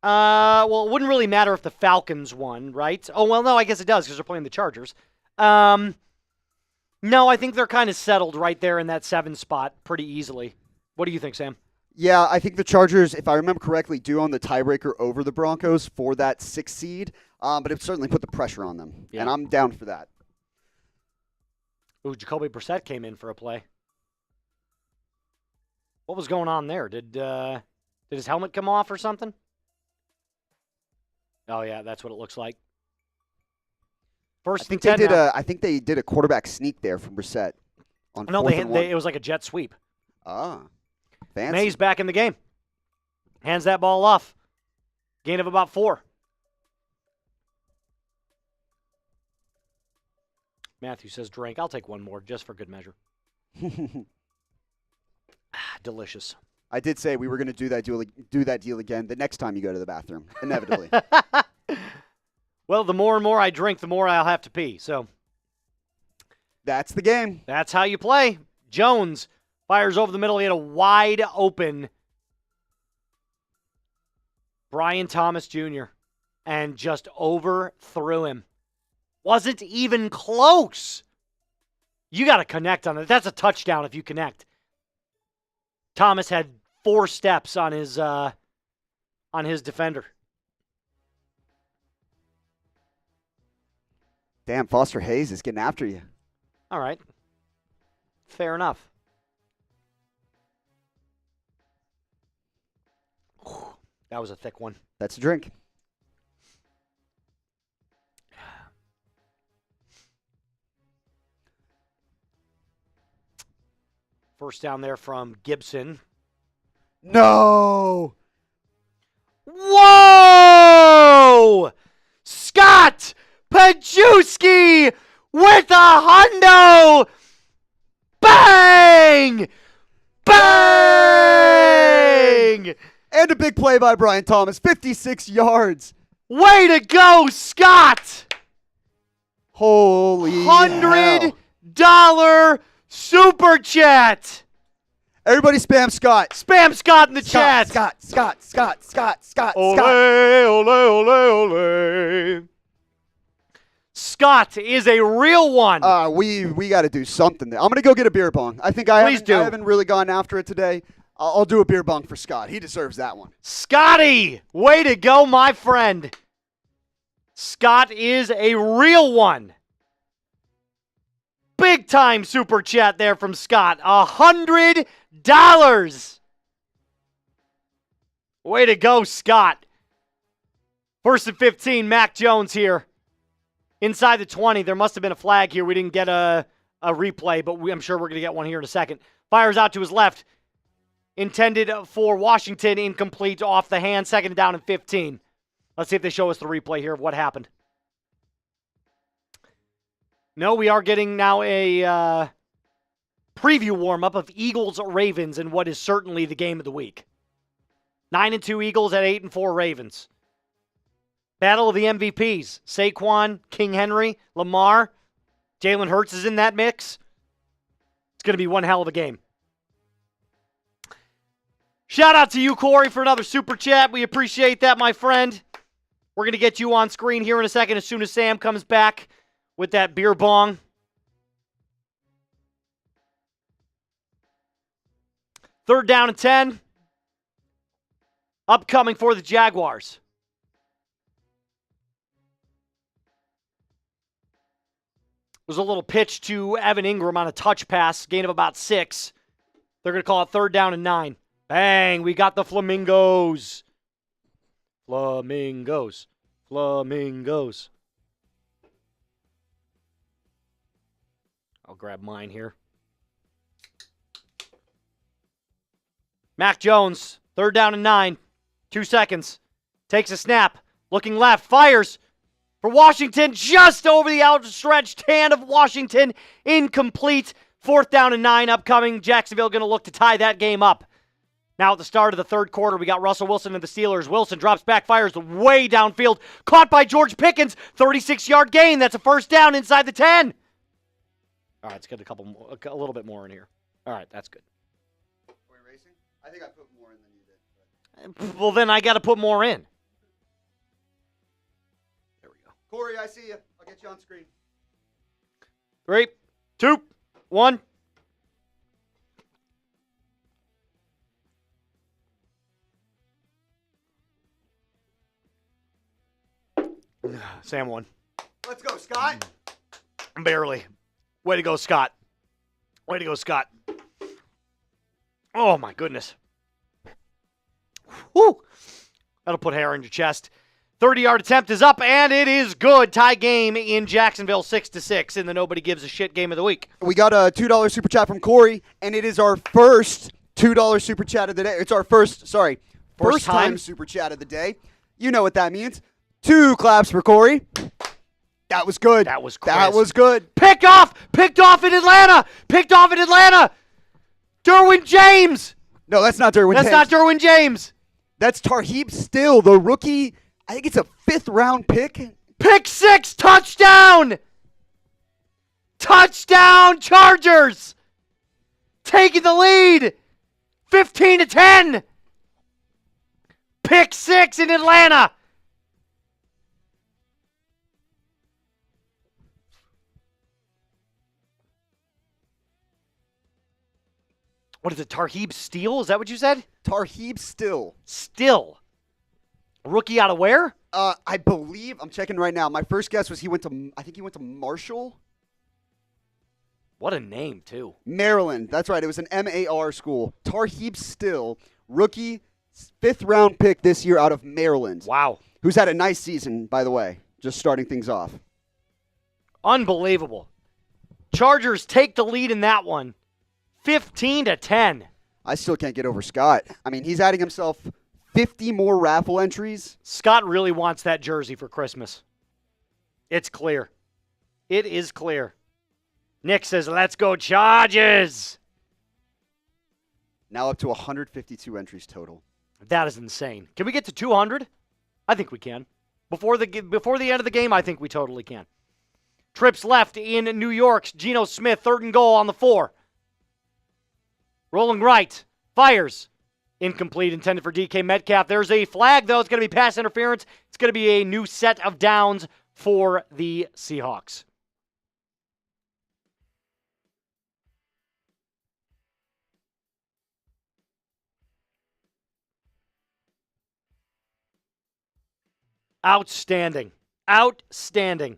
Well, it wouldn't really matter if the Falcons won, right? Oh, well, no, I guess it does because they're playing the Chargers. No, I think they're kind of settled right there in that 7 spot pretty easily. What do you think, Sam? Yeah, I think the Chargers, if I remember correctly, do own the tiebreaker over the Broncos for that 6th seed, but it certainly put the pressure on them, and I'm down for that. Ooh, Jacoby Brissett came in for a play. What was going on there? Did his helmet come off or something? Oh, yeah, that's what it looks like. First and 10 now. I think they did a quarterback sneak there from Brissett. No, it was like a jet sweep. Ah, fancy. Maye's back in the game. Hands that ball off. Gain of about 4. Matthew says drink. I'll take one more just for good measure. Delicious. I did say we were going to do that deal again the next time you go to the bathroom, inevitably. Well, the more and more I drink, the more I'll have to pee. So that's the game. That's how you play. Jones fires over the middle. He had a wide open Brian Thomas Jr. and just overthrew him. Wasn't even close. You got to connect on it. That's a touchdown if you connect. Thomas had 4 steps on his defender. Damn, Foster Hayes is getting after you. All right. Fair enough. That was a thick one. That's a drink. First down there from Gibson. No! Whoa! Scott Pajewski with a hundo! Bang! Bang! And a big play by Brian Thomas, 56 yards. Way to go, Scott! Holy $100 super chat. Everybody spam Scott. Spam Scott in the chat. Scott. Ole, ole, ole, ole. Scott is a real one. We got to do something there. I'm going to go get a beer bong. I think I haven't really gone after it today. I'll do a beer bong for Scott. He deserves that one. Scotty, way to go, my friend. Scott is a real one. Big time super chat there from Scott. $100. Way to go, Scott. 1st and 15, Mac Jones here. Inside the 20. There must have been a flag here. We didn't get a replay, but I'm sure we're going to get one here in a second. Fires out to his left. Intended for Washington, incomplete off the hand. 2nd down and 15. Let's see if they show us the replay here of what happened. No, we are getting now a preview warm-up of Eagles-Ravens in what is certainly the game of the week. 9-2 Eagles at 8-4 Ravens. Battle of the MVPs. Saquon, King Henry, Lamar. Jalen Hurts is in that mix. It's going to be one hell of a game. Shout out to you, Corey, for another super chat. We appreciate that, my friend. We're going to get you on screen here in a second as soon as Sam comes back with that beer bong. Third down and 10. Upcoming for the Jaguars. There's a little pitch to Evan Ingram on a touch pass, gain of about 6. They're going to call it 3rd down and 9. Bang, we got the Flamingos. Flamingos. Flamingos. I'll grab mine here. Mac Jones, 3rd down and 9. 2 seconds. Takes a snap. Looking left. Fires. For Washington, just over the outstretched hand of Washington. Incomplete. 4th down and 9 upcoming. Jacksonville going to look to tie that game up. Now at the start of the third quarter, we got Russell Wilson and the Steelers. Wilson drops back, fires way downfield. Caught by George Pickens. 36-yard gain. That's a 1st down inside the 10. All right, let's get a little bit more in here. All right, that's good. Are we racing? I think I put more in than you did. Well, then I got to put more in. There we go. Corey, I see you. I'll get you on screen. 3, 2, 1. Sam won. Let's go, Scott. Barely. Way to go, Scott. Way to go, Scott. Oh, my goodness. Woo! That'll put hair on your chest. 30-yard attempt is up, and it is good. Tie game in Jacksonville, 6-6 in the Nobody Gives a Shit game of the week. We got a $2 super chat from Corey, and it is our first $2 super chat of the day. It's our first time super chat of the day. You know what that means. 2 claps for Corey. That was good. That was crisp. That was good. Picked off in Atlanta. Derwin James. No, that's not Derwin James. That's not Derwin James. That's Tarheeb Still, the rookie. I think it's a 5th-round pick. Pick 6, touchdown. Touchdown, Chargers. Taking the lead. 15-10. Pick 6 in Atlanta. What is it, Tarheeb Steele? Is that what you said? Tarheeb Still. Still. Rookie out of where? I believe, I'm checking right now. My first guess was he went to Marshall. What a name, too. Maryland. That's right. It was an MAR school. Tarheeb Still, rookie, 5th-round pick this year out of Maryland. Wow. Who's had a nice season, by the way, just starting things off. Unbelievable. Chargers take the lead in that one. 15-10. I still can't get over Scott. I mean, he's adding himself 50 more raffle entries. Scott really wants that jersey for Christmas. It's clear. It is clear. Nick says, let's go Chargers. Now up to 152 entries total. That is insane. Can we get to 200? I think we can. Before the end of the game, I think we totally can. Trips left in New York's Geno Smith, 3rd and goal on the 4. Rolling right. Fires. Incomplete, intended for DK Metcalf. There's a flag, though. It's going to be pass interference. It's going to be a new set of downs for the Seahawks. Outstanding. Outstanding.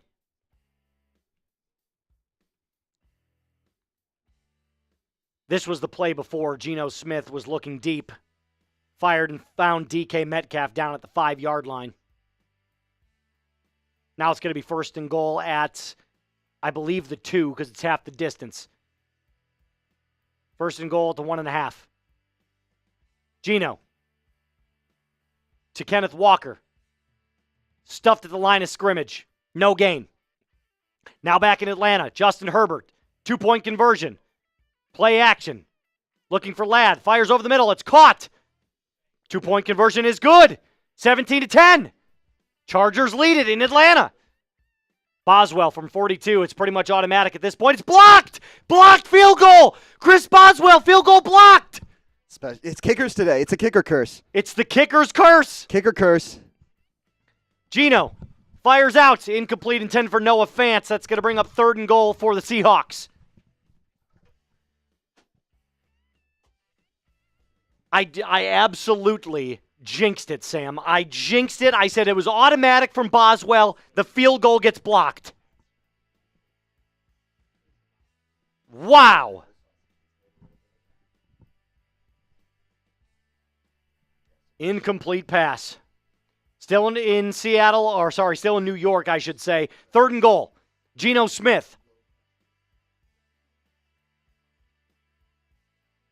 This was the play before Geno Smith was looking deep, fired and found DK Metcalf down at the 5-yard line. Now it's going to be first and goal at, I believe, the 2 because it's half the distance. First and goal at the 1.5. Geno to Kenneth Walker. Stuffed at the line of scrimmage. No gain. Now back in Atlanta, Justin Herbert. 2-point conversion. Play action. Looking for Ladd. Fires over the middle. It's caught. 2-point conversion is good. 17-10. Chargers lead it in Atlanta. Boswell from 42. It's pretty much automatic at this point. It's blocked. Blocked field goal. Chris Boswell, field goal blocked. It's kickers today. It's a kicker curse. It's the kicker's curse. Kicker curse. Geno fires out. Incomplete, intended for Noah Fant. That's going to bring up third and goal for the Seahawks. I absolutely jinxed it, Sam. I jinxed it. I said it was automatic from Boswell. The field goal gets blocked. Wow. Incomplete pass. Still in Seattle, or sorry, still in New York, I should say. Third and goal. Geno Smith.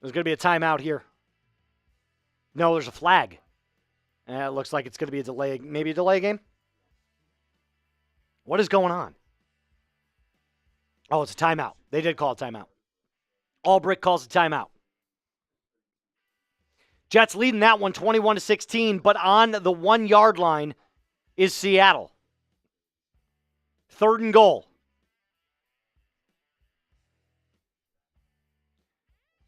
There's going to be a timeout here. No, there's a flag. It looks like it's going to be a delay, maybe a delay game. What is going on? Oh, it's a timeout. They did call a timeout. Albrick calls a timeout. Jets leading that one 21-16, but on the 1-yard line is Seattle. Third and goal.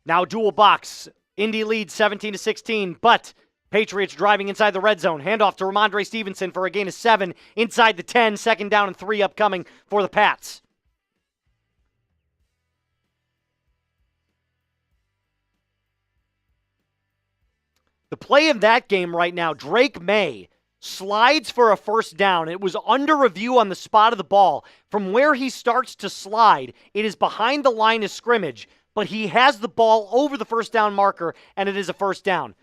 Now dual box. Indy leads 17-16, but Patriots driving inside the red zone. Handoff to Ramondre Stevenson for a gain of 7 inside the 10. Second down and 3 upcoming for the Pats. The play of that game right now, Drake Maye slides for a first down. It was under review on the spot of the ball. From where he starts to slide, it is behind the line of scrimmage, but he has the ball over the first down marker, and it is a first down.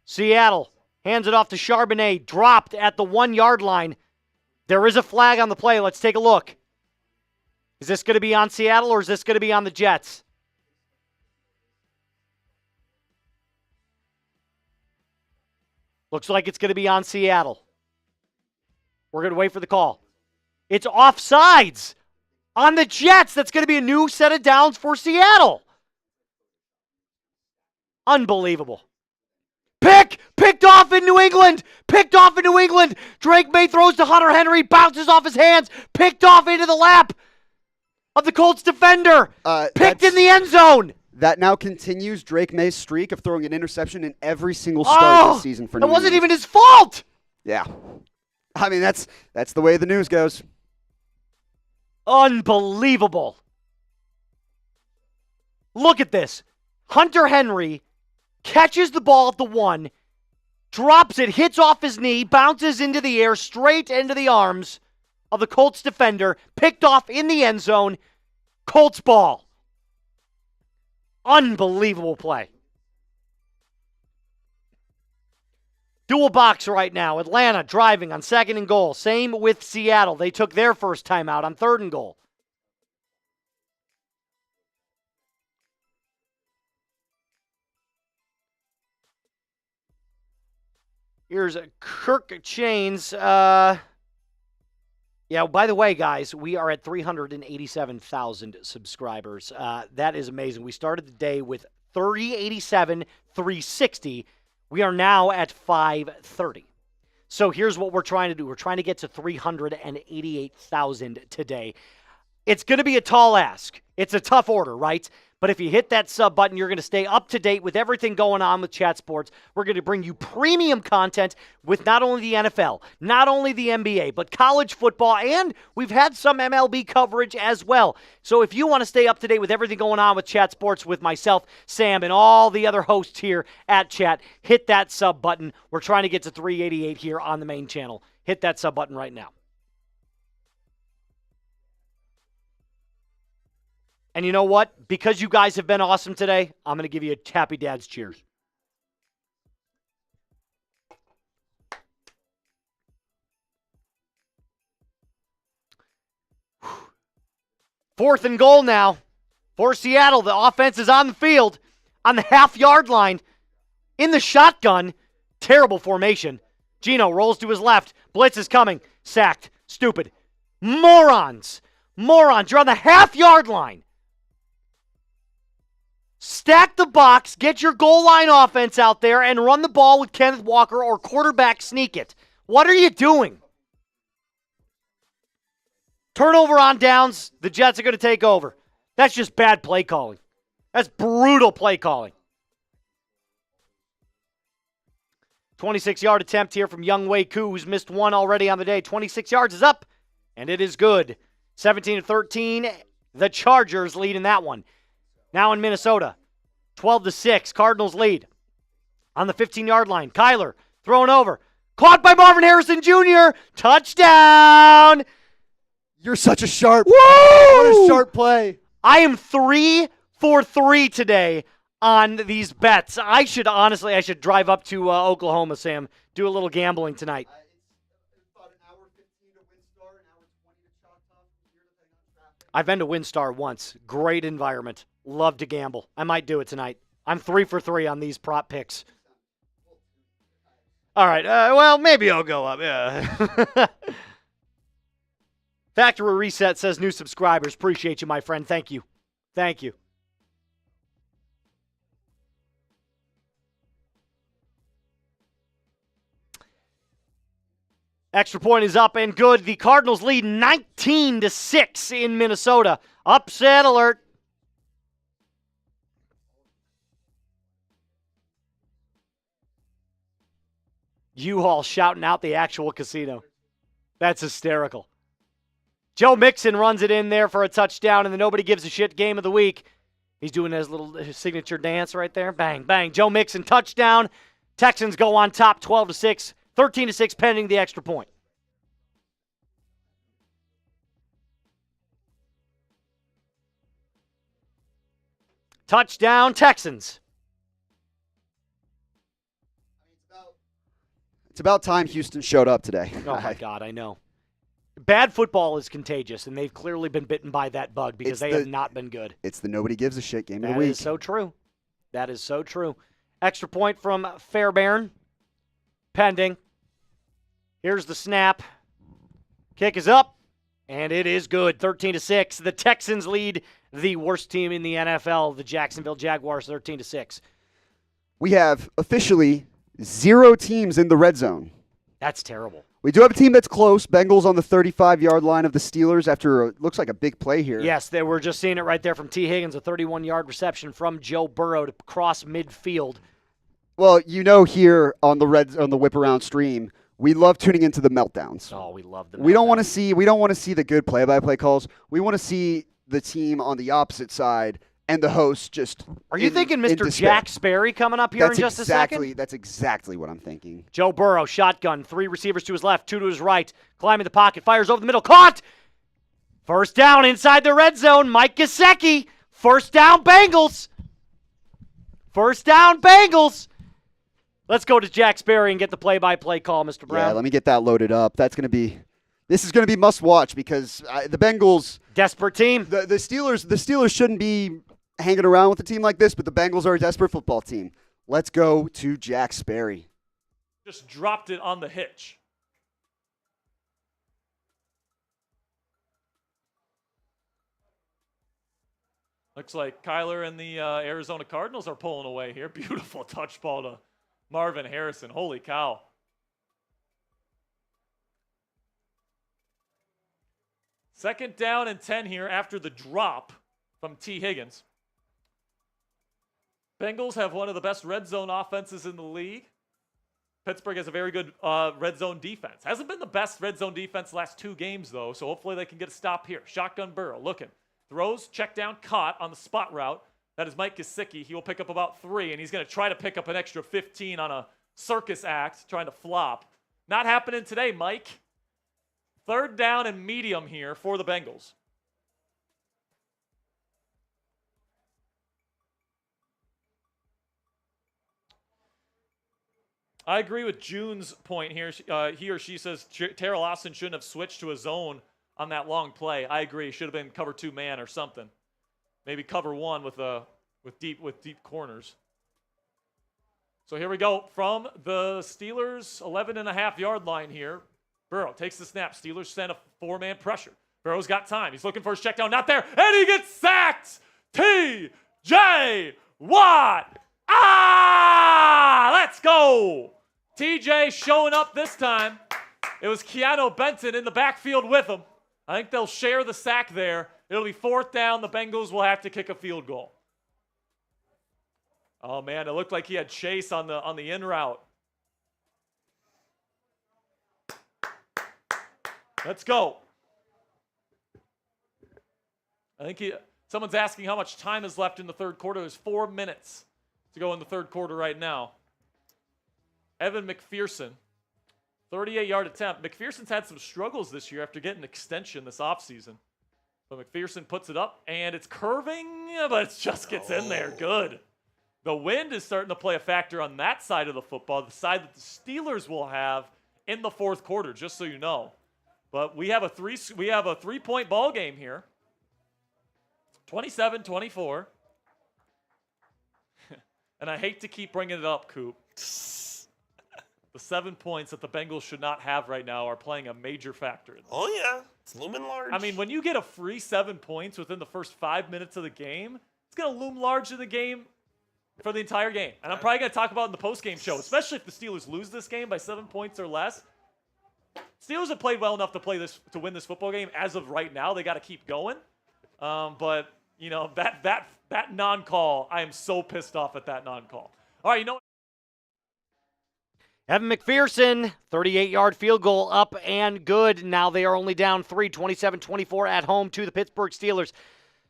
Seattle hands it off to Charbonnet, dropped at the 1-yard line. There is a flag on the play. Let's take a look. Is this going to be on Seattle or is this going to be on the Jets? Looks like it's going to be on Seattle. We're going to wait for the call. It's offsides on the Jets. That's going to be a new set of downs for Seattle. Unbelievable. Picked off in New England. Drake Maye throws to Hunter Henry, bounces off his hands, picked off into the lap of the Colts defender. Picked in the end zone. That now continues Drake Maye's streak of throwing an interception in every single start this season for New England. That wasn't even his fault. Yeah. I mean, that's the way the news goes. Unbelievable. Look at this. Hunter Henry catches the ball at the 1, drops it, hits off his knee, bounces into the air, straight into the arms of the Colts defender, picked off in the end zone. Colts ball. Unbelievable play. Dual box right now. Atlanta driving on second and goal. Same with Seattle. They took their first timeout on third and goal. Here's Kirk Chains. Yeah, by the way, guys, we are at 387,000 subscribers. That is amazing. We started the day with 360. We are now at 530. So here's what we're trying to do. We're trying to get to 388,000 today. It's going to be a tall ask. It's a tough order, right? But if you hit that sub button, you're going to stay up to date with everything going on with Chat Sports. We're going to bring you premium content with not only the NFL, not only the NBA, but college football, and we've had some MLB coverage as well. So if you want to stay up to date with everything going on with Chat Sports with myself, Sam, and all the other hosts here at Chat, hit that sub button. We're trying to get to 388 here on the main channel. Hit that sub button right now. And you know what? Because you guys have been awesome today, I'm going to give you a Happy Dad's cheers. Fourth and goal now for Seattle. The offense is on the field, on the half-yard line, in the shotgun. Terrible formation. Geno rolls to his left. Blitz is coming. Sacked. Stupid. Morons. Morons. You're on the half-yard line. Stack the box, get your goal line offense out there, and run the ball with Kenneth Walker or quarterback sneak it. What are you doing? Turnover on downs, the Jets are going to take over. That's just bad play calling. That's brutal play calling. 26-yard attempt here from Young Wei Koo, who's missed one already on the day. 26 yards is up, and it is good. 17-13, the Chargers lead in that one. Now in Minnesota, 12-6, Cardinals lead. On the 15-yard line, Kyler thrown over. Caught by Marvin Harrison Jr. Touchdown! You're such a sharp. Woo! What a sharp play. I am 3 for 3 today on these bets. I should drive up to Oklahoma, Sam, do a little gambling tonight. I've been to WinStar once. Great environment. Love to gamble. I might do it tonight. I'm 3 for 3 on these prop picks. All right. Well, maybe I'll go up. Yeah. Factory Reset says new subscribers. Appreciate you, my friend. Thank you. Thank you. Extra point is up and good. The Cardinals lead 19-6 in Minnesota. Upset alert. U-Haul shouting out the actual casino. That's hysterical. Joe Mixon runs it in there for a touchdown in the nobody gives a shit game of the week. He's doing his little signature dance right there. Bang, bang. Joe Mixon touchdown. Texans go on top 12-6. 13-6 pending the extra point. Touchdown, Texans. It's about time Houston showed up today. Oh, my God, I know. Bad football is contagious, and they've clearly been bitten by that bug because they have not been good. It's the nobody gives a shit game of the week. That is so true. That is so true. Extra point from Fairbairn. Pending. Here's the snap. Kick is up, and it is good. 13-6. The Texans lead the worst team in the NFL, the Jacksonville Jaguars, 13-6. We have officially 0 teams in the red zone. That's terrible. We do have a team that's close. Bengals on the 35-yard line of the Steelers after looks like a big play here. Yes, they were just seeing it right there from T. Higgins, a 31-yard reception from Joe Burrow to cross midfield. Well, you know, here on the Whip Around stream, we love tuning into the meltdowns. Oh, we love the meltdowns. We don't want to see the good play-by-play calls. We want to see the team on the opposite side and the host just. Are you thinking Mr. Jack Sperry coming up here in just a second? That's exactly what I'm thinking. Joe Burrow, shotgun, 3 receivers to his left, 2 to his right, climbing the pocket, fires over the middle, caught! First down inside the red zone, Mike Gesicki. First down, Bengals. First down, Bengals. Let's go to Jack Sperry and get the play-by-play call, Mr. Brown. Yeah, let me get that loaded up. This is going to be must-watch because the Bengals. Desperate team. The Steelers shouldn't be hanging around with a team like this, but the Bengals are a desperate football team. Let's go to Jack Sperry. Just dropped it on the hitch. Looks like Kyler and the Arizona Cardinals are pulling away here. Beautiful touch ball to Marvin Harrison. Holy cow. Second down and 10 here after the drop from T. Higgins. Bengals have one of the best red zone offenses in the league. Pittsburgh has a very good red zone defense. Hasn't been the best red zone defense the last 2 games, though, so hopefully they can get a stop here. Shotgun Burrow, looking. Throws, check down, caught on the spot route. That is Mike Gesicki. He will pick up about 3, and he's going to try to pick up an extra 15 on a circus act, trying to flop. Not happening today, Mike. 3rd down and medium here for the Bengals. I agree with June's point here. He or she says Terrell Austin shouldn't have switched to a zone on that long play. I agree. Should have been cover 2 man or something. Maybe cover 1 with deep corners. So here we go from the Steelers' 11.5-yard line here. Burrow takes the snap. Steelers send a 4-man pressure. Burrow's got time. He's looking for his check down. Not there. And he gets sacked. T.J. Watt. Let's go. TJ showing up this time. It was Keanu Benton in the backfield with him. I think they'll share the sack there. It'll be 4th down. The Bengals will have to kick a field goal. Oh, man, it looked like he had Chase on the in route. Let's go. I think someone's asking how much time is left in the 3rd quarter. There's 4 minutes to go in the 3rd quarter right now. Evan McPherson, 38-yard attempt. McPherson's had some struggles this year after getting an extension this offseason. But McPherson puts it up, and it's curving, but it just gets in there. Good. The wind is starting to play a factor on that side of the football, the side that the Steelers will have in the 4th quarter, just so you know. But we have a 3-point ball game here. 27-24. And I hate to keep bringing it up, Coop. The 7 points that the Bengals should not have right now are playing a major factor in this. Oh, yeah. It's looming large. I mean, when you get a free 7 points within the first 5 minutes of the game, it's going to loom large in the game for the entire game. And I'm probably going to talk about it in the post-game show, especially if the Steelers lose this game by 7 points or less. Steelers have played well enough to win this football game. As of right now, they got to keep going. But, you know, that non-call, I am so pissed off at that non-call. All right, you know what? Evan McPherson, 38-yard field goal up and good. Now they are only down 3, 27-24 at home to the Pittsburgh Steelers.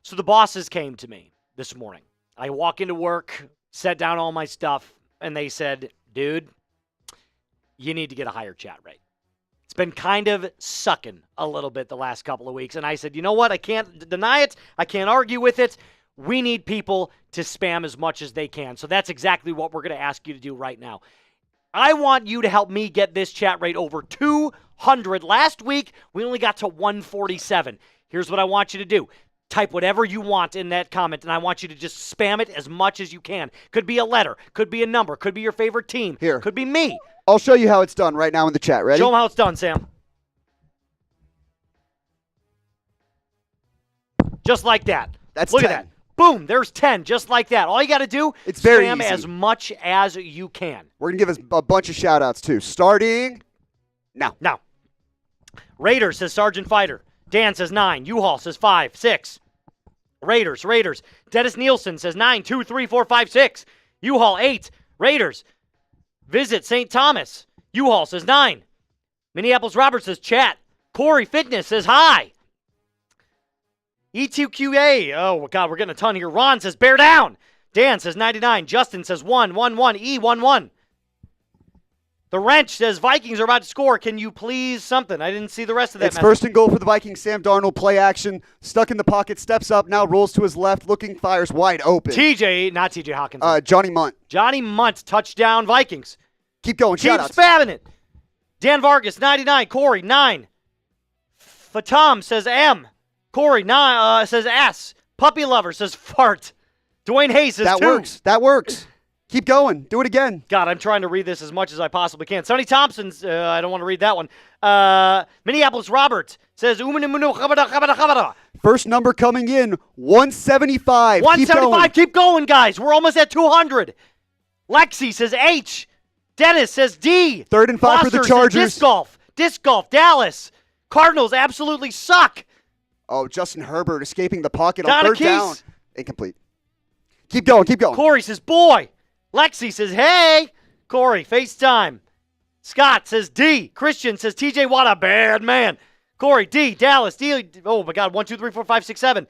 So the bosses came to me this morning. I walk into work, set down all my stuff, and they said, dude, you need to get a higher chat rate. It's been kind of sucking a little bit the last couple of weeks. And I said, you know what? I can't deny it. I can't argue with it. We need people to spam as much as they can. So that's exactly what we're going to ask you to do right now. I want you to help me get this chat rate over 200. Last week, we only got to 147. Here's what I want you to do. Type whatever you want in that comment, and I want you to just spam it as much as you can. Could be a letter, could be a number, could be your favorite team. Here. Could be me. I'll show you how it's done right now in the chat. Ready? Show them how it's done, Sam. Just like that. That's Look 10. at that. Boom, there's 10, just like that. All you got to do is very spam easy. as much as you can. We're going to give us a bunch of shout-outs, too. Starting now. Now, Raiders says Sergeant Fighter. Dan says 9. U-Haul says 5, 6. Raiders. Dennis Nielsen says 9, 2, 3, 4, 5, 6. U-Haul 8. Raiders. Visit St. Thomas. U-Haul says 9. Minneapolis Robert says chat. Corey Fitness says hi. E2QA. Oh, God, we're getting a ton here. Ron says bear down. Dan says 99. Justin says 1, 1, 1. E11. The Wrench says Vikings are about to score. Can you please something? I didn't see the rest of that It's message. 1st and goal for the Vikings. Sam Darnold, play action. Stuck in the pocket, steps up, now rolls to his left, looking, fires wide open. not TJ Hawkins. Johnny Munt. Johnny Munt, touchdown Vikings. Keep going, Keep shout-outs. spamming it. Dan Vargas, 99. Corey, 9. Fatam says M. Corey, 9, says S. Puppy Lover says fart. Dwayne Hayes says 2. That works. Keep going. Do it again. God, I'm trying to read this as much as I possibly can. Sonny Thompson's, I don't want to read that one. Minneapolis Robert says, First number coming in, 175. 175. Keep going, guys. We're almost at 200. Lexi says H. Dennis says D. 3rd and 5 for the Foster Chargers. says Disc golf. Dallas. Cardinals absolutely suck. Oh, Justin Herbert escaping the pocket Donna on 3rd Keese. down. Incomplete. Keep going. Corey says, boy. Lexi says, hey. Corey, FaceTime. Scott says, D. Christian says, TJ Watt, a bad man. Corey, D. Dallas, D. Oh, my God. 1, 2, 3, 4, 5, 6, 7.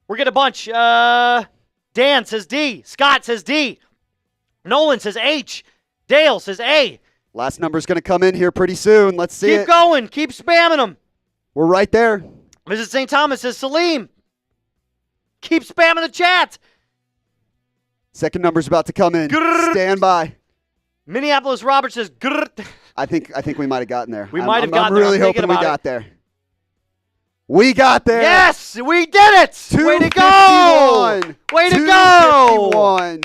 We're getting a bunch. Dan says D. Scott says D. Nolan says H. Dale says A. Last number's going to come in here pretty soon. Let's see it. Keep going. Keep spamming them. We're right there. Visit St. Thomas says Salim. Keep spamming the chat. Second number's about to come in. Stand by. Minneapolis Robert says grrr. I think we might have gotten there. We might have gotten I'm there. really hoping we got there. We got there. Yes, we did it. Way to go. Way to go. 251.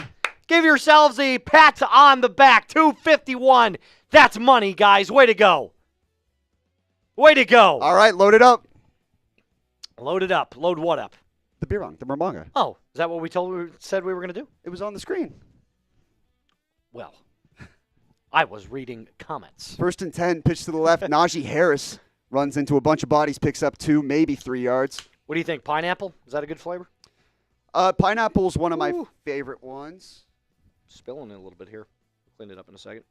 Give yourselves a pat on the back. 251. That's money, guys. Way to go. Way to go. All right, load it up. Load it up. Load what up? The beer the Marbanga. Oh, is that what we said we were going to do? It was on the screen. Well, I was reading comments. 1st and 10, pitch to the left. Najee Harris runs into a bunch of bodies, picks up 2, maybe 3 yards. What do you think? Pineapple? Is that a good flavor? Pineapple's one of my favorite ones. Spilling it a little bit here. Clean it up in a second.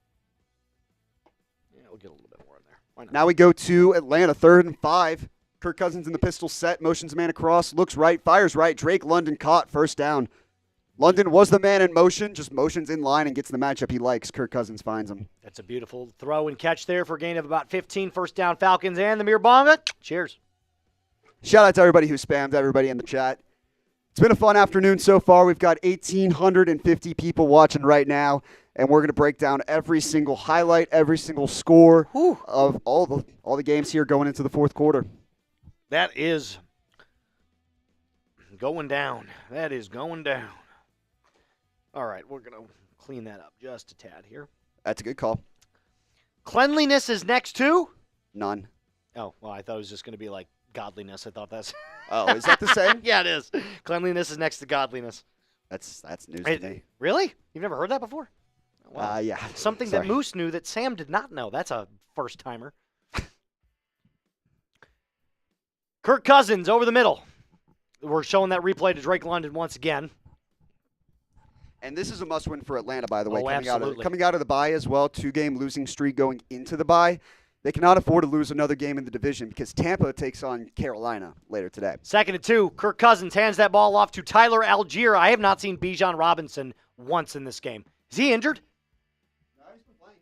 Yeah, we'll get a little bit more in there. Why not? Now we go to Atlanta, 3rd and 5. Kirk Cousins in the pistol set, motions man across, looks right, fires right. Drake London caught, first down. London was the man in motion, just motions in line and gets the matchup he likes. Kirk Cousins finds him. That's a beautiful throw and catch there for a gain of about 15. First down, Falcons and the Marbanga. Cheers. Shout out to everybody who spammed, everybody in the chat. It's been a fun afternoon so far. We've got 1,850 people watching right now, and we're going to break down every single highlight, every single score of all the games here going into the fourth quarter. That is going down. That is going down. All right, we're going to clean that up just a tad here. That's a good call. Cleanliness is next to? None. Oh, well, I thought it was just going to be like godliness. I thought that's... Oh, is that the same? Yeah, it is. Cleanliness is next to godliness. That's news to me. Really? You've never heard that before? Wow. Yeah. Something that Moose knew that Sam did not know. That's a first-timer. Kirk Cousins over the middle. We're showing that replay to Drake London once again. And this is a must-win for Atlanta, by the way. Absolutely. Coming out of the bye as well, 2-game losing streak going into the bye. They cannot afford to lose another game in the division because Tampa takes on Carolina later today. 2nd and 2. Kirk Cousins hands that ball off to Tyler Algier. I have not seen Bijan Robinson once in this game. Is he injured? No, he's been playing.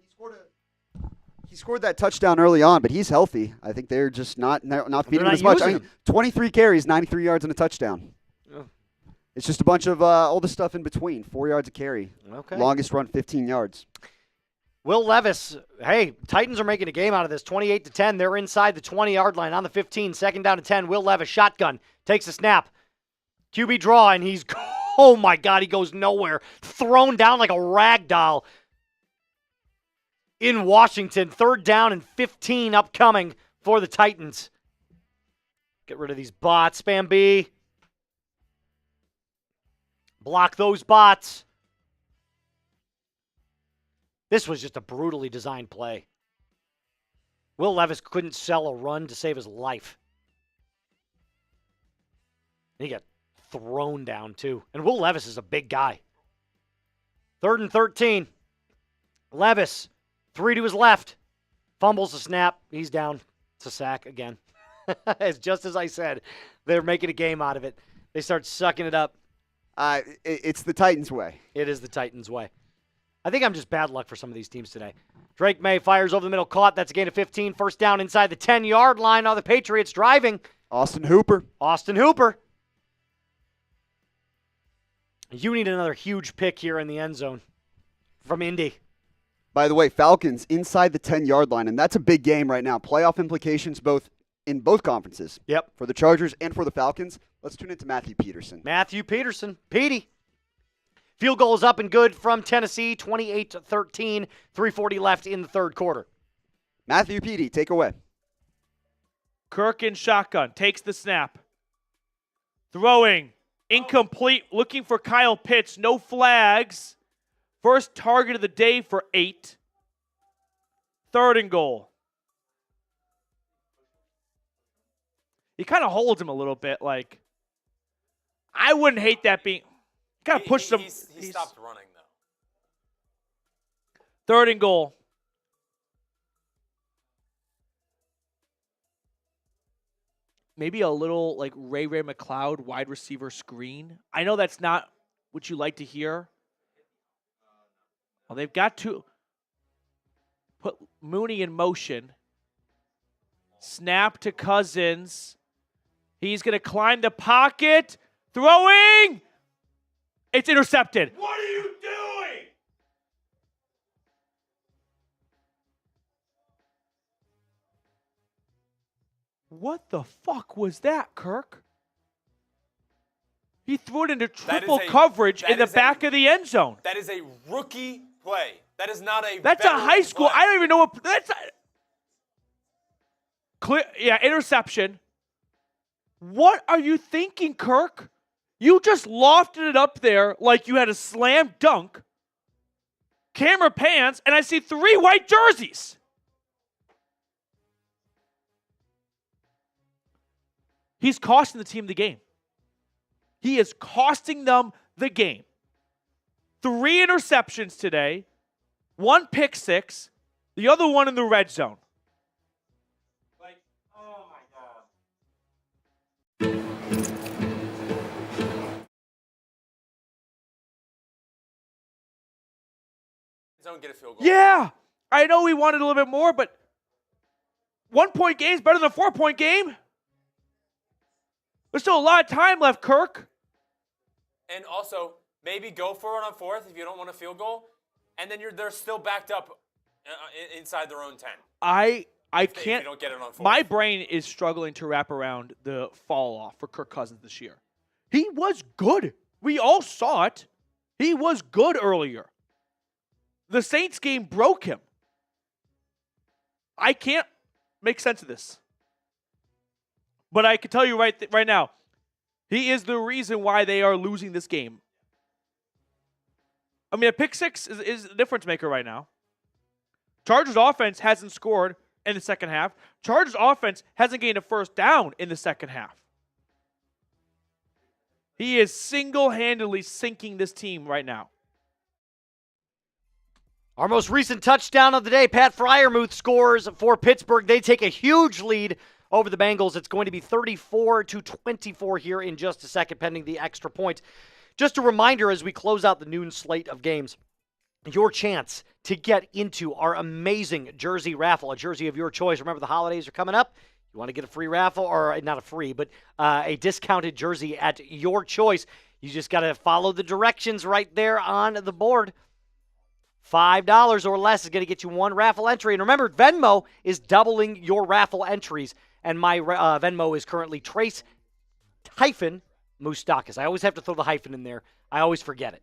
He scored that touchdown early on, but he's healthy. I think they're just not feeding him as much. 23 carries, 93 yards, and a touchdown. Oh. It's just a bunch of all the stuff in between. 4 yards a carry. Okay. Longest run, 15 yards. Will Levis, hey, Titans are making a game out of this, 28-10. They're inside the 20-yard line on the 15, 2nd down and 10. Will Levis, shotgun, takes a snap. QB draw, and he's, oh my God, he goes nowhere. Thrown down like a rag doll in Washington. 3rd down and 15 upcoming for the Titans. Get rid of these bots, Spam B. Block those bots. This was just a brutally designed play. Will Levis couldn't sell a run to save his life. He got thrown down, too. And Will Levis is a big guy. 3rd and 13. Levis, 3 to his left. Fumbles the snap. He's down. It's a sack again. It's just as I said. They're making a game out of it. They start sucking it up. It's the Titans' way. It is the Titans' way. I think I'm just bad luck for some of these teams today. Drake Maye fires over the middle, caught. That's a gain of 15. First down inside the 10-yard line. Now the Patriots driving. Austin Hooper. You need another huge pick here in the end zone from Indy. By the way, Falcons inside the 10-yard line, and that's a big game right now. Playoff implications in both conferences. Yep. For the Chargers and for the Falcons. Let's tune into Matthew Peterson. Petey. Field goal is up and good from Tennessee, 28-13, 3:40 left in the third quarter. Matthew Petey, take away. Kirk in shotgun, takes the snap. Throwing, incomplete, looking for Kyle Pitts, no flags. First target of the day for 8. 3rd and goal. He kind of holds him a little bit, like, I wouldn't hate that being... Got to push them. He stopped running, though. 3rd and goal. Maybe a little like Ray McCloud wide receiver screen. I know that's not what you like to hear. Well, they've got to put Mooney in motion. Snap to Cousins. He's going to climb the pocket. Throwing. It's intercepted. What are you doing? What the fuck was that, Kirk? He threw it into triple coverage in the back of the end zone. That is a rookie play. That is not a That's a high school. Play. I don't even know what that's. Clear, yeah, interception. What are you thinking, Kirk? You just lofted it up there like you had a slam dunk. Camera pans, and I see 3 white jerseys. He's costing the team the game. He is costing them the game. 3 interceptions today, 1 pick six, the other one in the red zone. Like, oh my God. Don't get a field goal. Yeah, I know we wanted a little bit more, but 1-point game is better than a 4-point game. There's still a lot of time left, Kirk. And also, maybe go for it on 4th if you don't want a field goal, and then they're still backed up inside their own 10. I if can't. you don't get it on 4th. My brain is struggling to wrap around the fall off for Kirk Cousins this year. He was good. We all saw it. He was good earlier. The Saints game broke him. I can't make sense of this. But I can tell you right now, he is the reason why they are losing this game. I mean, a pick six is a difference maker right now. Chargers offense hasn't scored in the second half. Chargers offense hasn't gained a first down in the second half. He is single-handedly sinking this team right now. Our most recent touchdown of the day, Pat Freiermuth scores for Pittsburgh. They take a huge lead over the Bengals. It's going to be 34-24 here in just a second, pending the extra point. Just a reminder as we close out the noon slate of games, your chance to get into our amazing jersey raffle, a jersey of your choice. Remember, the holidays are coming up. You want to get a free raffle, or not a free, but a discounted jersey at your choice. You just got to follow the directions right there on the board. $5 or less is going to get you 1 raffle entry. And remember, Venmo is doubling your raffle entries. And my Venmo is currently Trace Moustakas. I always have to throw the hyphen in there. I always forget it.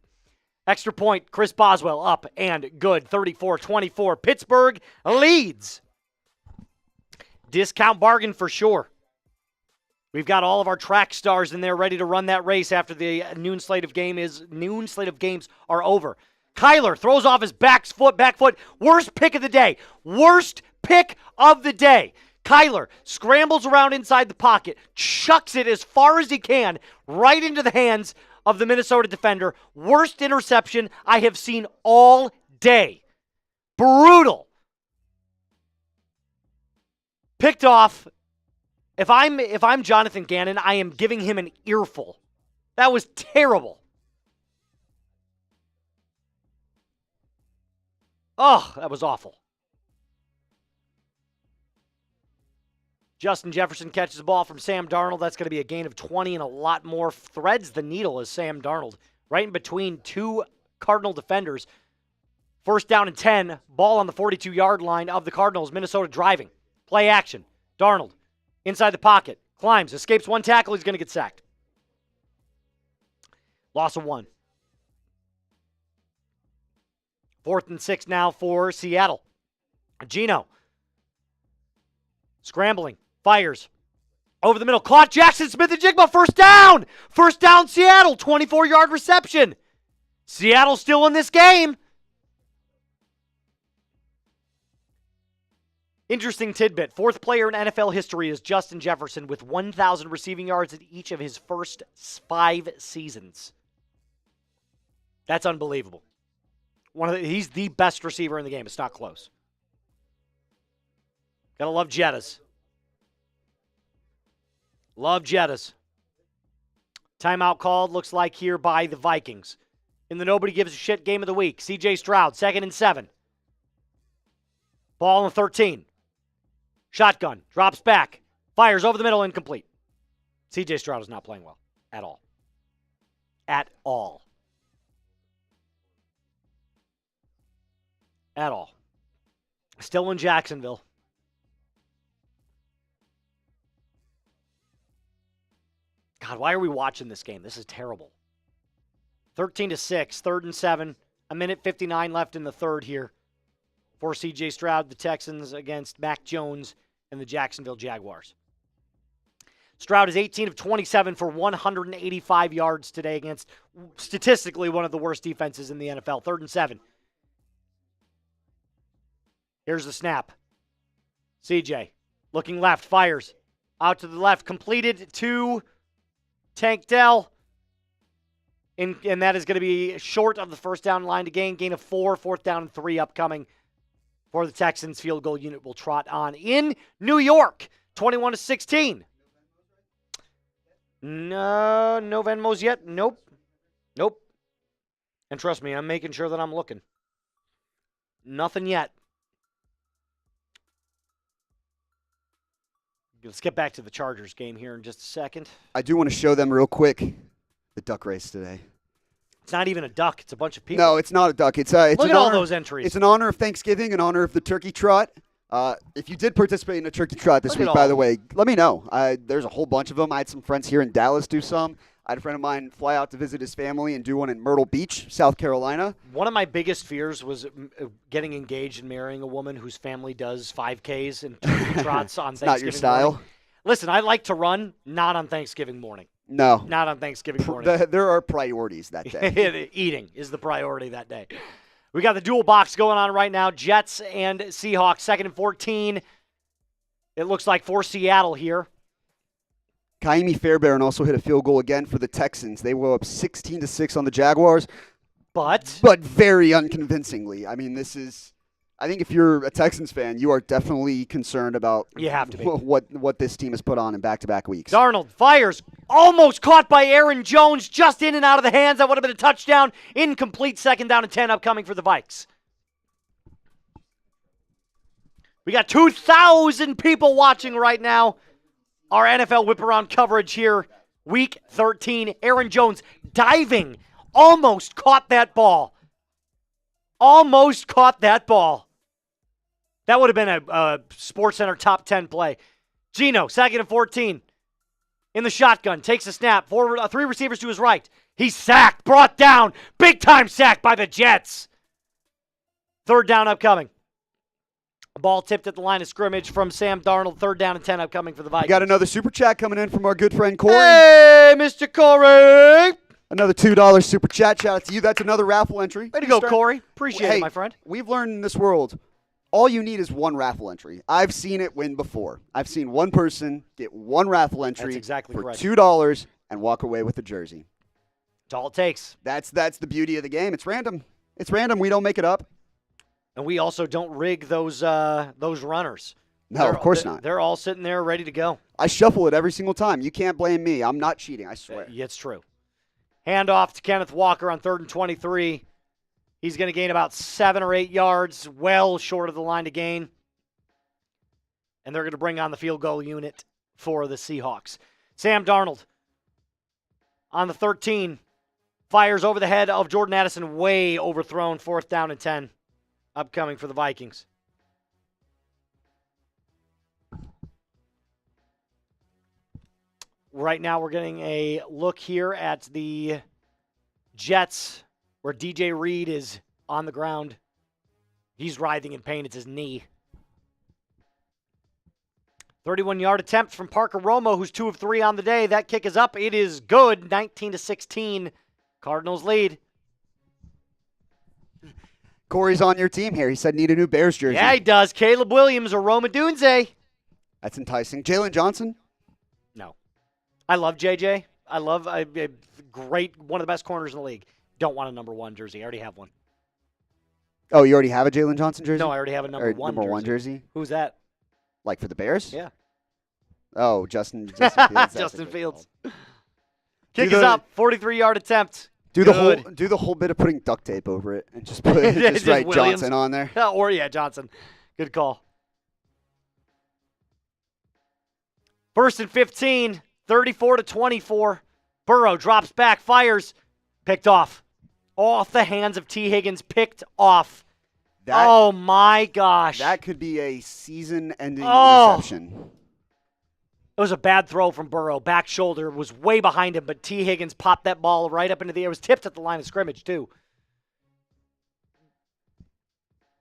Extra point, Chris Boswell up and good. 34-24. Pittsburgh leads. Discount bargain for sure. We've got all of our track stars in there ready to run that race after the noon slate of games are over. Kyler throws off his back foot. Worst pick of the day. Kyler scrambles around inside the pocket, chucks it as far as he can right into the hands of the Minnesota defender. Worst interception I have seen all day. Brutal. Picked off. If I'm Jonathan Gannon, I am giving him an earful. That was terrible. Oh, that was awful. Justin Jefferson catches the ball from Sam Darnold. That's going to be a gain of 20 and a lot more. Threads the needle as Sam Darnold right in between 2 Cardinal defenders. First down and 10. Ball on the 42-yard line of the Cardinals. Minnesota driving. Play action. Darnold inside the pocket. Climbs. Escapes 1 tackle. He's going to get sacked. Loss of 1. 4th and 6 now for Seattle. Geno. Scrambling. Fires. Over the middle. Caught. Jackson Smith-Njigba. First down. First down Seattle. 24-yard reception. Seattle still in this game. Interesting tidbit. 4th player in NFL history is Justin Jefferson with 1,000 receiving yards in each of his first 5 seasons. That's unbelievable. He's the best receiver in the game. It's not close. Gotta love Jettas. Love Jettas. Timeout called, looks like here by the Vikings. In the nobody gives a shit game of the week, C.J. Stroud, 2nd and 7. Ball on 13. Shotgun, drops back, fires over the middle, incomplete. C.J. Stroud is not playing well at all. At all. At all. Still in Jacksonville. God, why are we watching this game? This is terrible. 13-6, 3rd and 7. 1:59 left in the third here for C.J. Stroud, the Texans against Mac Jones and the Jacksonville Jaguars. Stroud is 18 of 27 for 185 yards today against statistically one of the worst defenses in the NFL. 3rd and 7. Here's the snap. C.J. looking left, fires. Out to the left, completed to Tank Dell. And that is going to be short of the first down line to gain of 4, 4th down and 3 upcoming for the Texans. Field goal unit will trot on in New York, 21-16. No Venmos yet. Nope. And trust me, I'm making sure that I'm looking. Nothing yet. Let's get back to the Chargers game here in just a second. I do want to show them real quick the duck race today. It's not even a duck. It's a bunch of people. No, it's not a duck. It's Look at all those entries. It's in honor of Thanksgiving, in honor of the turkey trot. If you did participate in a turkey trot this week, by the way, let me know. There's a whole bunch of them. I had some friends here in Dallas do some. I had a friend of mine fly out to visit his family and do one in Myrtle Beach, South Carolina. One of my biggest fears was getting engaged and marrying a woman whose family does 5Ks and turkey trots on Thanksgiving not your style. Morning. Listen, I like to run, not on Thanksgiving morning. No. Not on Thanksgiving morning. There are priorities that day. Eating is the priority that day. We got the dual box going on right now. Jets and Seahawks, 2nd and 14. It looks like for Seattle here. Kaimi Fairbairn also hit a field goal again for the Texans. They were up 16-6 on the Jaguars. But very unconvincingly. I mean, I think if you're a Texans fan, you are definitely concerned about you have to be. what this team has put on in back-to-back weeks. Darnold fires. Almost caught by Aaron Jones. Just in and out of the hands. That would have been a touchdown. Incomplete. 2nd down and 10 upcoming for the Vikes. We got 2,000 people watching right now. Our NFL whip-around coverage here. Week 13. Aaron Jones diving. Almost caught that ball. That would have been a SportsCenter top 10 play. Geno, 2nd and 14. In the shotgun, takes a snap. 3 receivers to his right. He's sacked, brought down. Big-time sack by the Jets. 3rd down upcoming. Ball tipped at the line of scrimmage from Sam Darnold. 3rd down and 10 upcoming for the Vikings. We got another super chat coming in from our good friend Corey. Hey, Mr. Corey. Another $2 super chat. Shout out to you. That's another raffle entry. Way to go, Corey. Appreciate it, my friend. We've learned in this world, all you need is one raffle entry. I've seen it win before. I've seen one person get one raffle entry for correct. $2 and walk away with a jersey. That's all it takes. That's the beauty of the game. It's random. We don't make it up. And we also don't rig those runners. No, of course not. They're all sitting there ready to go. I shuffle it every single time. You can't blame me. I'm not cheating, I swear. It's true. Handoff to Kenneth Walker on 3rd and 23. He's going to gain about 7 or 8 yards, well short of the line to gain. And they're going to bring on the field goal unit for the Seahawks. Sam Darnold on the 13. Fires over the head of Jordan Addison, way overthrown. 4th down and 10 upcoming for the Vikings. Right now we're getting a look here at the Jets where DJ Reed is on the ground. He's writhing in pain. It's his knee. 31-yard attempt from Parker Romo, who's 2 of 3 on the day. That kick is up. It is good. 19-16. Cardinals lead. Corey's on your team here. He said need a new Bears jersey. Yeah, he does. Caleb Williams or Roma Dunze. That's enticing. Jalen Johnson? No. I love JJ. I love a great, one of the best corners in the league. don't want a number 1 jersey. I already have one. Oh, you already have a Jalen Johnson jersey? No, I already have a number 1 number jersey. 1 jersey? Who's that? Like for the Bears? Yeah. Oh, Justin Fields. Justin Fields. Kick is up. 43-yard attempt. Do the whole bit of putting duct tape over it and just write Williams. Johnson on there. Johnson. Good call. 1st and 15, 34-24. Burrow drops back, fires, picked off. Off the hands of T. Higgins, picked off. Oh my gosh. That could be a season-ending interception. It was a bad throw from Burrow. Back shoulder was way behind him, but T. Higgins popped that ball right up into the air. It was tipped at the line of scrimmage, too.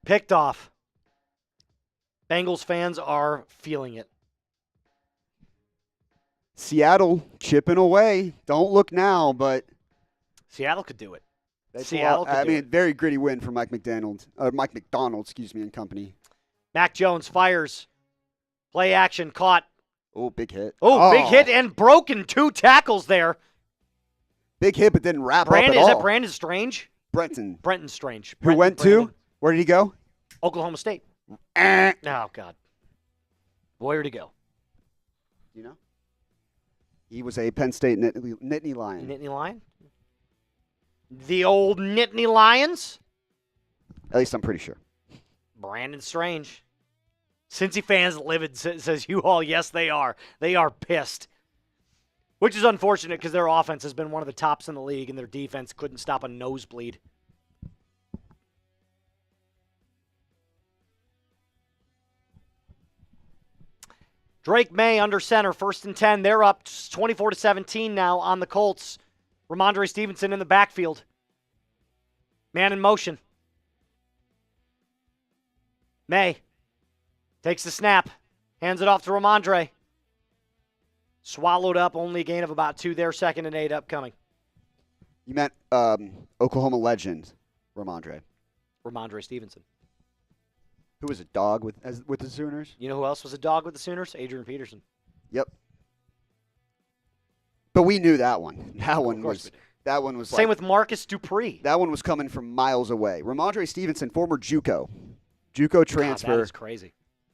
Picked off. Bengals fans are feeling it. Seattle chipping away. Don't look now, but Seattle could do it. Very gritty win for Mike McDonald, and company. Mac Jones fires. Play action, caught. Oh, big hit. Big hit and broken 2 tackles there. Big hit, but didn't wrap up at all. Is it Brandon Strange? Brenton Strange. Who went to? Where did he go? Oklahoma State. Oh, God. Where did he go? You know? He was a Penn State Nittany Lion. Nittany Lion? The old Nittany Lions? At least I'm pretty sure. Brandon Strange. Cincy fans livid, says you all. Yes, they are. They are pissed. Which is unfortunate because their offense has been one of the tops in the league and their defense couldn't stop a nosebleed. Drake Maye under center, 1st and 10. They're up 24-17 now on the Colts. Ramondre Stevenson in the backfield. Man in motion. Maye takes the snap. Hands it off to Ramondre. Swallowed up. Only a gain of about 2 there. 2nd and 8 upcoming. You meant Oklahoma legend, Ramondre Stevenson. Who was a dog with the Sooners? You know who else was a dog with the Sooners? Adrian Peterson. Yep. But we knew that one. That one was same with Marcus Dupree. That one was coming from miles away. Ramondre Stevenson, former JUCO transfer. God, that is crazy.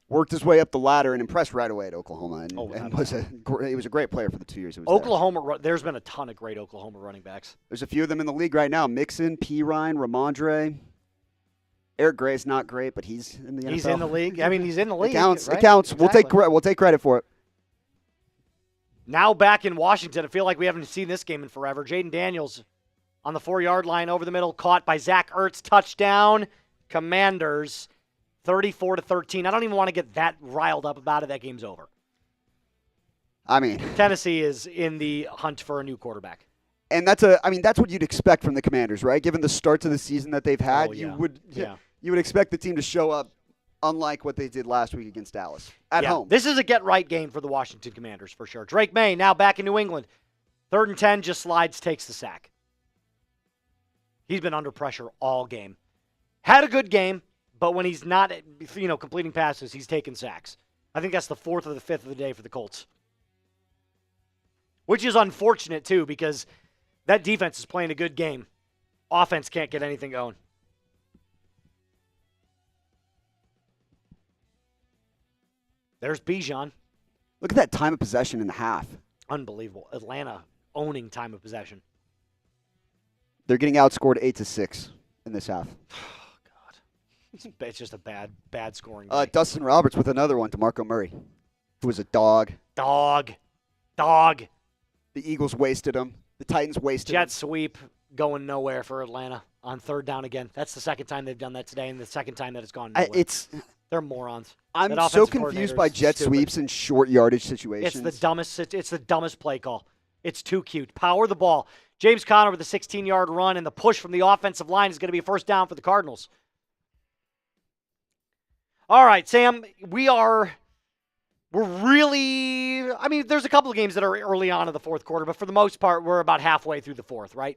Worked his way up the ladder and impressed right away at Oklahoma, and he was a great player for the 2 years he was Oklahoma. There's been a ton of great Oklahoma running backs. There's a few of them in the league right now. Mixon, P. Ryan, Ramondre. Eric Gray's not great, but he's in the NFL. He's in the league. I mean, he's in the league. It counts. Right? It counts. Exactly. We'll take credit for it. Now back in Washington, I feel like we haven't seen this game in forever. Jayden Daniels on the 4-yard line over the middle, caught by Zach Ertz. Touchdown, Commanders, 34-13. I don't even want to get that riled up about it. That game's over. I mean, Tennessee is in the hunt for a new quarterback. And that's what you'd expect from the Commanders, right? Given the start to the season that they've had, you would expect the team to show up unlike what they did last week against Dallas at home. This is a get-right game for the Washington Commanders for sure. Drake Maye now back in New England. 3rd and 10, just slides, takes the sack. He's been under pressure all game. Had a good game, but when he's not, completing passes, he's taking sacks. I think that's the 4th or the 5th of the day for the Colts. Which is unfortunate, too, because that defense is playing a good game. Offense can't get anything going. There's Bijan. Look at that time of possession in the half. Unbelievable. Atlanta owning time of possession. They're getting outscored 8-6 in this half. Oh, God. It's just a bad scoring. Dustin Roberts with another one to Marco Murray, who was a dog. Dog. The Eagles wasted him. The Titans wasted him. Jet sweep going nowhere for Atlanta on 3rd down again. That's the 2nd time they've done that today and the 2nd time that it's gone nowhere. They're morons. I'm so confused by jet sweeps and short yardage situations. It's the dumbest play call. It's too cute. Power the ball. James Conner with a 16-yard run, and the push from the offensive line is going to be a 1st down for the Cardinals. All right, Sam, we're really, there's a couple of games that are early on in the 4th quarter, but for the most part, we're about halfway through the 4th, right?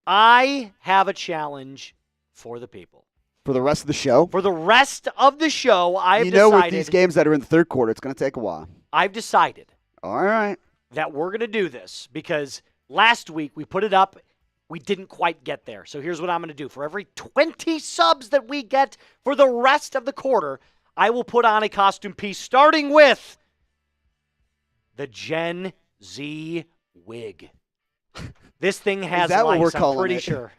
I have a challenge for the people. For the rest of the show? For the rest of the show, I've decided. You know, with these games that are in the 3rd quarter, it's going to take a while. I've decided. All right. That we're going to do this because last week we put it up We didn't quite get there. So here's what I'm going to do. For every 20 subs that we get for the rest of the quarter, I will put on a costume piece, starting with the Gen Z wig. This thing has lights, I'm pretty sure.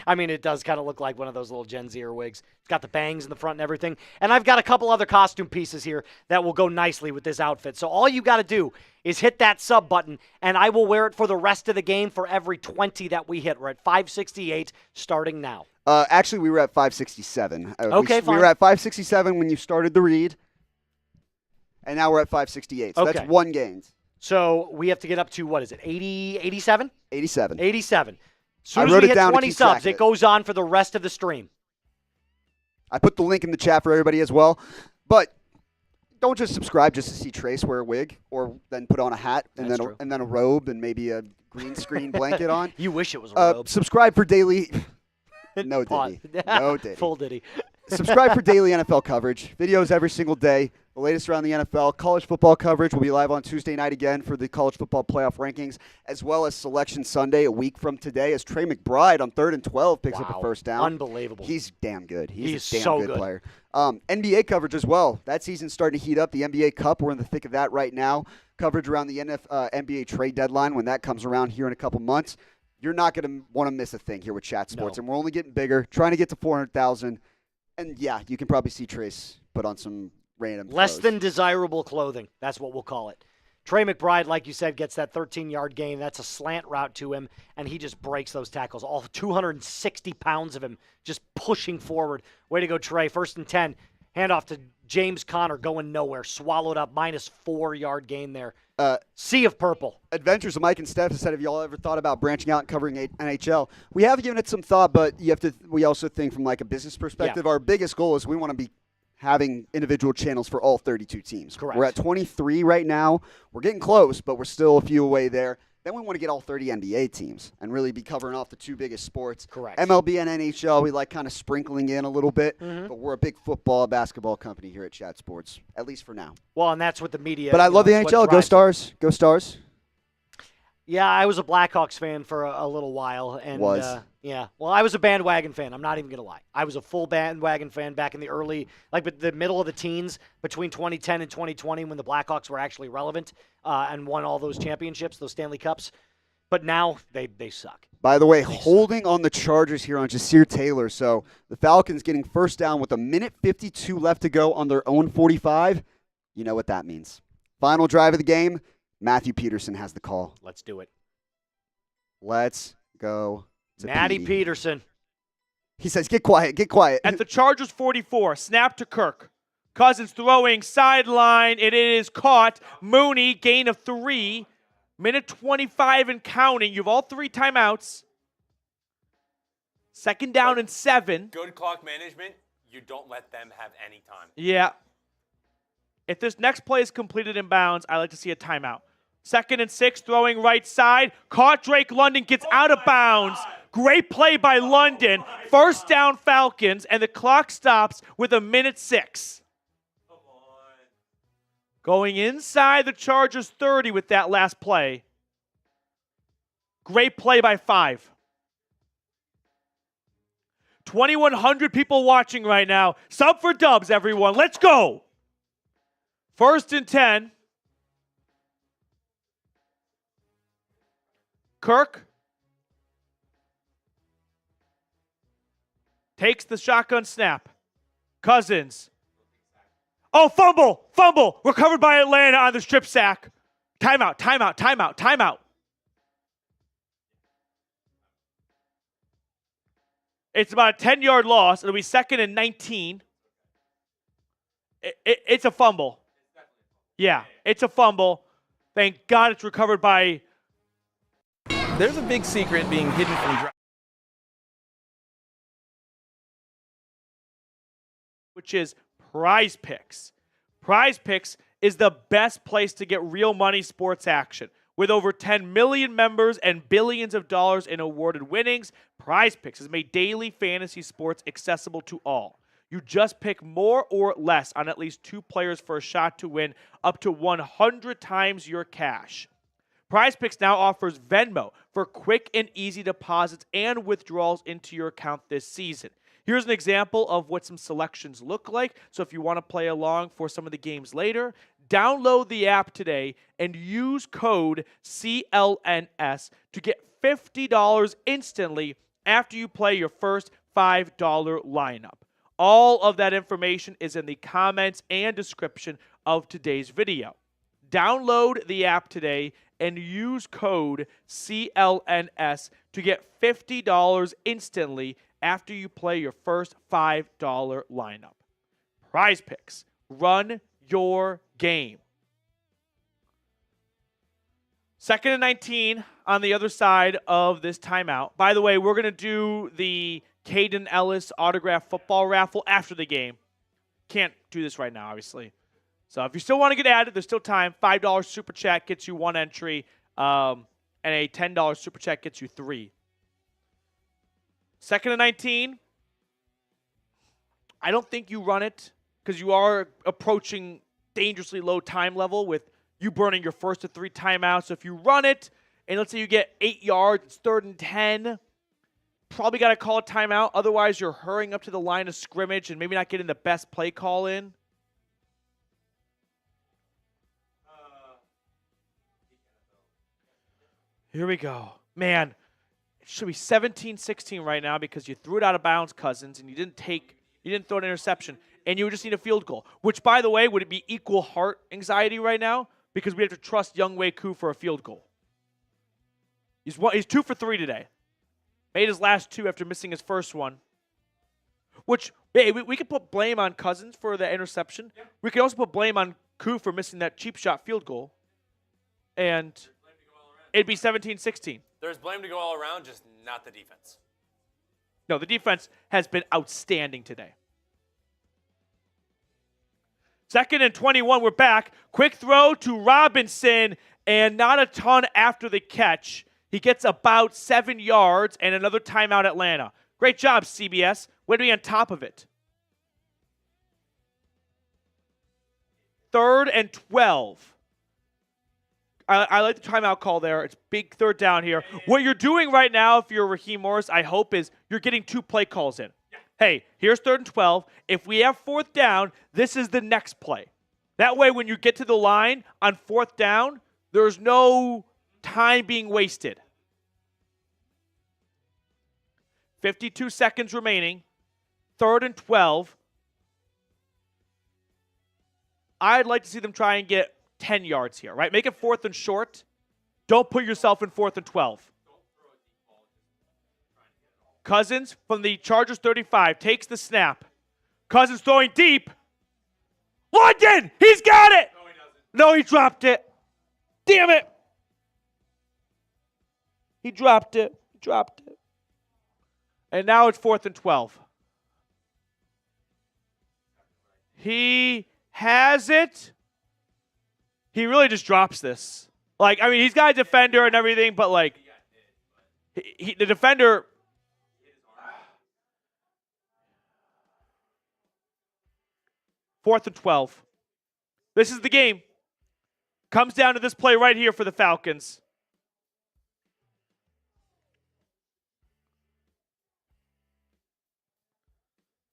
I mean, it does kind of look like one of those little Gen Zer wigs. It's got the bangs in the front and everything. And I've got a couple other costume pieces here that will go nicely with this outfit. So all you got to do is hit that sub button, and I will wear it for the rest of the game for every 20 that we hit. We're at 568 starting now. Actually, we were at 567. Okay, fine. We were at 567 when you started the read, and now we're at 568. So that's one gain. So we have to get up to, what is it, 80, 87? 87. 87. As soon as we hit 20 subs, it goes on for the rest of the stream. I put the link in the chat for everybody as well. But don't just subscribe just to see Trace wear a wig or then put on a hat and then a robe and maybe a green screen blanket on. You wish it was a robe. Subscribe for daily. No Diddy. No Diddy. Full Diddy. Subscribe for daily NFL coverage. Videos every single day. The latest around the NFL. College football coverage will be live on Tuesday night again for the college football playoff rankings, as well as Selection Sunday a week from today as Trey McBride on 3rd and 12 picks up a first down. Unbelievable. He's damn good. He's a damn so good player. NBA coverage as well. That season's starting to heat up. The NBA Cup, we're in the thick of that right now. Coverage around the NBA trade deadline when that comes around here in a couple months. You're not going to want to miss a thing here with Chat Sports. No. And we're only getting bigger, trying to get to 400,000. And, yeah, you can probably see Trace put on some random Less clothes. than desirable clothing. That's what we'll call it. Trey McBride, like you said, gets that 13-yard gain. That's a slant route to him, and he just breaks those tackles. All 260 pounds of him just pushing forward. Way to go, Trey. 1st and 10. Handoff to James Conner going nowhere. Swallowed up. -4 yard gain there. Sea of purple. Adventures of Mike and Steph said, have y'all ever thought about branching out and covering NHL? We have given it some thought, but we also think from like a business perspective, our biggest goal is we want to be having individual channels for all 32 teams. Correct. We're at 23 right now. We're getting close, but we're still a few away there. Then we want to get all 30 NBA teams and really be covering off the two biggest sports. Correct. MLB and NHL, we like kind of sprinkling in a little bit, but we're a big football, basketball company here at Chat Sports, at least for now. Well, and that's what the media. But I love the NHL. Go Stars. Go Stars. Yeah, I was a Blackhawks fan for a little while. And, yeah. Well, I was a bandwagon fan. I'm not even going to lie. I was a full bandwagon fan back in the early, the middle of the teens between 2010 and 2020 when the Blackhawks were actually relevant and won all those championships, those Stanley Cups. But now they suck. By the way, holding on the Chargers here on Jasir Taylor. So the Falcons getting first down with 1:52 left to go on their own 45. You know what that means. Final drive of the game. Matthew Peterson has the call. Let's do it. Let's go to Matty Petey. Peterson. He says, get quiet, get quiet. At the Chargers 44, snap to Kirk. Cousins throwing sideline. It is caught. Mooney, gain of 3. Minute 25 and counting. You have all 3 timeouts. 2nd down and 7. Good clock management. You don't let them have any time. Yeah. If this next play is completed in bounds, I like to see a timeout. 2nd and 6, throwing right side. Caught Drake London, gets out of bounds. Great play by London. First down Falcons, and the clock stops with 1:06. Come on. Going inside the Chargers 30 with that last play. Great play by 5. 2,100 people watching right now. Sub for dubs, everyone. Let's go. 1st and 10. Kirk takes the shotgun snap. Cousins. Oh, fumble. Recovered by Atlanta on the strip sack. Timeout. It's about a 10-yard loss. It'll be 2nd and 19. It's a fumble. Yeah, it's a fumble. Thank God it's recovered by... There's a big secret being hidden from... which is Prize Picks. Prize Picks is the best place to get real money sports action. With over 10 million members and billions of dollars in awarded winnings, Prize Picks has made daily fantasy sports accessible to all. You just pick more or less on at least 2 players for a shot to win up to 100 times your cash. Prize Picks now offers Venmo for quick and easy deposits and withdrawals into your account this season. Here's an example of what some selections look like. So if you want to play along for some of the games later, download the app today and use code CLNS to get $50 instantly after you play your first $5 lineup. All of that information is in the comments and description of today's video. Download the app today and use code CLNS to get $50 instantly after you play your first $5 lineup. Prize Picks. Run your game. 2nd and 19 on the other side of this timeout. By the way, we're going to do the Caden Ellis autograph football raffle after the game. Can't do this right now, obviously. So if you still want to get added, there's still time. $5 super chat gets you 1 entry, and a $10 super chat gets you 3. 2nd and 19. I don't think you run it because you are approaching dangerously low time level with you burning your first of 3 timeouts. So if you run it, and let's say you get 8 yards, it's 3rd and 10, probably got to call a timeout. Otherwise, you're hurrying up to the line of scrimmage and maybe not getting the best play call in. Here we go. Man, it should be 17-16 right now because you threw it out of bounds, Cousins, and you didn't throw an interception, and you just need a field goal. Which, by the way, would it be equal heart anxiety right now? Because we have to trust Younghoe Koo for a field goal. He's 2 for 3 today. Made his last 2 after missing his first one. Which, hey, we could put blame on Cousins for the interception. Yeah. We could also put blame on Koo for missing that cheap shot field goal. And it'd be 17-16. There's blame to go all around, just not the defense. No, the defense has been outstanding today. 2nd and 21, we're back. Quick throw to Robinson, and not a ton after the catch. He gets about 7 yards and another timeout, Atlanta. Great job, CBS. Way to be on top of it. 3rd and 12. I like the timeout call there. It's big 3rd down here. What you're doing right now, if you're Raheem Morris, I hope, is you're getting 2 play calls in. Hey, here's 3rd and 12. If we have 4th down, this is the next play. That way, when you get to the line on 4th down, there's no time being wasted. 52 seconds remaining. 3rd and 12. I'd like to see them try and get 10 yards here, right? Make it 4th and short. Don't put yourself in 4th and 12. Cousins from the Chargers 35 takes the snap. Cousins throwing deep. London! He's got it! No, he doesn't. No, he dropped it. Damn it! He dropped it. He dropped it. And now it's 4th and 12. He has it. He really just drops this. Like, I mean, he's got a defender and everything, but like, the defender. 4th and 12. This is the game. Comes down to this play right here for the Falcons.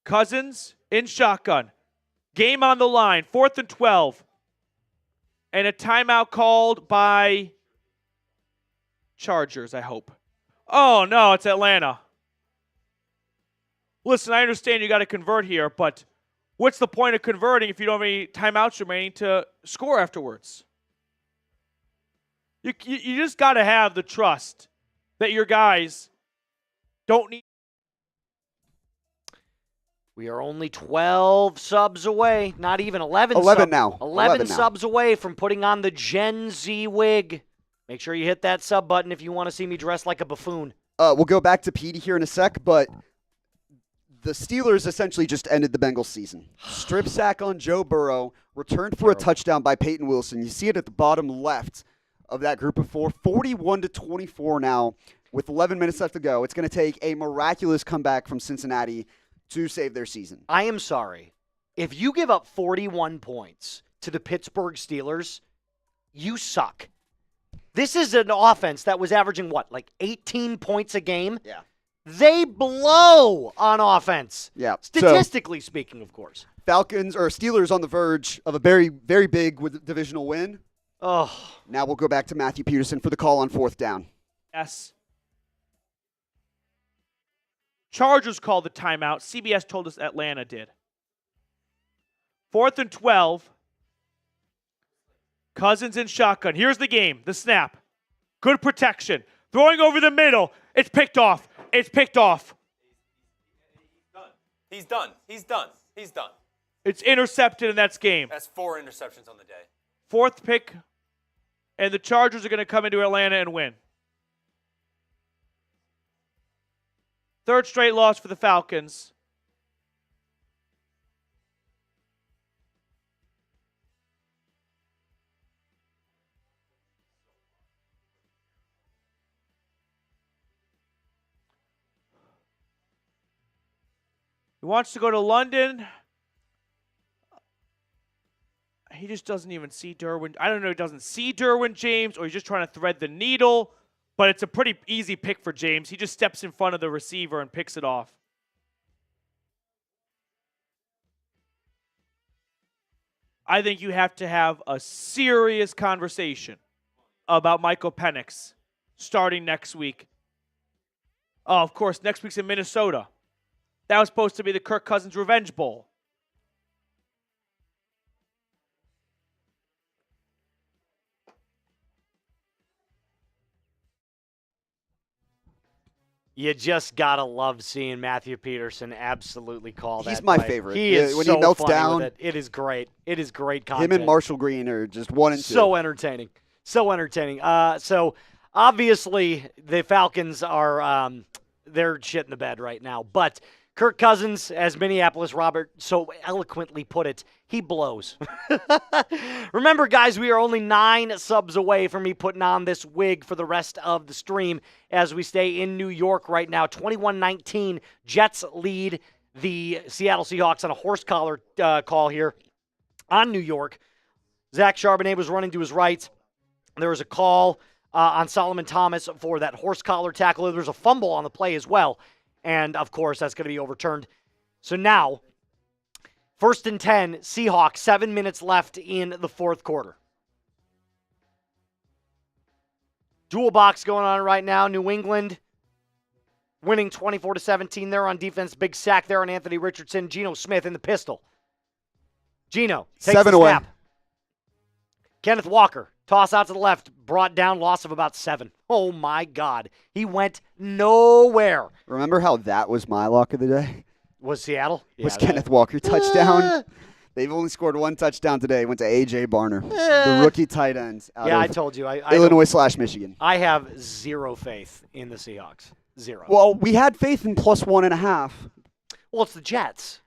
Cousins in shotgun. Game on the line. 4th and 12. And a timeout called by Chargers, I hope. Oh, no, it's Atlanta. Listen, I understand you got to convert here, but what's the point of converting if you don't have any timeouts remaining to score afterwards? You just got to have the trust that your guys don't need. We are only 12 subs away, not even 11 now. 11 subs away from putting on the Gen Z wig. Make sure you hit that sub button if you want to see me dressed like a buffoon. We'll go back to Petey here in a sec, but the Steelers essentially just ended the Bengals season. Strip sack on Joe Burrow, returned for a touchdown by Peyton Wilson. You see it at the bottom left of that group of 4, 41-24 now with 11 minutes left to go. It's going to take a miraculous comeback from Cincinnati to save their season. I am sorry. If you give up 41 points to the Pittsburgh Steelers, you suck. This is an offense that was averaging, like 18 points a game? Yeah. They blow on offense. Yeah. Statistically speaking, of course. Falcons or Steelers on the verge of a very, very big divisional win. Oh. Now we'll go back to Matthew Peterson for the call on 4th down. Yes. Chargers called the timeout. CBS told us Atlanta did. 4th and 12. Cousins in shotgun. Here's the game. The snap. Good protection. Throwing over the middle. It's picked off. It's picked off. He's done. He's done. He's done. It's intercepted, and that's game. That's 4 interceptions on the day. 4th pick, and the Chargers are going to come into Atlanta and win. 3rd straight loss for the Falcons. He wants to go to London. He just doesn't even see Derwin. I don't know if he doesn't see Derwin James or he's just trying to thread the needle, but it's a pretty easy pick for James. He just steps in front of the receiver and picks it off. I think you have to have a serious conversation about Michael Penix starting next week. Oh, of course, next week's in Minnesota. That was supposed to be the Kirk Cousins Revenge Bowl. You just got to love seeing Matthew Peterson absolutely call that He's my play. favorite. He is when so he melts funny down. with it. It is great. It is great content. Him and Marshall Green are just 1 and 2. So entertaining. So entertaining. So obviously the Falcons are they're shit in the bed right now. But Kirk Cousins, as Minneapolis Robert so eloquently put it, he blows. Remember, guys, we are only 9 subs away from me putting on this wig for the rest of the stream as we stay in New York right now. 21-19, Jets lead the Seattle Seahawks on a horse collar call here on New York. Zach Charbonnet was running to his right. There was a call on Solomon Thomas for that horse collar tackle. There was a fumble on the play as well. And, of course, that's going to be overturned. So now, 1st and 10, Seahawks, 7 minutes left in the 4th quarter. Dual box going on right now. New England winning 24-17 there on defense. Big sack there on Anthony Richardson. Geno Smith in the pistol. Geno takes 7 the away. snap. Kenneth Walker, toss out to the left, brought down, loss of about 7. Oh, my God. He went nowhere. Remember how that was my lock of the day? Was Seattle? Was Kenneth Walker touchdown? They've only scored 1 touchdown today. Went to A.J. Barner, the rookie tight ends out I of told you. Illinois/Michigan. I have zero faith in the Seahawks. Zero. Well, we had faith in +1.5. Well, it's the Jets.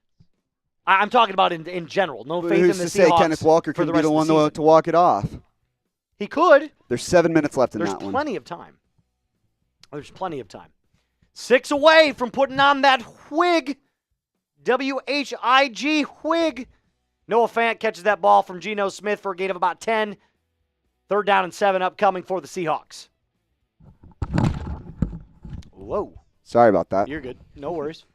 I'm talking about in general. No But faith in who's the to Seahawks say Kenneth Walker for could the be rest the of one season. to walk it off? He could. There's 7 minutes left in There's that one. plenty of time. There's plenty of time. 6 away from putting on that wig. W-H-I-G, wig. Noah Fant catches that ball from Geno Smith for a gain of about 10. 3rd down and 7 upcoming for the Seahawks. Whoa. Sorry about that. You're good. No worries.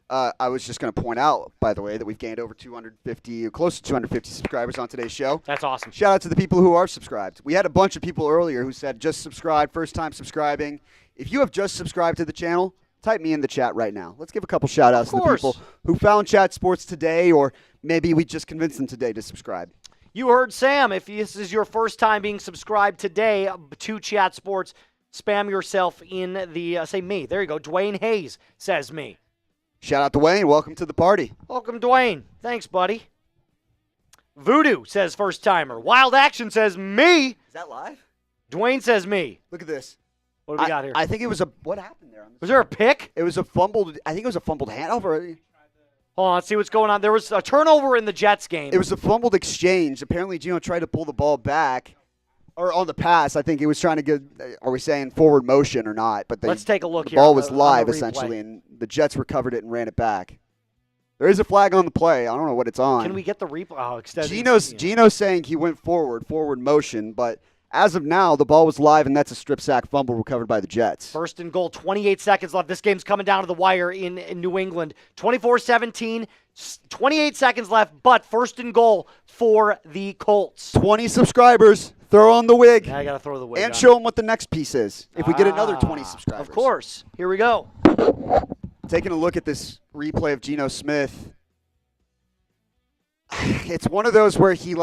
I was just going to point out, by the way, that we've gained over 250, close to 250 subscribers on today's show. That's awesome. Shout out to the people who are subscribed. We had a bunch of people earlier who said just subscribe, first time subscribing. If you have just subscribed to the channel, type me in the chat right now. Let's give a couple shout outs to the people who found Chat Sports today, or maybe we just convinced them today to subscribe. You heard Sam. If this is your first time being subscribed today to Chat Sports, spam yourself in the, say me. There you go. Dwayne Hayes says me. Shout out to Wayne. Welcome to the party. Welcome, Dwayne. Thanks, buddy. Voodoo says first timer. Wild Action says me. Is that live? Dwayne says me. Look at this. What do we got here? I think it was a, what happened there? Was there a pick? It was a fumbled, I think it was a fumbled handover. Hold on, let's see what's going on. There was a turnover in the Jets game. It was a fumbled exchange. Apparently, Geno tried to pull the ball back. Or on the pass, I think he was trying to get, are we saying forward motion or not? But let's take a look the here. ball was on live, the essentially, and the Jets recovered it and ran it back. There is a flag on the play. I don't know what it's on. Can we get the replay? Oh, extended. Geno's saying he went forward motion, but As of now, the ball was live, and that's a strip sack fumble recovered by the Jets. First and goal, 28 seconds left. This game's coming down to the wire in New England. 24-17, 28 seconds left, but first and goal for the Colts. 20 subscribers. Throw on the wig. I got to throw the wig And on. show them what the next piece is if we get another 20 subscribers. Of course. Here we go. Taking a look at this replay of Geno Smith. It's one of those where he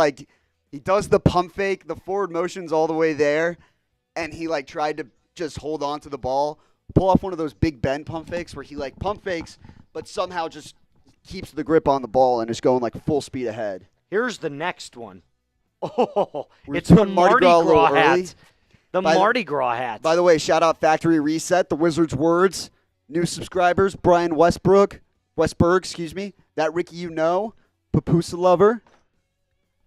does the pump fake, the forward motion's all the way there, and he tried to just hold on to the ball, pull off one of those Big Ben pump fakes where he pump fakes, but somehow just keeps the grip on the ball and is going full speed ahead. Here's the next one. Oh, We're it's the doing Mardi Gras early. hat. The Mardi Gras hat. By the way, shout out Factory Reset, the Wizards' words. New subscribers, Brian Westberg, that Ricky Papusa Lover,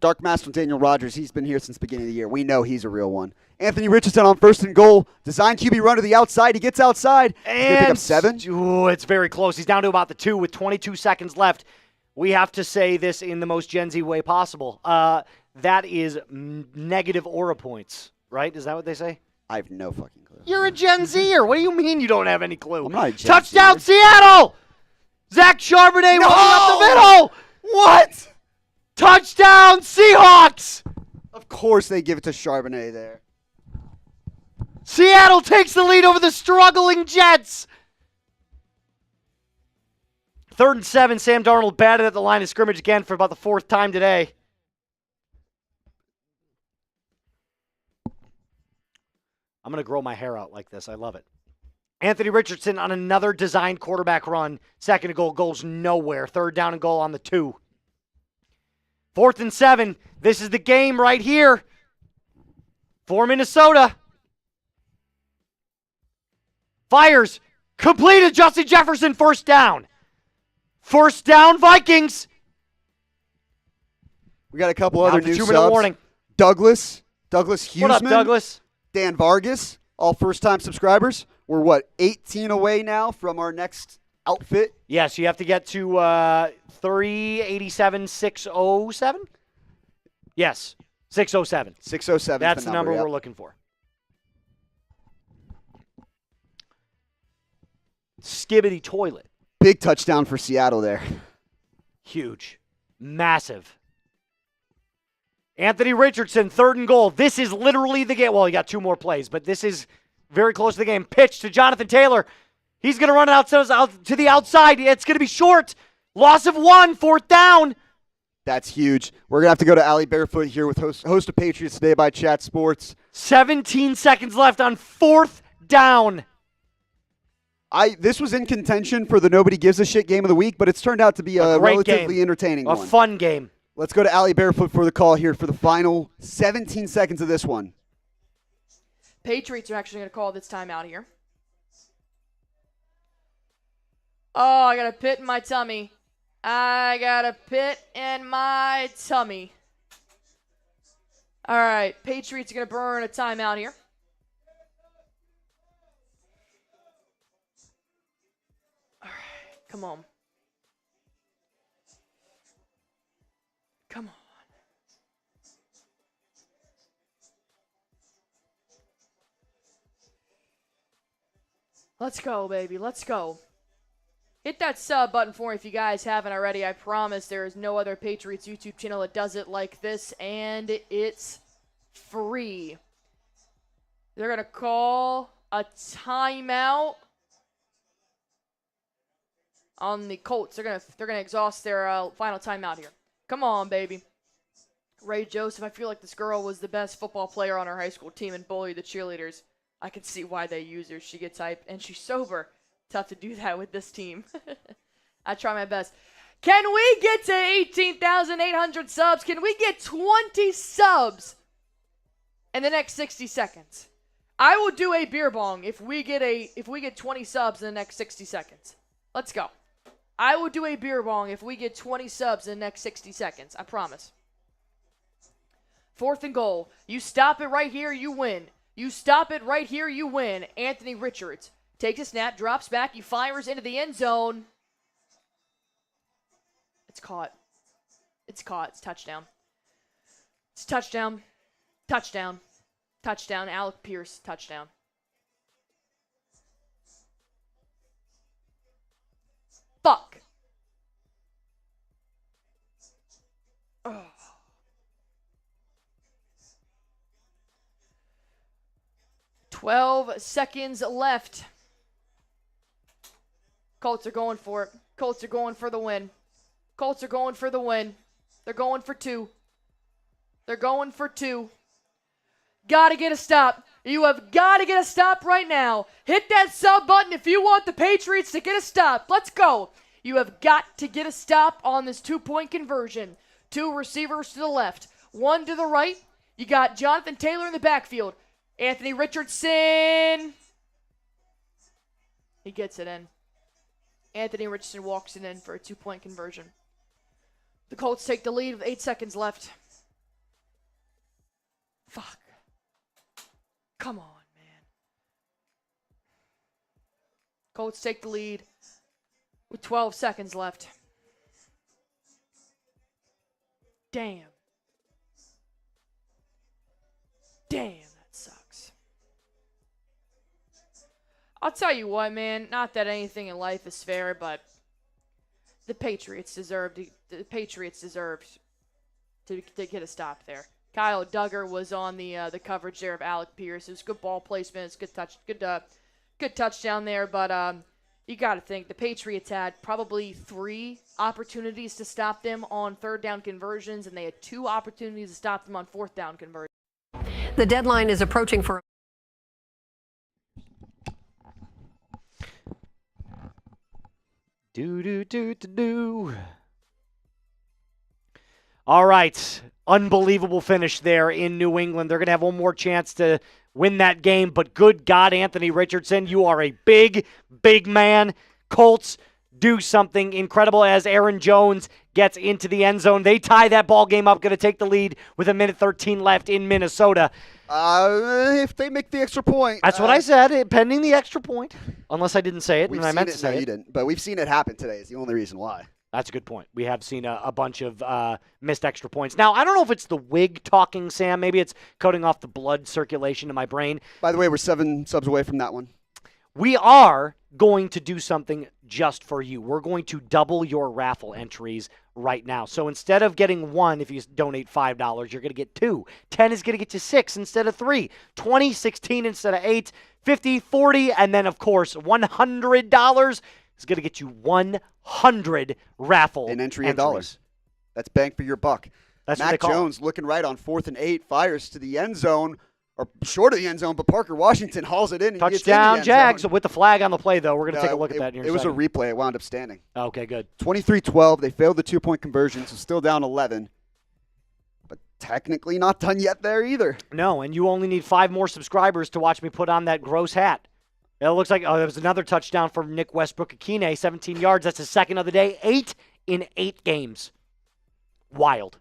Dark Master Daniel Rodgers. He's been here since the beginning of the year. We know he's a real one. Anthony Richardson on first and goal. Design QB run to the outside. He gets outside. He's going to pick up 7. Ooh, it's very close. He's down to about the 2 with 22 seconds left. We have to say this in the most Gen Z way possible. That is negative aura points, right? Is that what they say? I have no fucking clue. You're a Gen Zer. What do you mean you don't have any clue? I'm not a Gen Touchdown, Zer. Seattle! Zach Charbonnet running up the middle. What? Touchdown, Seahawks! Of course they give it to Charbonnet there. Seattle takes the lead over the struggling Jets. 3rd and 7, Sam Darnold batted at the line of scrimmage again for about the 4th time today. I'm going to grow my hair out like this. I love it. Anthony Richardson on another designed quarterback run. 2nd and goal goes nowhere. 3rd down and goal on the 2. 4th and 7. This is the game right here for Minnesota. Fires. Completed. Justin Jefferson, 1st down. 1st down, Vikings. We got a couple other Now the new 2-minute subs. warning. Douglas Huseman. What up, Douglas? Dan Vargas, all first-time subscribers. We're, 18 away now from our next outfit? Yes, you have to get to 387,607. Yes, 607. 607. That's the number yep. we're looking for. Skibbity toilet. Big touchdown for Seattle there. Huge. Massive. Anthony Richardson, 3rd and goal. This is literally the game. Well, he got 2 more plays, but this is very close to the game. Pitch to Jonathan Taylor. He's going to run it out to the outside. It's going to be short. Loss of 1, 4th down. That's huge. We're going to have to go to Allie Barefoot here with host of Patriots Today by Chat Sports. 17 seconds left on 4th down. This was in contention for the Nobody Gives a Shit game of the week, but it's turned out to be a relatively entertaining one. A fun game. Let's go to Allie Barefoot for the call here for the final 17 seconds of this one. Patriots are actually going to call this timeout here. Oh, I got a pit in my tummy. All right, Patriots are going to burn a timeout here. All right, come on. Come on. Let's go, baby. Let's go. Hit that sub button for me if you guys haven't already. I promise there is no other Patriots YouTube channel that does it like this, and it's free. They're going to call a timeout on the Colts. They're gonna exhaust their final timeout here. Come on, baby. Ray Joseph, I feel like this girl was the best football player on our high school team and bullied the cheerleaders. I can see why they use her. She gets hype, and she's sober. Tough to do that with this team. I try my best. Can we get to 18,800 subs? Can we get 20 subs in the next 60 seconds? I will do a beer bong if we get 20 subs in the next 60 seconds. Let's go. I will do a beer bong if we get 20 subs in the next 60 seconds. I promise. 4th and goal. You stop it right here, you win. You stop it right here, you win. Anthony Richards takes a snap, drops back, he fires into the end zone. It's caught. It's caught. It's touchdown. It's touchdown. Touchdown. Touchdown. Alec Pierce, touchdown. Fuck. Oh. "12 seconds left. Colts are going for it. Colts are going for the win. Colts are going for the win. They're going for 2. They're going for 2. Gotta get a stop. You have got to get a stop right now. Hit that sub button if you want the Patriots to get a stop. Let's go. You have got to get a stop on this 2-point conversion. 2 receivers to the left, 1 to the right. You got Jonathan Taylor in the backfield. Anthony Richardson. He gets it in. Anthony Richardson walks it in for a 2-point conversion. The Colts take the lead with 8 seconds left. Fuck. Come on, man. Colts take the lead with 12 seconds left. Damn. Damn, that sucks. I'll tell you what, man. Not that anything in life is fair, but the Patriots deserved to get a stop there. Kyle Duggar was on the coverage there of Alec Pierce. It was good ball placement. It's good touchdown there. But you got to think the Patriots had probably 3 opportunities to stop them on 3rd down conversions, and they had 2 opportunities to stop them on 4th down conversions. The deadline is approaching for. Do. All right. Unbelievable finish there in New England. They're going to have one more chance to win that game, but good God, Anthony Richardson, you are a big, big man. Colts do something incredible as Aaron Jones gets into the end zone. They tie that ball game up, going to take the lead with 1:13 left in Minnesota. If they make the extra point. That's what I said, pending the extra point. Unless I didn't say it, and I meant to say it. No, you didn't, but we've seen it happen today is the only reason why. That's a good point. We have seen a bunch of missed extra points. Now, I don't know if it's the wig talking, Sam. Maybe it's cutting off the blood circulation in my brain. By the way, we're 7 subs away from that one. We are going to do something just for you. We're going to double your raffle entries right now. So instead of getting 1, if you donate $5, you're going to get 2. 10 is going to get you 6 instead of 3. 20, 16 instead of 8. 50, 40, and then, of course, $100 is going to get you 100 raffle an entry entries. $1. That's bang for your buck. That's Mac Jones looking right on 4th and 8, fires to the end zone, or short of the end zone, but Parker Washington hauls it in. And touchdown, Jags, with the flag on the play, though. We're going to take a look at that in a second. It was a replay. It wound up standing. Okay, good. 23-12. They failed the 2-point conversion, so still down 11. But technically not done yet there either. No, and you only need 5 more subscribers to watch me put on that gross hat. It looks like there was another touchdown from Nick Westbrook-Akine, 17 yards. That's his second of the day. 8 in 8 games. Wild.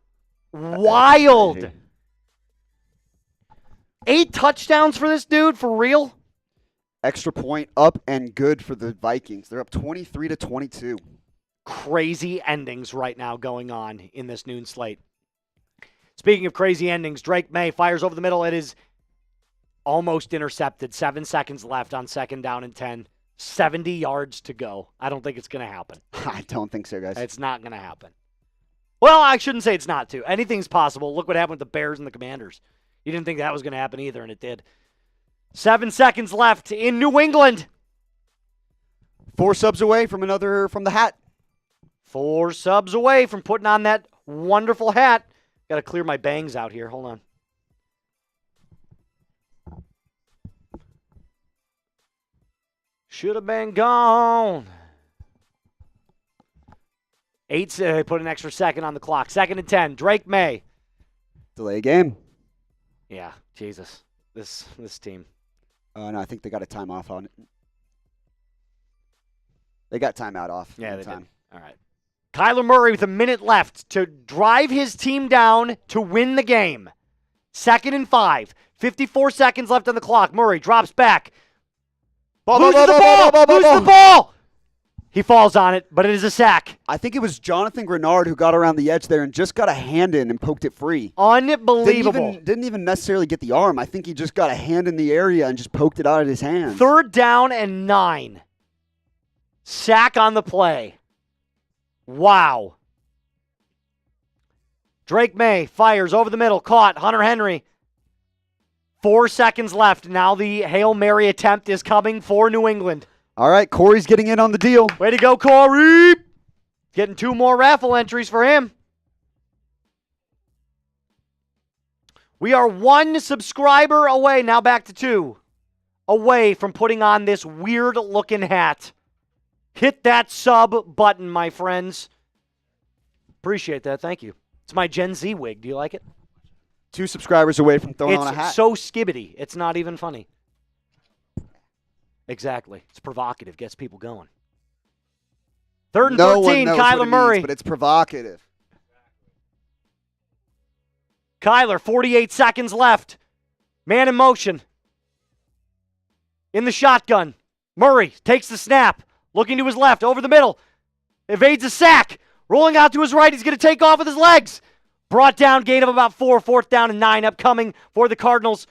8 touchdowns for this dude, for real? Extra point up and good for the Vikings. They're up 23-22. Crazy endings right now going on in this noon slate. Speaking of crazy endings, Drake Maye fires over the middle. It is almost intercepted. 7 seconds left on 2nd down and 10. 70 yards to go. I don't think it's going to happen. I don't think so, guys. It's not going to happen. Well, I shouldn't say it's not to. Anything's possible. Look what happened with the Bears and the Commanders. You didn't think that was going to happen either, and it did. 7 seconds left in New England. 4 subs away from the hat. 4 subs away from putting on that wonderful hat. Got to clear my bangs out here. Hold on. Should have been gone. 8, put an extra second on the clock. 2nd and 10. Drake Maye. Delay game. Yeah, Jesus. This team. No, I think they got a timeout on it. They got timeout off. Yeah, they did. All right. Kyler Murray with a minute left to drive his team down to win the game. 2nd and 5. 54 seconds left on the clock. Murray drops back. Loses the ball. He falls on it, but it is a sack. I think it was Jonathan Grenard who got around the edge there and just got a hand in and poked it free. Unbelievable. Didn't even necessarily get the arm. I think he just got a hand in the area and just poked it out of his hand. 3rd down and 9. Sack on the play. Wow. Drake Maye fires over the middle. Caught. Hunter Henry. 4 seconds left. Now the Hail Mary attempt is coming for New England. All right, Corey's getting in on the deal. Way to go, Corey. Getting 2 more raffle entries for him. We are 1 subscriber away, now back to 2, away from putting on this weird-looking hat. Hit that sub button, my friends. Appreciate that. Thank you. It's my Gen Z wig. Do you like it? 2 subscribers away from throwing on a hat. It's so skibbity. It's not even funny. Exactly. It's provocative. Gets people going. 3rd and 13, Kyler Murray. But it's provocative. Kyler, 48 seconds left. Man in motion. In the shotgun. Murray takes the snap. Looking to his left, over the middle. Evades a sack. Rolling out to his right. He's going to take off with his legs. Brought down, gain of about 4. 4th down and 9 upcoming for the Cardinals.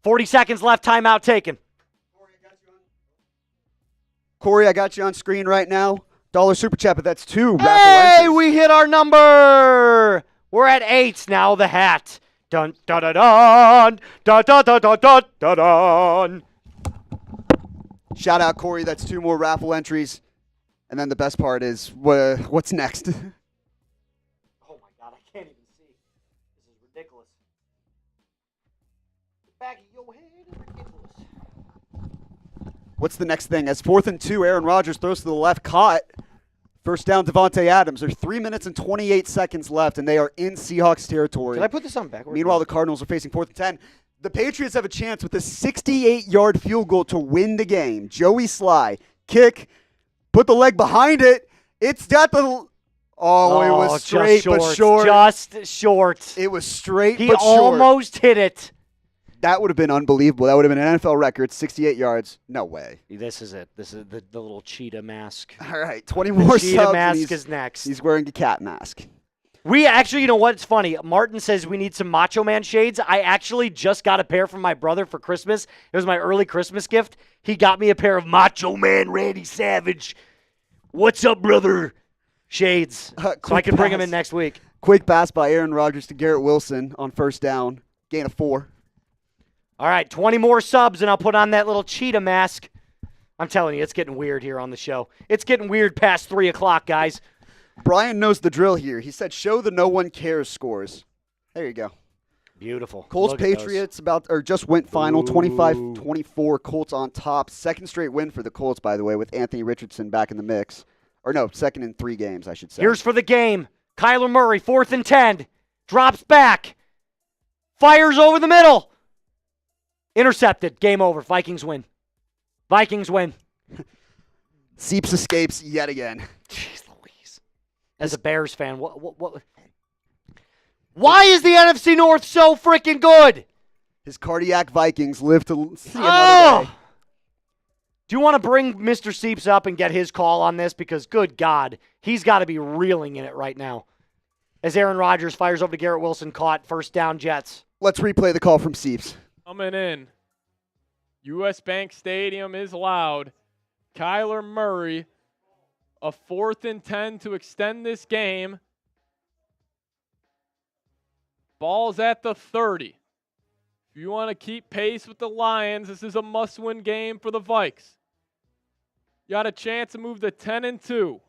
40 seconds left. Timeout taken. Corey, I got you on screen right now. $1 super chat, but that's 2 raffle Hey, entries. we hit our number. We're at 8 now. The hat. Dun dun dun dun dun dun dun dun dun dun dun. Shout out, Corey. That's 2 more raffle entries. And then the best part is, what's next? Oh my God, I can't even see. This is ridiculous. The back of your head is ridiculous. What's the next thing? As 4th and 2, Aaron Rodgers throws to the left, caught. 1st down, Devontae Adams. There's 3 minutes and 28 seconds left, and they are in Seahawks territory. Did I put this on backwards? Meanwhile, the Cardinals are facing 4th and 10. The Patriots have a chance with a 68-yard field goal to win the game. Joey Sly, kick, put the leg behind it. It's got the... it was straight but short. Just short. It was straight He but short. almost hit it. That would have been unbelievable. That would have been an NFL record, 68 yards. No way. This is it. This is the little cheetah mask. All right, 20 more cheetah subs. mask is next. He's wearing a cat mask. We actually, you know what? It's funny. Martin says we need some Macho Man shades. I actually just got a pair from my brother for Christmas. It was my early Christmas gift. He got me a pair of Macho Man Randy Savage. What's up, brother? Shades. So I can bring them in next week. Quick pass by Aaron Rodgers to Garrett Wilson on 1st down. Gain of 4. All right, 20 more subs, and I'll put on that little cheetah mask. I'm telling you, it's getting weird here on the show. It's getting weird past 3 o'clock, guys. Brian knows the drill here. He said, show the no one cares scores. There you go. Beautiful. Colts Patriots just went final, 25-24. Colts on top. 2nd straight win for the Colts, by the way, with Anthony Richardson back in the mix. Or no, 2nd in 3 games, I should say. Here's for the game. Kyler Murray, 4th and 10. Drops back. Fires over the middle. Intercepted. Game over. Vikings win. Vikings win. Seeps escapes yet again. Jeez Louise. As a Bears fan, what? Why is the NFC North so freaking good? His cardiac Vikings live to see another day. Do you want to bring Mr. Seeps up and get his call on this? Because, good God, he's got to be reeling in it right now. As Aaron Rodgers fires over to Garrett Wilson, caught 1st down Jets. Let's replay the call from Seeps. Coming in. U.S. Bank Stadium is loud. Kyler Murray, a 4th and 10 to extend this game. Ball's at the 30. If you want to keep pace with the Lions, this is a must-win game for the Vikes. You got a chance to move to 10-2.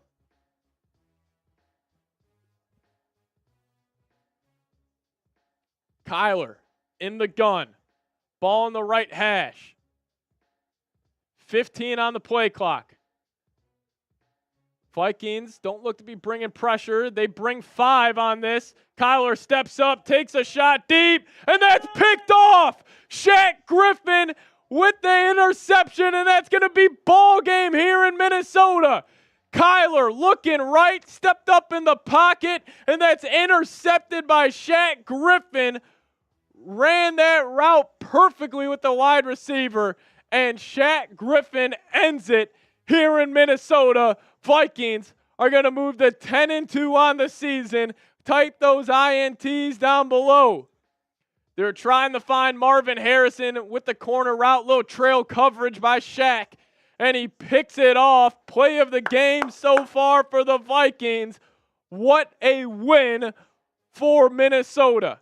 Kyler in the gun. Ball in the right hash. 15 on the play clock. Vikings don't look to be bringing pressure. They bring 5 on this. Kyler steps up, takes a shot deep, and that's picked off. Shaq Griffin with the interception, and that's going to be ball game here in Minnesota. Kyler looking right, stepped up in the pocket, and that's intercepted by Shaq Griffin. Ran that route perfectly with the wide receiver, and Shaq Griffin ends it. here in Minnesota. Vikings are going to move to 10-2 on the season. Type those INTs down below. They're trying to find Marvin Harrison with the corner route, little trail coverage by Shaq, and he picks it off. Play of the game so far for the Vikings. What a win for Minnesota.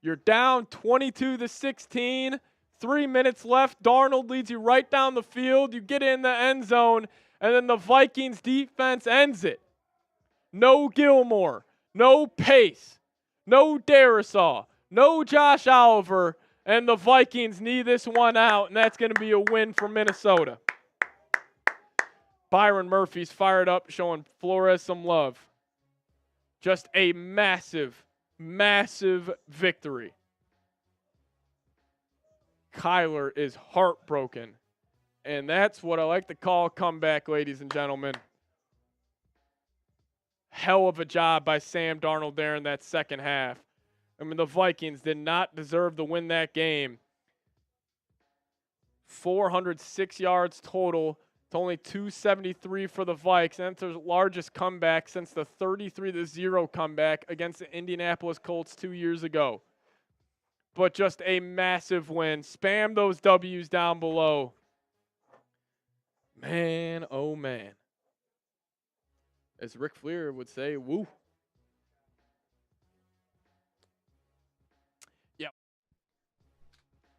You're down 22-16. 3 minutes left. Darnold leads you right down the field. You get in the end zone, and then the Vikings defense ends it. No Gilmore, no Pace, no Darisaw, no Josh Oliver, and the Vikings need this one out, and that's going to be a win for Minnesota. Byron Murphy's fired up, showing Flores some love. Just a massive, massive victory. Kyler is heartbroken. And that's what I like to call a comeback, ladies and gentlemen. Hell of a job by Sam Darnold there in that second half. I mean, the Vikings did not deserve to win that game. 406 yards total to only 273 for the Vikes. And that's their largest comeback since the 33-0 comeback against the Indianapolis Colts 2 years ago. But just a massive win. Spam those W's down below. Man, oh man. As Ric Flair would say, woo. Yep.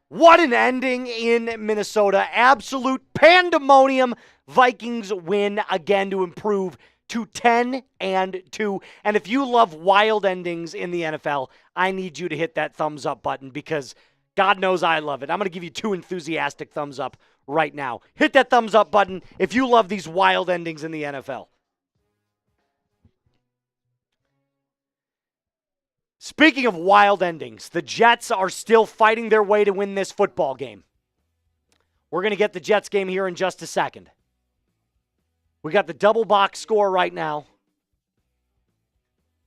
What an ending in Minnesota. Absolute pandemonium. Vikings win again to improve to 10-2. And if you love wild endings in the NFL, I need you to hit that thumbs up button because God knows I love it. I'm going to give you 2 enthusiastic thumbs up right now. Hit that thumbs up button if you love these wild endings in the NFL. Speaking of wild endings, the Jets are still fighting their way to win this football game. We're going to get the Jets game here in just a second. We got the double box score right now.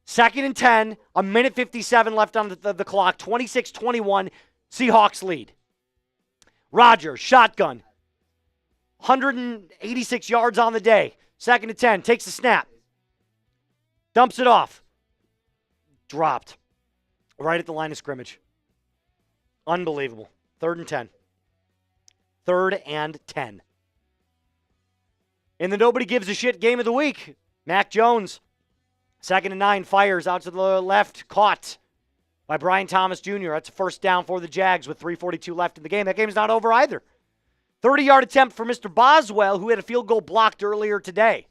2nd and 10, a minute 57 left on the clock, 26-21, Seahawks lead. Rodgers, shotgun, 186 yards on the day. 2nd and 10, takes the snap, dumps it off, dropped right at the line of scrimmage. Unbelievable. 3rd and 10. 3rd and 10. In the nobody gives a shit game of the week, Mac Jones, 2nd and 9, fires out to the left, caught by Brian Thomas Jr. That's a first down for the Jags with 3:42 left in the game. That game's not over either. 30-yard attempt for Mr. Boswell, who had a field goal blocked earlier today.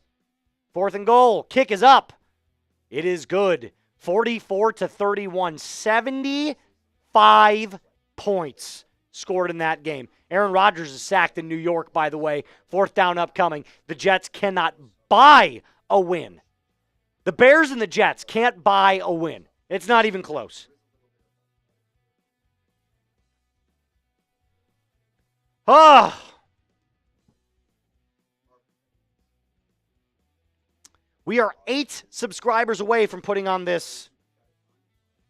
4th and goal. Kick is up. It is good. 44-31. 75 points scored in that game. Aaron Rodgers is sacked in New York, by the way. 4th down upcoming. The Jets cannot buy a win. The Bears and the Jets can't buy a win. It's not even close. Oh. We are 8 subscribers away from putting on this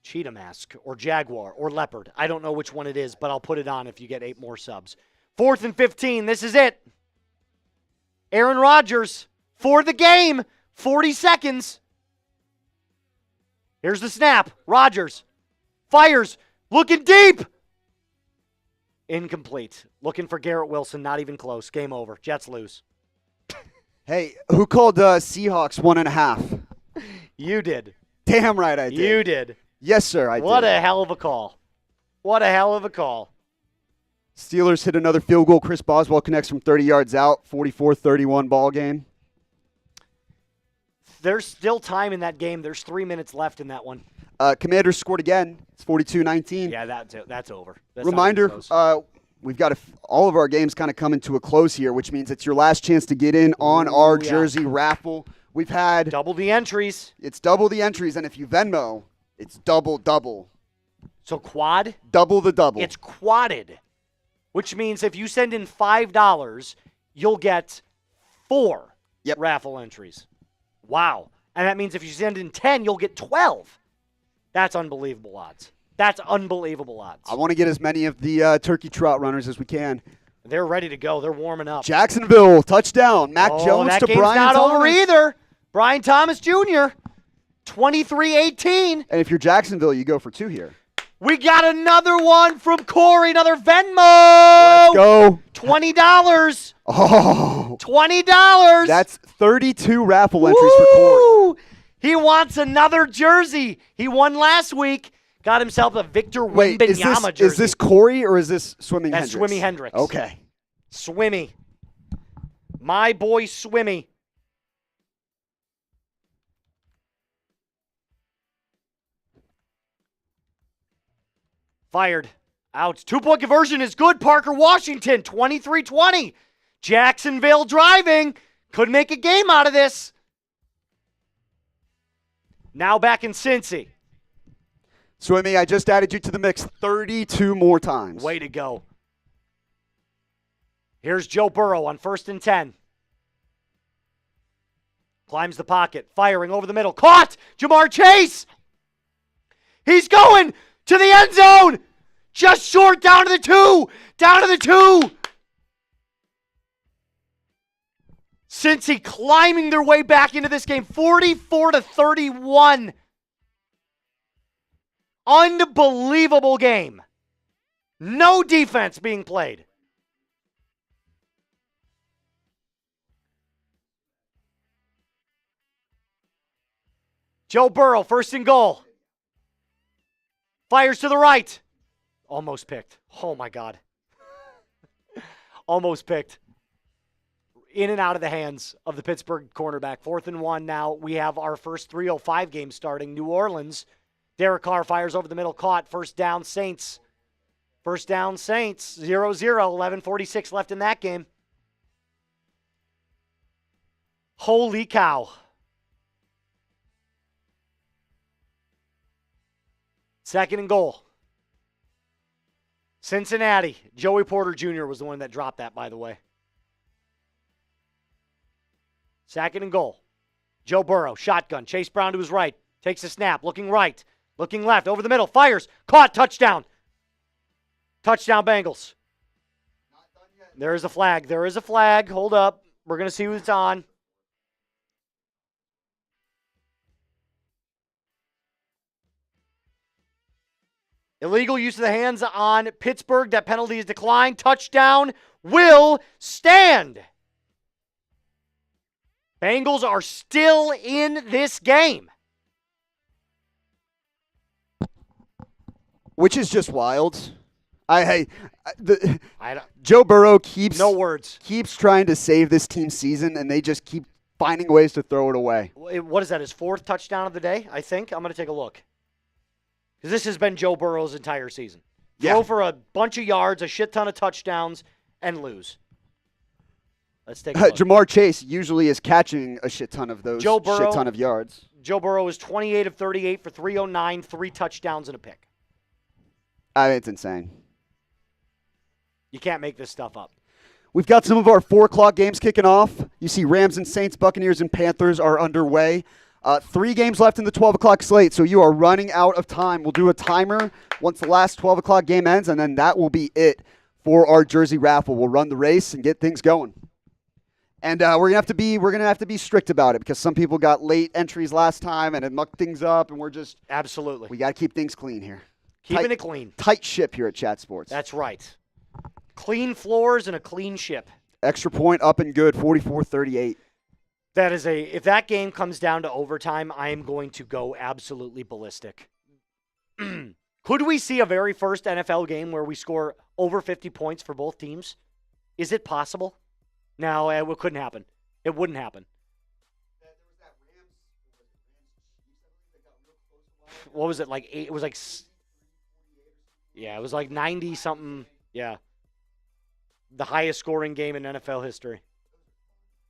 cheetah mask or jaguar or leopard. I don't know which one it is, but I'll put it on if you get 8 more subs. 4th and 15. This is it. Aaron Rodgers for the game. 40 seconds. Here's the snap. Rodgers fires. Looking deep. Incomplete. Looking for Garrett Wilson. Not even close. Game over. Jets lose. Hey, who called Seahawks 1.5? You did. Damn right I did. You did. Yes, sir, I did. What a hell of a call. What a hell of a call. Steelers hit another field goal. Chris Boswell connects from 30 yards out. 44-31 ball game. There's still time in that game. There's 3 minutes left in that one. Commanders scored again. It's 42-19. Yeah, that's over. That's Reminder, we've got all of our games kind of coming to a close here, which means it's your last chance to get in on our jersey raffle. We've had double the entries. It's double the entries, and if you Venmo, it's double. So quad? Double the double. It's quadded, which means if you send in $5, you'll get 4 raffle entries. Wow. And that means if you send in 10, you'll get 12. That's unbelievable odds. That's unbelievable odds. I want to get as many of the turkey trot runners as we can. They're ready to go. They're warming up. Jacksonville, touchdown. Mac Jones to Brian Thomas. That game's not over either. Brian Thomas Jr., 23-18. And if you're Jacksonville, you go for 2 here. We got another one from Corey, another Venmo. Let's go. $20. Oh. $20. That's 32 raffle entries for Corey. He wants another jersey. He won last week. Got himself a Victor Wembanyama jersey. Is this Corey or is this Swimming Hendricks? That's Swimmy Hendricks. Okay. Swimmy. My boy Swimmy. Fired. Out. 2-point conversion is good. Parker Washington, 23-20. Jacksonville driving. Could make a game out of this. Now back in Cincy. Swimmy, I just added you to the mix 32 more times. Way to go. Here's Joe Burrow on 1st and 10. Climbs the pocket, firing over the middle. Caught! Jamar Chase! He's going to the end zone! Just short, down to the 2! Down to the 2! Cincy climbing their way back into this game, 44-31. Unbelievable game. No defense being played. Joe Burrow, 1st and goal. Fires to the right. Almost picked. Oh, my God. Almost picked. In and out of the hands of the Pittsburgh cornerback. 4th and 1 now. We have our first 3:05 game starting. New Orleans. Derek Carr fires over the middle. Caught. First down, Saints. 0-0. 11:46 left in that game. Holy cow. Second and goal. Cincinnati. Joey Porter Jr. was the one that dropped that, by the way. Second and goal. Joe Burrow, shotgun. Chase Brown to his right. Takes a snap. Looking right. Looking left. Over the middle. Fires. Caught. Touchdown. Touchdown, Bengals. There is a flag. There is a flag. Hold up. We're going to see who it's on. Illegal use of the hands on Pittsburgh. That penalty is declined. Touchdown will stand. Bengals are still in this game. Which is just wild. Joe Burrow keeps trying to save this team's season, and they just keep finding ways to throw it away. What is that, his 4th touchdown of the day, I think? I'm going to take a look. Because this has been Joe Burrow's entire season. Yeah. Throw for a bunch of yards, a shit ton of touchdowns, and lose. Let's take a look. Jamar Chase usually is catching a shit ton of those shit ton of yards. Joe Burrow is 28 of 38 for 309, 3 touchdowns and a pick. It's insane. You can't make this stuff up. We've got some of our 4 o'clock games kicking off. You see Rams and Saints, Buccaneers and Panthers are underway. 3 games left in the 12 o'clock slate, so you are running out of time. We'll do a timer once the last 12 o'clock game ends, and then that will be it for our jersey raffle. We'll run the race and get things going. And we're gonna have to be strict about it because some people got late entries last time and it mucked things up, and we're just absolutely. We got to keep things clean here. Keeping it clean. Tight ship here at Chat Sports. That's right. Clean floors and a clean ship. Extra point up and good, 44-38. That is if that game comes down to overtime, I am going to go absolutely ballistic. Could we see a very first NFL game where we score over 50 points for both teams? Is it possible? No, it couldn't happen. It wouldn't happen. What was it, like 8? It was like, yeah, it was like 90-something. Yeah. The highest scoring game in NFL history.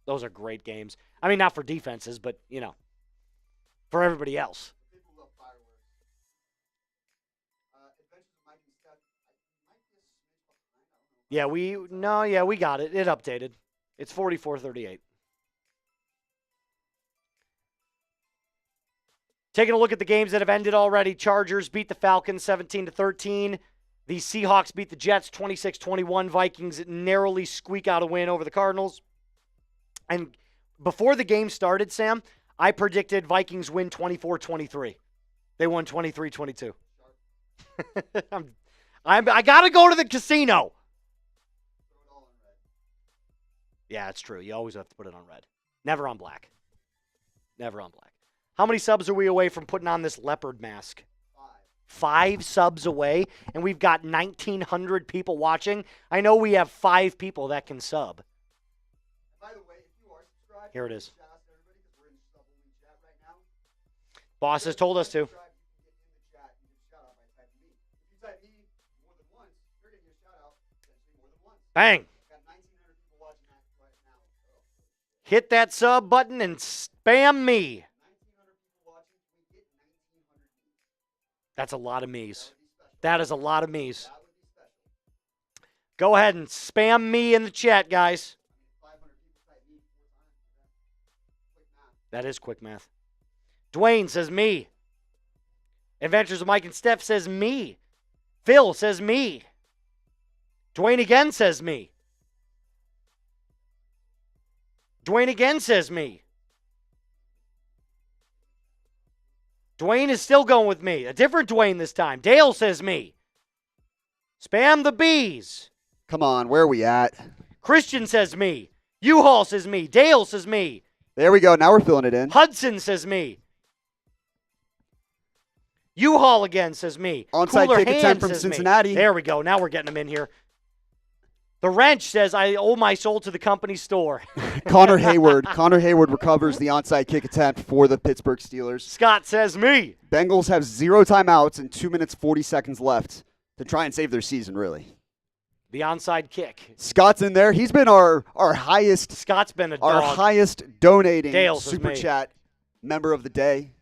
Those are great games. I mean, not for defenses, but, for everybody else. Yeah, we got it. It updated. It's 44-38. Taking a look at the games that have ended already. Chargers beat the Falcons 17-13. The Seahawks beat the Jets 26-21. Vikings narrowly squeak out a win over the Cardinals. And before the game started, Sam, I predicted Vikings win 24-23. They won 23-22. I got to go to the casino. Yeah, it's true. You always have to put it on red. Never on black. Never on black. How many subs are we away from putting on this leopard mask? 5 subs away, and we've got 1,900 people watching. I know we have 5 people that can sub. By the way, if you are subscribed, here it is. Shout out to everybody because we're in the sub-only chat right now. Boss has told us to. Bang. Hit that sub button and spam me. That's a lot of me's. That is a lot of me's. Go ahead and spam me in the chat, guys. That is quick math. Dwayne says me. Adventures of Mike and Steph says me. Phil says me. Dwayne again says me. Dwayne again says me. Dwayne is still going with me. A different Dwayne this time. Dale says me. Spam the bees. Come on, where are we at? Christian says me. U-Haul says me. Dale says me. There we go. Now we're filling it in. Hudson says me. U-Haul again says me. Onside Cooler kick attempt Hand from says Cincinnati. Me. There we go. Now we're getting them in here. The Wrench says, I owe my soul to the company store. Connor Hayward recovers the onside kick attempt for the Pittsburgh Steelers. Scott says me. Bengals have 0 timeouts and 2 minutes 40 seconds left to try and save their season, really. The onside kick. Scott's in there. He's been our highest. Scott's been our highest donating Dale super chat member of the day.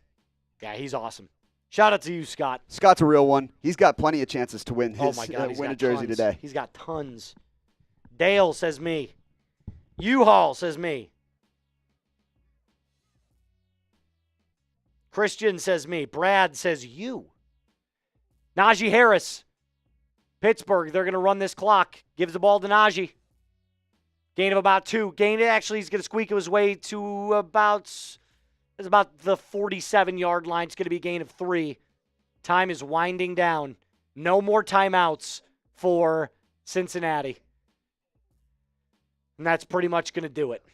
Yeah, he's awesome. Shout out to you, Scott. Scott's a real one. He's got plenty of chances to win his win a jersey tons. today. He's got tons. Dale says me. U-Haul says me. Christian says me. Brad says you. Najee Harris. Pittsburgh, they're going to run this clock. Gives the ball to Najee. Gain of about 2. Actually, he's going to squeak his way to about the 47-yard line. It's going to be a gain of 3. Time is winding down. No more timeouts for Cincinnati. And that's pretty much going to do it.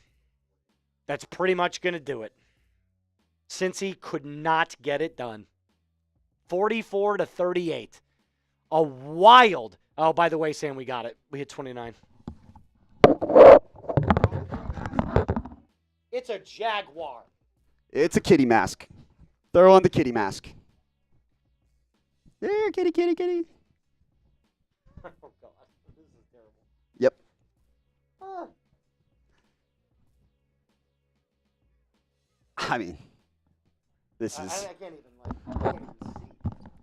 Cincy could not get it done. 44-38. A wild. Oh, by the way, Sam, we got it. We hit 29. It's a Jaguar. It's a kitty mask. Throw on the kitty mask. There, kitty, kitty, kitty. Oh, God. This is terrible. Yep. I mean, this is. I can't even see.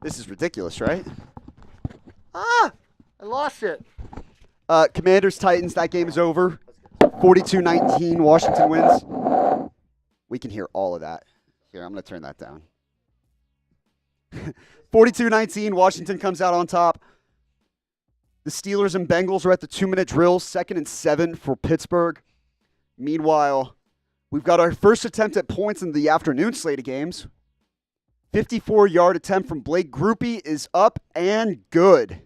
This is ridiculous, right? I lost it. Commanders, Titans, that game is over. 42-19, Washington wins. We can hear all of that. Here, I'm going to turn that down. 42-19, Washington comes out on top. The Steelers and Bengals are at the 2-minute drill, 2nd and 7 for Pittsburgh. Meanwhile, we've got our first attempt at points in the afternoon slate of games. 54-yard attempt from Blake Groupie is up and good.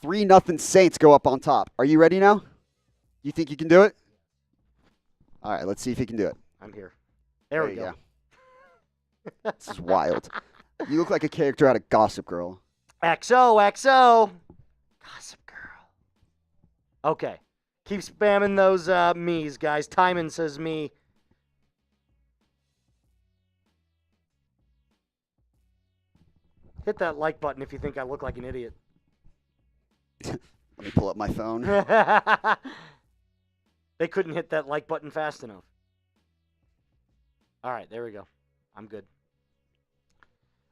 3-0 Saints go up on top. Are you ready now? You think you can do it? All right, let's see if you can do it. I'm here. There we go. This is wild. You look like a character out of Gossip Girl. XO. Gossip Girl. Okay. Keep spamming those me's, guys. Timon says me. Hit that like button if you think I look like an idiot. Let me pull up my phone. They couldn't hit that like button fast enough. All right, there we go. I'm good.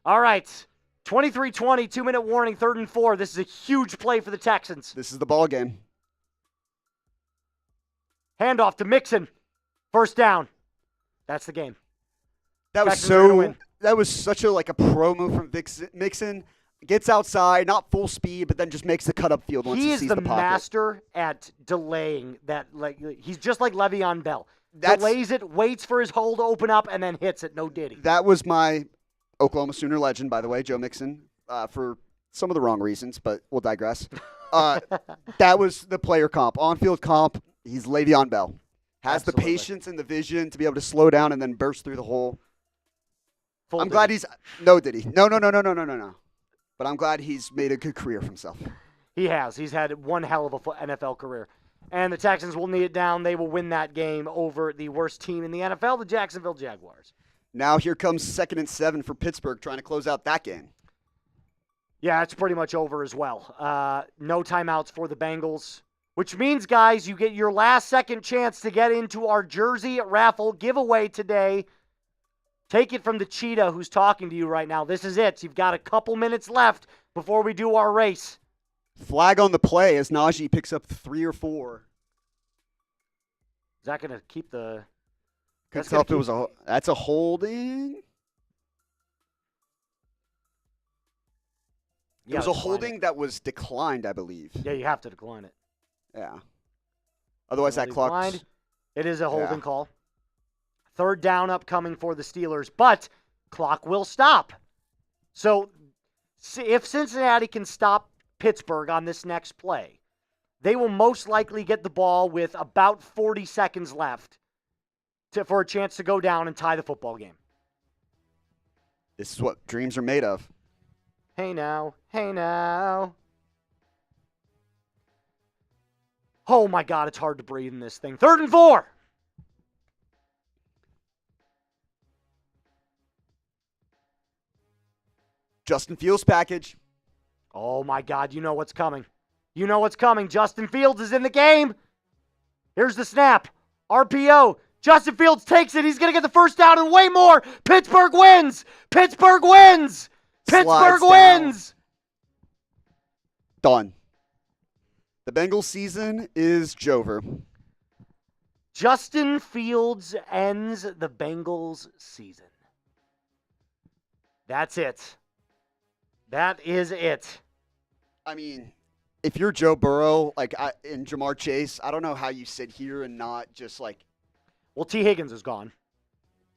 All right. 23-20, 2-minute warning, 3rd and 4. This is a huge play for the Texans. This is the ball game. Handoff to Mixon. First down. That's the game. That was Texans are gonna so win. that was such a pro move from Mixon. Gets outside, not full speed, but then just makes the cut upfield once he sees the pocket. He is the master at delaying that. He's just like Le'Veon Bell. Delays it, waits for his hole to open up, and then hits it. No diddy. That was my Oklahoma Sooner legend, by the way, Joe Mixon, for some of the wrong reasons, but we'll digress. That was the player comp. On-field comp, he's Le'Veon Bell. Has the patience and the vision to be able to slow down and then burst through the hole. I'm glad he's – no diddy. No. But I'm glad he's made a good career for himself. He has. He's had one hell of a NFL career. And the Texans will knee it down. They will win that game over the worst team in the NFL, the Jacksonville Jaguars. Now here comes 2nd and 7 for Pittsburgh trying to close out that game. Yeah, it's pretty much over as well. No timeouts for the Bengals, which means, guys, you get your last second chance to get into our jersey raffle giveaway today. Take it from the cheetah who's talking to you right now. This is it. You've got a couple minutes left before we do our race. Flag on the play as Najee picks up 3 or 4. Is that going to keep the... Couldn't tell if it was that's a holding. It was a holding that was declined, I believe. Yeah, you have to decline it. Yeah. Otherwise, that clock. It is a holding call. 3rd down upcoming for the Steelers, but clock will stop. So if Cincinnati can stop Pittsburgh on this next play, they will most likely get the ball with about 40 seconds left for a chance to go down and tie the football game. This is what dreams are made of. Hey now. Oh my God, it's hard to breathe in this thing. 3rd and 4. Justin Fields package. Oh, my God. You know what's coming. Justin Fields is in the game. Here's the snap. RPO. Justin Fields takes it. He's going to get the first down and way more. Pittsburgh wins. Done. The Bengals season is Jover. Justin Fields ends the Bengals season. That's it. That is it. I mean, if you're Joe Burrow, and Jamar Chase, I don't know how you sit here and not just Well, T. Higgins is gone.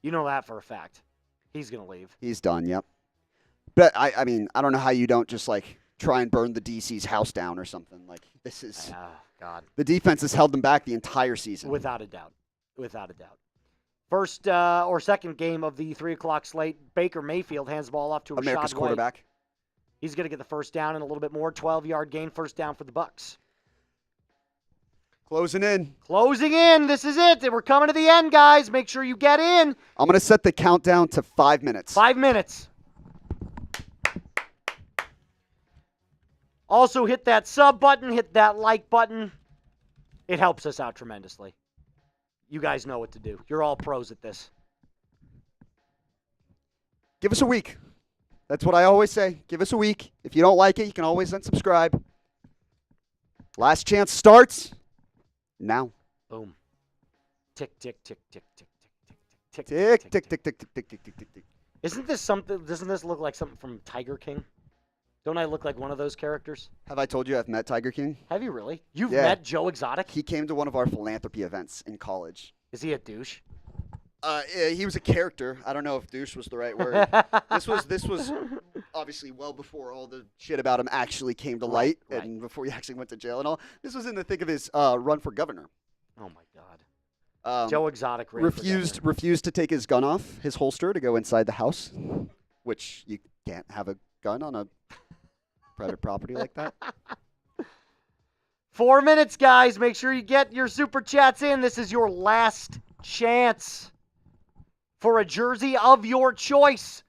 You know that for a fact. He's going to leave. He's done, yep. But, I mean, I don't know how you don't just, try and burn the DC's house down or something. This is... God. The defense has held them back the entire season. Without a doubt. First or second game of the 3 o'clock slate, Baker Mayfield hands the ball off to America's Rashad quarterback. White. He's going to get the first down and a little bit more. 12-yard gain, first down for the Bucs. Closing in. This is it. We're coming to the end, guys. Make sure you get in. I'm going to set the countdown to 5 minutes. 5 minutes. Also, hit that sub button. Hit that like button. It helps us out tremendously. You guys know what to do. You're all pros at this. Give us a week. That's what I always say. Give us a week. If you don't like it, you can always unsubscribe. Last chance starts now. Boom. Tick, tick, tick, tick, tick, tick, tick, tick, tick, tick, tick, tick, tick, tick, tick, tick. Isn't this something? Doesn't this look like something from Tiger King? Don't I look like one of those characters? Have I told you I've met Tiger King? Have you really? You've met Joe Exotic? He came to one of our philanthropy events in college. Is he a douche? He was a character. I don't know if douche was the right word. This was obviously well before all the shit about him actually came to light and before he actually went to jail and all. This was in the thick of his run for governor. Oh my God. Joe Exotic refused to take his gun off his holster to go inside the house, which you can't have a gun on a private property like that. 4 minutes, guys. Make sure you get your super chats in. This is your last chance for a jersey of your choice.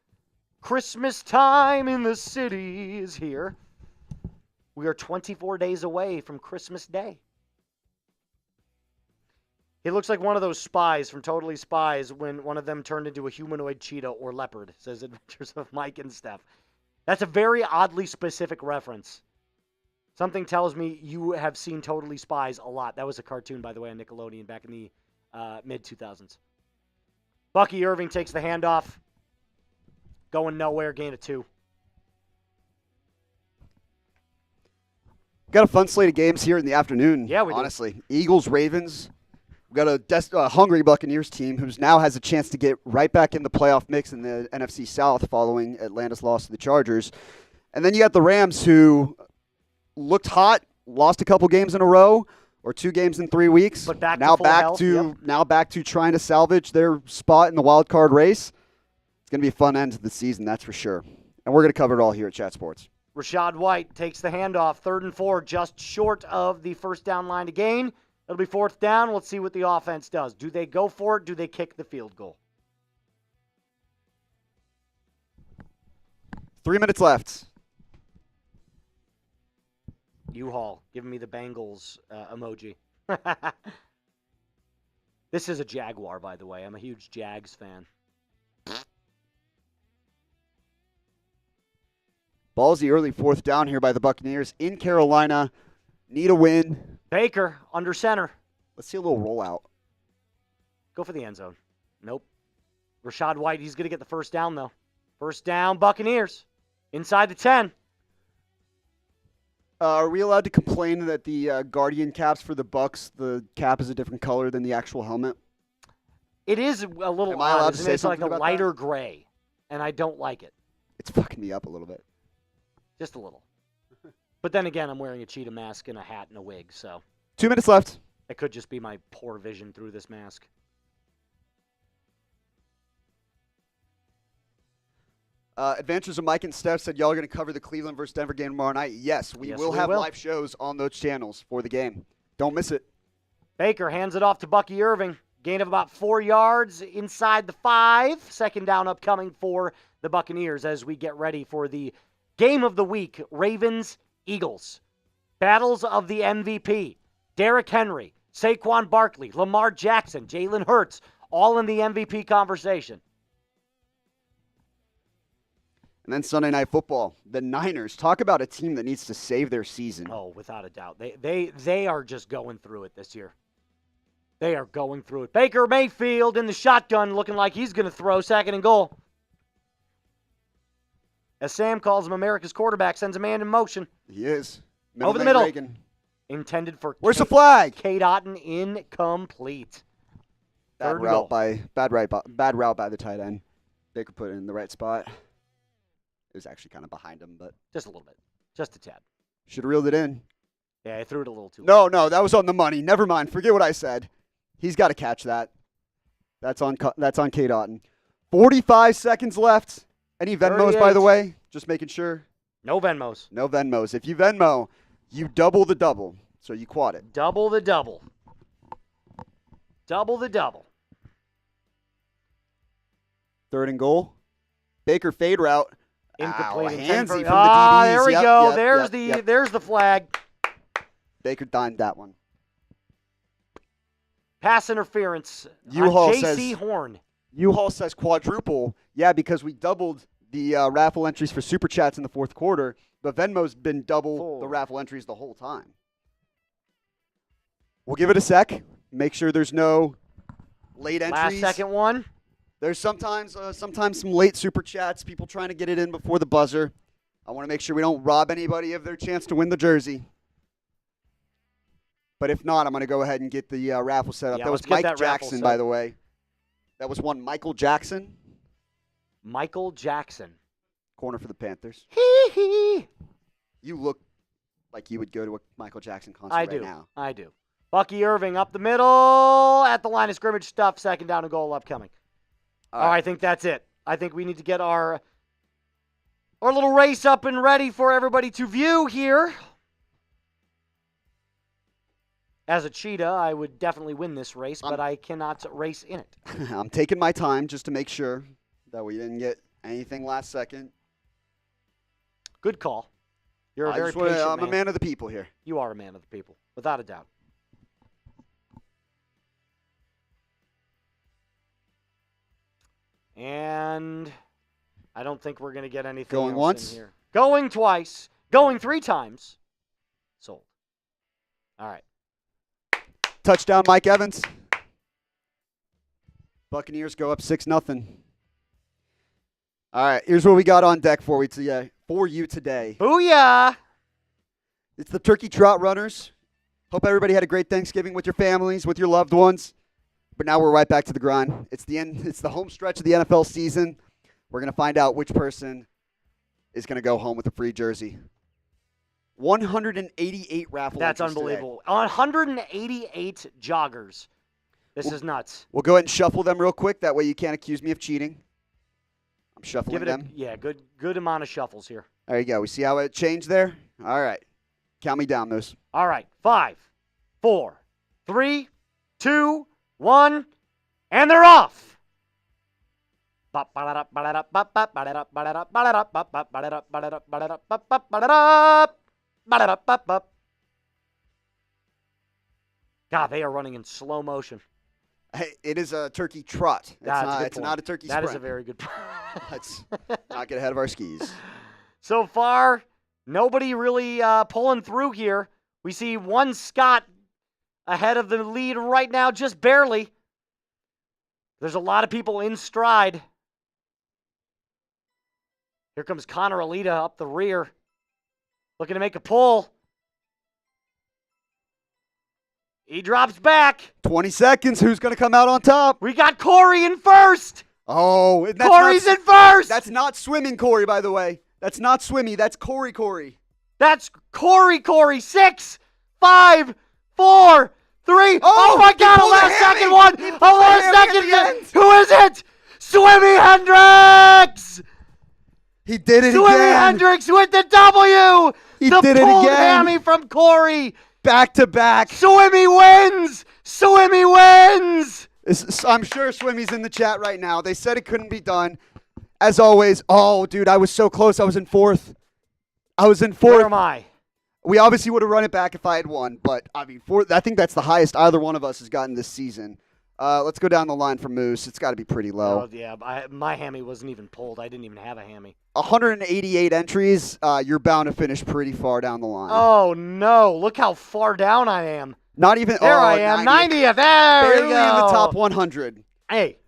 Christmas time in the city is here. We are 24 days away from Christmas Day. He looks like one of those spies from Totally Spies when one of them turned into a humanoid cheetah or leopard, says Adventures of Mike and Steph. That's a very oddly specific reference. Something tells me you have seen Totally Spies a lot. That was a cartoon, by the way, on Nickelodeon back in the mid-2000s. Bucky Irving takes the handoff. Going nowhere, gain of 2. Got a fun slate of games here in the afternoon. Yeah, we do. Honestly. Eagles, Ravens. We've got a hungry Buccaneers team who now has a chance to get right back in the playoff mix in the NFC South following Atlanta's loss to the Chargers. And then you got the Rams who looked hot, lost a couple games in a row or 2 games in 3 weeks. But back now to full health, now back to trying to salvage their spot in the wild card race. It's going to be a fun end to the season, that's for sure. And we're going to cover it all here at Chat Sports. Rashad White takes the handoff, 3rd and 4, just short of the first down line to gain. It'll be 4th down. Let's see what the offense does. Do they go for it? Do they kick the field goal? 3 minutes left. U-Haul, giving me the Bengals emoji. This is a Jaguar, by the way. I'm a huge Jags fan. Ballsy early 4th down here by the Buccaneers in Carolina. Need a win. Baker, under center. Let's see a little rollout. Go for the end zone. Nope. Rashad White, he's going to get the first down, though. First down, Buccaneers. Inside the 10. Are we allowed to complain that the Guardian caps for the Bucks, the cap is a different color than the actual helmet? It is a little Am I allowed odd, to isn't say it? It's like something a about lighter that? gray, and I don't like it. It's fucking me up a little bit. Just a little. But then again, I'm wearing a cheetah mask and a hat and a wig, so 2 minutes left. it could just be my poor vision through this mask. Adventures of Mike and Steph said y'all are going to cover the Cleveland versus Denver game tomorrow night. Yes, we will have live shows on those channels for the game. Don't miss it. Baker hands it off to Bucky Irving. Gain of about 4 yards inside the 5. Second down upcoming for the Buccaneers as we get ready for the game of the week. Ravens, Eagles. Battles of the MVP. Derrick Henry, Saquon Barkley, Lamar Jackson, Jalen Hurts, all in the MVP conversation. And then Sunday Night Football, the Niners. Talk about a team that needs to save their season. Oh, without a doubt. They are just going through it this year. They are going through it. Baker Mayfield in the shotgun looking like he's going to throw, 2nd and goal. As Sam calls him America's quarterback, sends a man in motion. He is. Over the middle. Reagan. Intended for Where's the flag? Kate Otten, incomplete. Bad route by the tight end. Baker put it in the right spot. It was actually kind of behind him, but Just a little bit. Just a tad. should have reeled it in. Yeah, I threw it a little too No, that was on the money. Never mind. Forget what I said. He's got to catch that. That's on Kate Otten. 45 seconds left. Any Venmos, 38. by the way? Just making sure. No Venmos. No Venmos. If you Venmo, you double the double. So you quad it. Double the double. Double the double. 3rd and goal. Baker fade route. Incomplete. Ow, Intent handsy from the Ah, DBs. there we Yep, go. yep, There's the flag. Baker dimed that one. Pass interference. U-Haul J.C. says- Horn. U-Haul says quadruple. Yeah, because we doubled the raffle entries for Super Chats in the 4th quarter, but Venmo's been double the raffle entries the whole time. We'll give it a sec. Make sure there's no late entries. Last second one. There's sometimes some late Super Chats, people trying to get it in before the buzzer. I want to make sure we don't rob anybody of their chance to win the jersey. But if not, I'm going to go ahead and get the raffle set up. Yeah, that let's was get Mike that raffle Jackson, set. by the way. That was one Michael Jackson, Michael Jackson. corner for the Panthers. Hee hee. You look like you would go to a Michael Jackson concert I right do. now. I do. Bucky Irving up the middle at the line of scrimmage stuff. 2nd down and goal upcoming. All right. I think that's it. I think we need to get our little race up and ready for everybody to view here. As a cheetah, I would definitely win this race, but I cannot race in it. I'm taking my time just to make sure that we didn't get anything last second. Good call. You're a very patient I'm a man of the people here. You are a man of the people, without a doubt. And I don't think we're going to get anything Going else once? in here. Going twice. Going 3 times. Sold. All right. Touchdown, Mike Evans. Buccaneers go up 6-0. All right, here's what we got on deck for you today. Booyah! It's the Turkey Trot Runners. Hope everybody had a great Thanksgiving with your families, with your loved ones. But now we're right back to the grind. It's the end. It's the home stretch of the NFL season. We're going to find out which person is going to go home with a free jersey. 188 raffle That's entries unbelievable. 188 joggers. This is nuts. We'll go ahead and shuffle them real quick. That way you can't accuse me of cheating. I'm shuffling them. Good amount of shuffles here. There you go. We see how it changed there? All right. Count me down, Moose. All right. 5, 4, 3, 2, 1, and they're off. God, they are running in slow motion. Hey, it is a turkey trot. It's not a turkey sprint. That is a very good point. Let's not get ahead of our skis. So far, nobody really pulling through here. We see one Scott ahead of the lead right now, just barely. There's a lot of people in stride. Here comes Connor Alita up the rear, looking to make a pull. He drops back. 20 seconds. Who's going to come out on top? We got Corey in first. Oh, Corey's in first. That's not swimming Corey, by the way. That's not swimmy. That's Corey. That's Corey. 6, 5, 4, 3. Oh my God, a last second one. A last second. Who is it? Swimmy Hendricks. He did it Swimmy again. Hendricks with the W. He did it pulled again. hammy from Corey. Back to back. Swimmy wins. I'm sure Swimmy's in the chat right now. They said it couldn't be done. As always, oh, dude, I was so close. I was in fourth. Where am I? We obviously would have run it back if I had won, but I mean, I think that's the highest either one of us has gotten this season. Let's go down the line for Moose. It's got to be pretty low. Oh, yeah, my hammy wasn't even pulled. I didn't even have a hammy. 188 entries. You're bound to finish pretty far down the line. Oh, no. Look how far down I am. Not even. There I am. 90th. There we go. Barely in the top 100. Hey,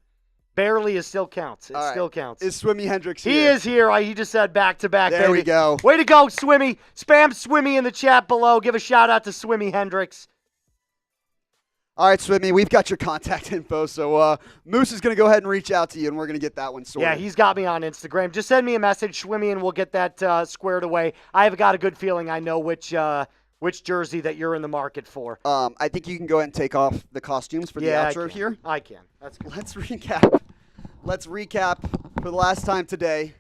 barely still counts. It still counts. Is Swimmy Hendricks here? He is here. He just said back-to-back, There we go. Way to go, Swimmy. Spam Swimmy in the chat below. Give a shout-out to Swimmy Hendricks. All right, Swimmy, we've got your contact info, so Moose is going to go ahead and reach out to you, and we're going to get that one sorted. Yeah, he's got me on Instagram. Just send me a message, Swimmy, and we'll get that squared away. I've got a good feeling I know which jersey that you're in the market for. I think you can go ahead and take off the costumes for the outro here. I can. That's good. Let's recap for the last time today.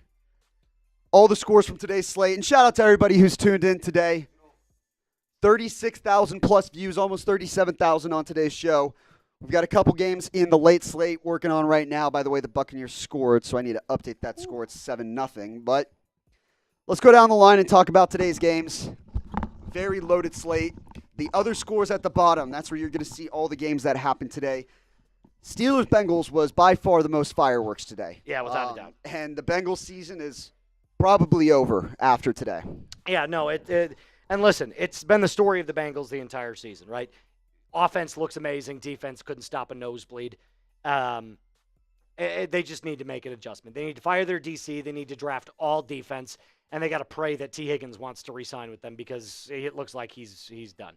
All the scores from today's slate, and shout out to everybody who's tuned in today. 36,000 plus views, almost 37,000 on today's show. We've got a couple games in the late slate working on right now. By the way, the Buccaneers scored, so I need to update that score. It's 7-0. But let's go down the line and talk about today's games. Very loaded slate. The other scores at the bottom, that's where you're going to see all the games that happened today. Steelers-Bengals was by far the most fireworks today. Yeah, without a doubt. And the Bengals season is probably over after today. Yeah, no, and listen, it's been the story of the Bengals the entire season, right? Offense looks amazing. Defense couldn't stop a nosebleed. They just need to make an adjustment. They need to fire their DC. They need to draft all defense, and they got to pray that T. Higgins wants to re-sign with them because it looks like he's done.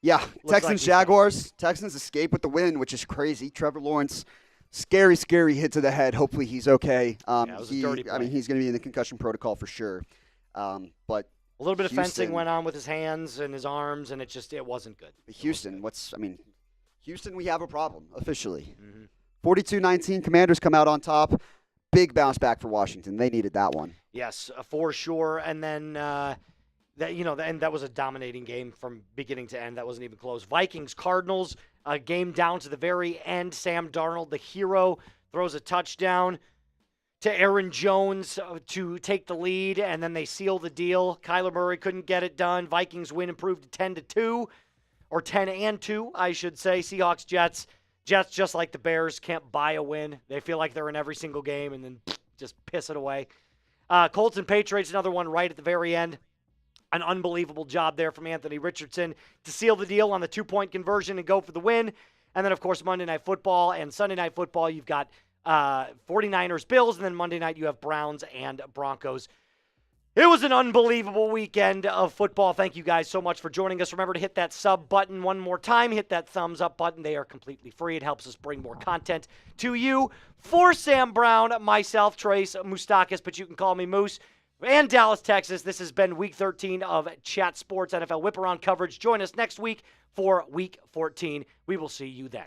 Yeah, Texans, Jaguars. Texans escape with the win, which is crazy. Trevor Lawrence, scary hit to the head. Hopefully he's okay. It was a dirty play. He's going to be in the concussion protocol for sure. But a little bit of fencing went on with his hands and his arms, and it wasn't good. Houston, Houston, we have a problem officially. 42-19, Commanders come out on top. Big bounce back for Washington. They needed that one. Yes, for sure. And then that was a dominating game from beginning to end. That wasn't even close. Vikings, Cardinals, a game down to the very end. Sam Darnold, the hero, throws a touchdown to Aaron Jones to take the lead, and then they seal the deal. Kyler Murray couldn't get it done. Vikings win, improved to 10-2, or 10-2, I should say. Seahawks, Jets. Jets, just like the Bears, can't buy a win. They feel like they're in every single game and then just piss it away. Colts and Patriots, another one right at the very end. An unbelievable job there from Anthony Richardson to seal the deal on the 2-point conversion and go for the win. And then, of course, Monday Night Football and Sunday Night Football, you've got 49ers, Bills, and then Monday night you have Browns and Broncos. It was an unbelievable weekend of football. Thank you guys so much for joining us. Remember to hit that sub button one more time. Hit that thumbs up button. They are completely free. It helps us bring more content to you. For Sam Brown, myself, Trace Moustakas, but you can call me Moose, and Dallas, Texas, this has been Week 13 of Chat Sports NFL Whip Around coverage. Join us next week for Week 14. We will see you then.